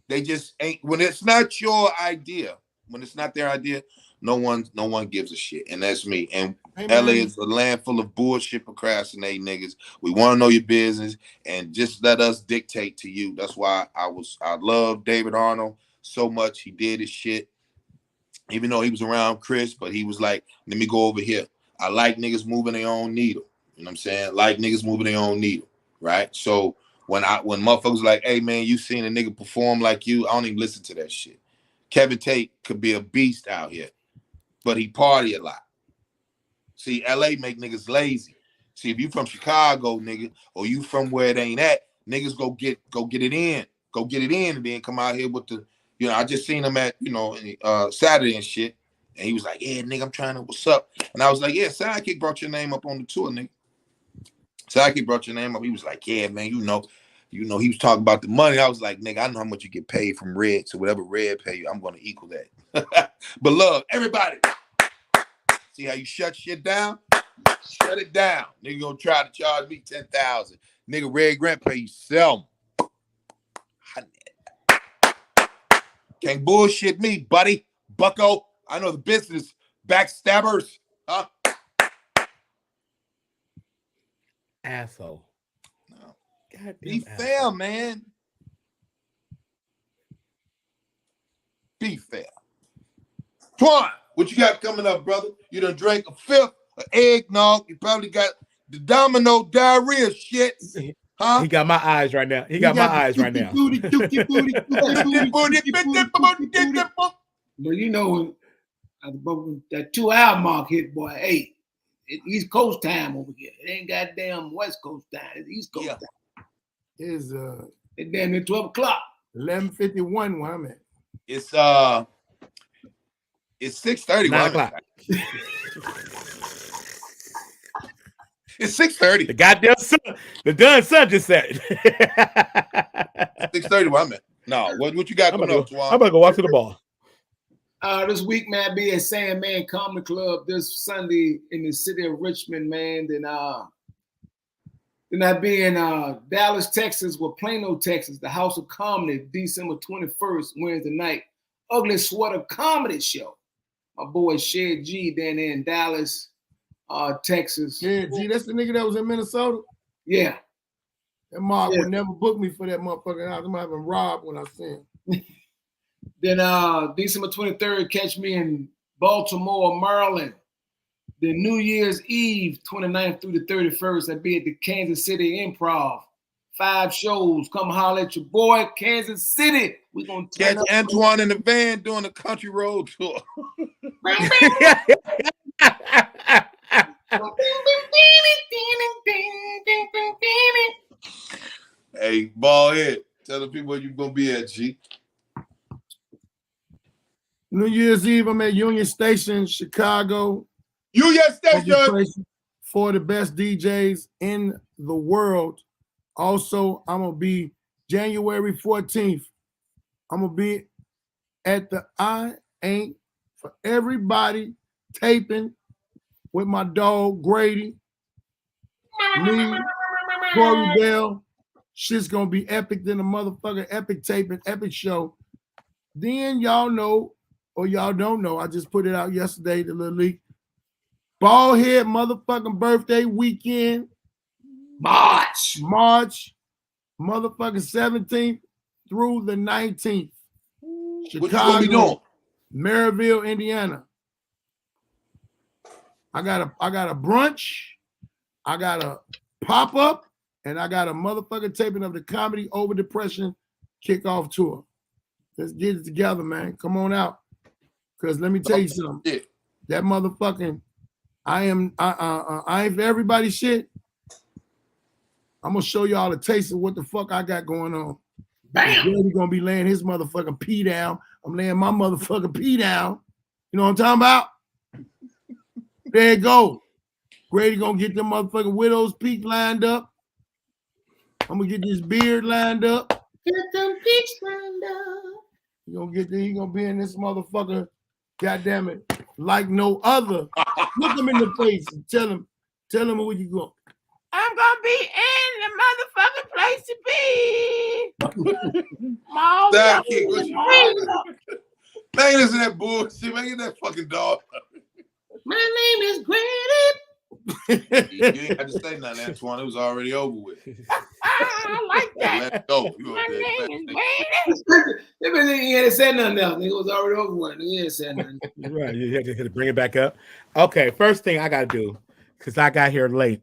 They just ain't. When it's not your idea, when it's not their idea, no one gives a shit, and that's me. And Hey, LA man. is a land full of bullshit, procrastinating niggas. We want to know your business and just let us dictate to you. That's why I love David Arnold so much. He did his shit, even though he was around Chris, but he was like, let me go over here. I like niggas moving their own needle. You know what I'm saying? Like niggas moving their own needle, right? So when motherfuckers like, hey man, you seen a nigga perform like you, I don't even listen to that shit. Kevin Tate could be a beast out here, but he party a lot. See, LA make niggas lazy. See, if you from Chicago, nigga, or you from where it ain't at, niggas go get it in. Go get it in and then come out here with the, you know, I just seen him at, you know, Saturday and shit. And he was like, yeah, nigga, I'm trying to, what's up? And I was like, yeah, Sidekick brought your name up on the tour, nigga. Sidekick brought your name up. He was like, yeah, man, you know, he was talking about the money. I was like, nigga, I know how much you get paid from Red. So whatever Red pay you, I'm going to equal that. But love, everybody. See how you shut shit down? Shut it down. Nigga gonna try to charge me $10,000. Nigga, Red Grant pay you $7. Can't bullshit me, buddy. Bucko. I know the business. Backstabbers. Huh? Asshole. No. Goddamn Be asshole. fair, man. Be fair. Twan, what you got coming up, brother? You done drank a fifth of eggnog. You probably got the domino diarrhea shit. Huh? He got my eyes right now. He got my eyes right now. But you know, when that 2 hour mark hit, boy, hey, it's East Coast time over here. It ain't goddamn West Coast time. It's East Coast time. It's It's damn near 12 o'clock. 11:51 where I'm at. It's 6:30. 9 o'clock. It's 6:30. The goddamn sun. The done sun just said. 6:30 where I'm at. No, what you got coming up, Twan? I'm gonna go watch the ball. This week, man, I'll be at Sandman Comedy Club this Sunday in the city of Richmond, man. Then I'll be in Dallas, Texas, with Plano, Texas, the House of Comedy, December 21st, Wednesday night. Ugly Sweater Comedy Show. My boy Shed G down there in Dallas, Texas. Yeah, G, that's the nigga that was in Minnesota. Yeah. That Mark would never book me for that motherfucking house. I'm having robbed when I see him. Then December 23rd, catch me in Baltimore, Maryland. Then New Year's Eve, 29th through the 31st, I'll be at the Kansas City Improv. 5 shows. Come holler at your boy, Kansas City. We're going to catch Antoine in the van doing a country road tour. Hey, ball head. Tell the people where you going to be at, G. New Year's Eve, I'm at Union Station, Chicago. Union Station! For the best DJs in the world. Also, I'm going to be January 14th. I'm going to be at the I Ain't For Everybody taping with my dog Grady. Me, Corey Bell. Shit's going to be epic than a motherfucking epic taping, epic show. Then y'all know, or y'all don't know, I just put it out yesterday, the little leak. Ballhead motherfucking birthday weekend. March. motherfucking 17th through the 19th. What you gonna be doing? Chicago, Maryville, Indiana. I got a brunch, I got a pop-up, and I got a motherfucking taping of the Comedy Over Depression kickoff tour. Let's get it together, man. Come on out. Cause let me tell you something. Yeah. That motherfucking I ain't for everybody shit. I'm gonna show y'all a taste of what the fuck I got going on. Bam! Grady gonna be laying his motherfucking pee down. I'm laying my motherfucking pee down. You know what I'm talking about? There you go. Grady gonna get them motherfucking Widow's Peak lined up. I'm gonna get this beard lined up. Get them peaks lined up. He gonna be in this motherfucker, goddamn it, like no other. Look him in the face and tell him where you going. I'm gonna be in the motherfucking place to be. Sidekick, what you man, listen to that bullshit. Man, get that fucking dog. My name is Grady. You ain't had to say nothing, Antoine. It was already over with. I like that. Let's go. My name is Grady. He hadn't said nothing else. It was already over with. He hadn't said nothing. Right, you had to bring it back up. Okay, first thing I gotta do, because I got here late.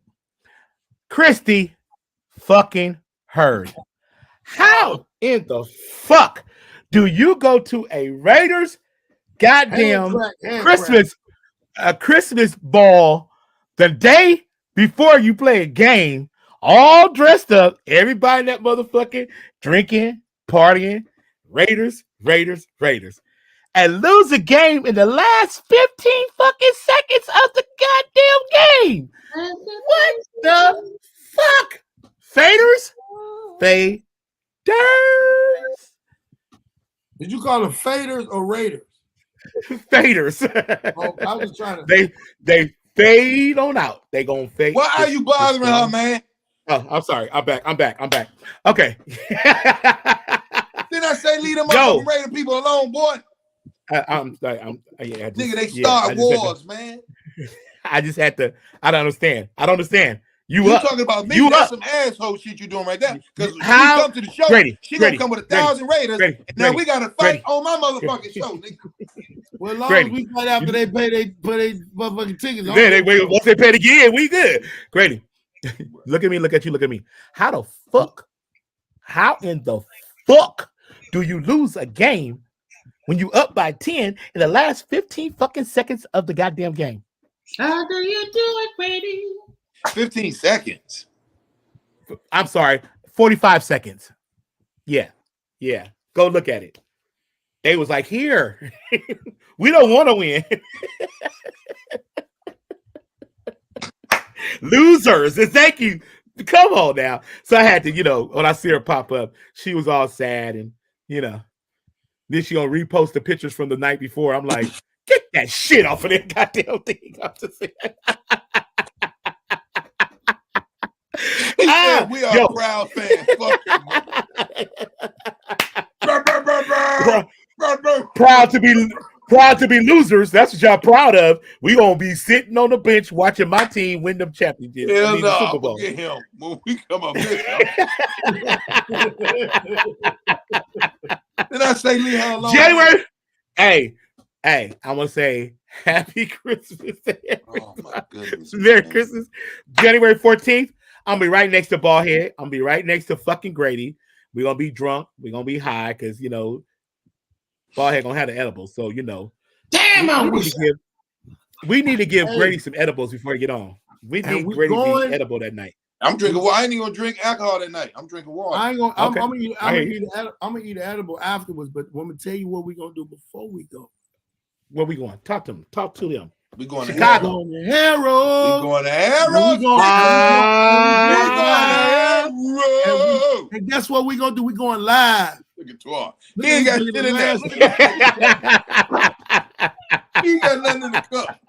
Christy fucking Hurd. How in the fuck do you go to a Raiders goddamn Christmas ball the day before you play a game, all dressed up, everybody in that motherfucking drinking, partying, Raiders, and lose a game in the last 15 fucking seconds of the goddamn game? What the fuck? Faders? Faders. Did you call them faders or raiders? Faders. Oh, I was trying to. They fade on out. They gonna fade. Why are you bothering her, man? Oh, I'm sorry. I'm back. Okay. Didn't I say leave them up and Raider people alone, boy? I'm sorry. Nigga, they start wars, man. I just had to. I don't understand. You talking about me? That's some asshole shit you doing right there. Because when you come to the show, she gonna come with 1,000 Raiders. And now we got to fight on my motherfucking show, nigga. Well, as long as we fight after they pay they motherfucking tickets. Yeah, once they pay it again, we good. Grady, look at me. Look at you. How in the fuck do you lose a game when you up by 10 in the last 15 fucking seconds of the goddamn game? How do you do it, Grady? 15 seconds. I'm sorry, 45 seconds. Yeah. Go look at it. They was like, here, we don't want to win. Losers. And thank you. Come on now. So I had to, when I see her pop up, she was all sad and, then she gonna repost the pictures from the night before. I'm like, get that shit off of that goddamn thing. I'm just saying. He said we are proud fans. Fuck proud to be losers. That's what y'all proud of. We gonna be sitting on the bench watching my team win them championships. Hell no, Super Bowl. Get him when we come up with Did I say leave her alone? January. Hey, I want to say Happy Christmas. Oh my goodness. Merry Christmas. January 14th. I'm gonna be right next to Ballhead. I'm gonna be right next to fucking Grady. We're gonna be drunk. We're gonna be high because Ballhead gonna have the edibles. So Damn, we need to give Grady some edibles before he get on. We need Grady to be edible that night. I'm drinking water. I ain't even gonna drink alcohol that night. I'm drinking water. I ain't gonna. Okay. I'm gonna eat an edible afterwards. But I'm gonna tell you what we gonna do before we go. Where we going? Talk to them. Talk to them. We going Chicago. to Harold. We going to Harold. And guess what we gonna do? We going live. Look at Twan. He ain't got shit in there. He ain't got nothing in the cup.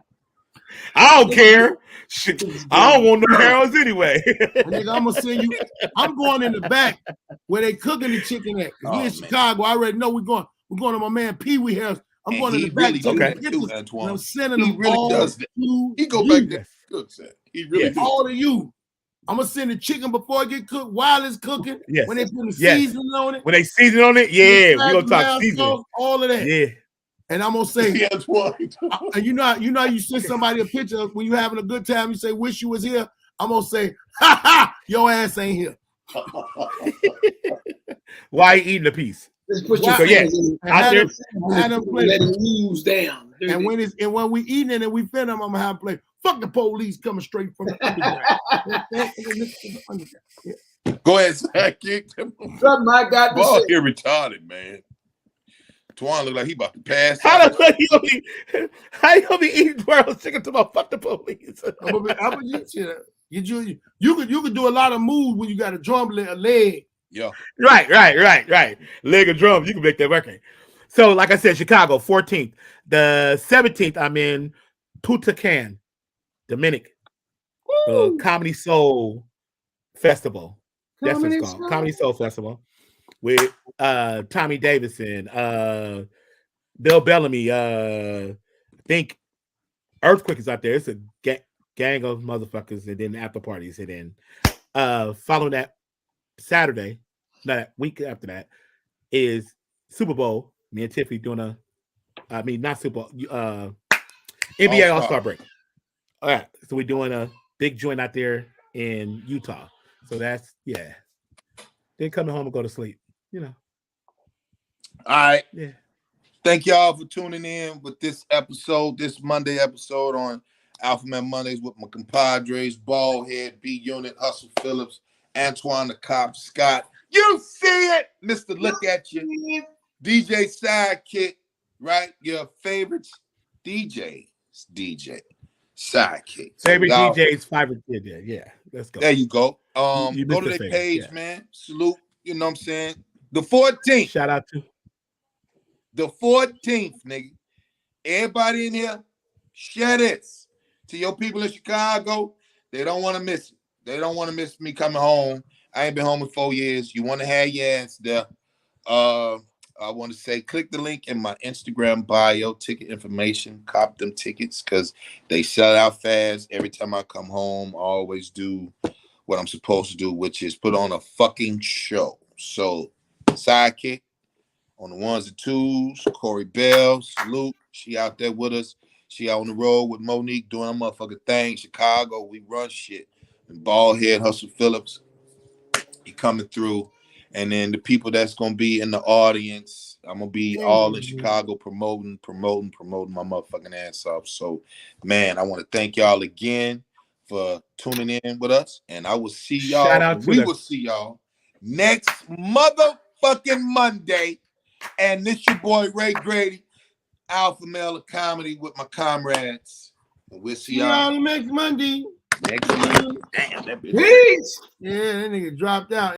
I don't care. Shit, I don't want no Harold's anyway. Nigga, I'm gonna send you. I'm going in the back where they cooking the chicken at. We in Chicago. I already know we're going. We're going to my man Pee Wee house. I'm going to the back. I'm sending them really all does that. He go back there. He really does. All of you. I'm gonna send the chicken before it get cooked while it's cooking. Yes. When they put the Yes. seasoning on it. When they season on it, yeah, we gonna talk Mild seasoning. sauce, all of that. Yeah. And I'm gonna say, Yes, one. and you know, you send somebody a picture when you having a good time. You say, "Wish you was here." I'm gonna say, "Ha ha, your ass ain't here." Why you eating a piece? Just put Why- your fingers in And Out have there- them- have them play. let it ooze down. And when we eating it and we finish, I'm gonna have to play. Fuck the police coming straight from the underground. Go ahead, Sidekick. Something I got to Boy, say. here retarded, man. Twan look like he about to pass How out. the fuck you gonna be eating twirl chicken to my fuck the police? I'm gonna get you. You could do a lot of moves when you got a drum a leg. Yeah. Right. Leg of drums, you can make that working. So, like I said, Chicago, 14th. The 17th, I'm in Punta Cana, Dominican. The Comedy Soul Festival. That's what it's called. Comedy Soul Festival. With Tommy Davidson, Bill Bellamy, I think Earthquake is out there. It's a gang of motherfuckers, and then after parties. And then following that Saturday, that week after that, is Super Bowl. Me and Tiffany doing not Super Bowl, NBA All-Star break. All right, so we're doing a big joint out there in Utah. So that's, yeah. Then coming home and go to sleep, you know. All right. Yeah. Thank y'all for tuning in with this episode, this Monday episode on Alpha Man Mondays with my compadres, Baldhead, B Unit, Hustle Phillips, Antoine the Cop, Scott. You see it, Mr. Look at You, DJ Sidekick, right? Your favorites, DJ Sidekick. So Favorite y'all- DJ's favorite DJ. Yeah, let's go. There you go. You Go missed to the their thing, page, yeah. man. Salute. You know what I'm saying? The 14th. Shout out to The 14th, nigga. Everybody in here, share this to your people in Chicago. They don't want to miss it. They don't want to miss me coming home. I ain't been home in 4 years. You want to have your ass there. I want to say, click the link in my Instagram bio, ticket information, cop them tickets because they sell out fast. Every time I come home, I always do what I'm supposed to do, which is put on a fucking show. So, Sidekick on the ones and twos, Corey Bell, salute. She out there with us. She out on the road with Monique doing a motherfucking thing. Chicago, we run shit. And Baldhead, Hustle Phillips, he coming through. And then the people that's gonna be in the audience, I'm gonna be all in Chicago promoting my motherfucking ass off. So, man, I want to thank y'all again for tuning in with us, and I will see y'all. Shout out to we the- will see y'all next motherfucking Monday. And this your boy Ray Grady, Alpha Male of Comedy with my comrades. And we'll see y'all next Monday. next Monday. Damn, that bitch. Peace. Yeah, that nigga dropped out.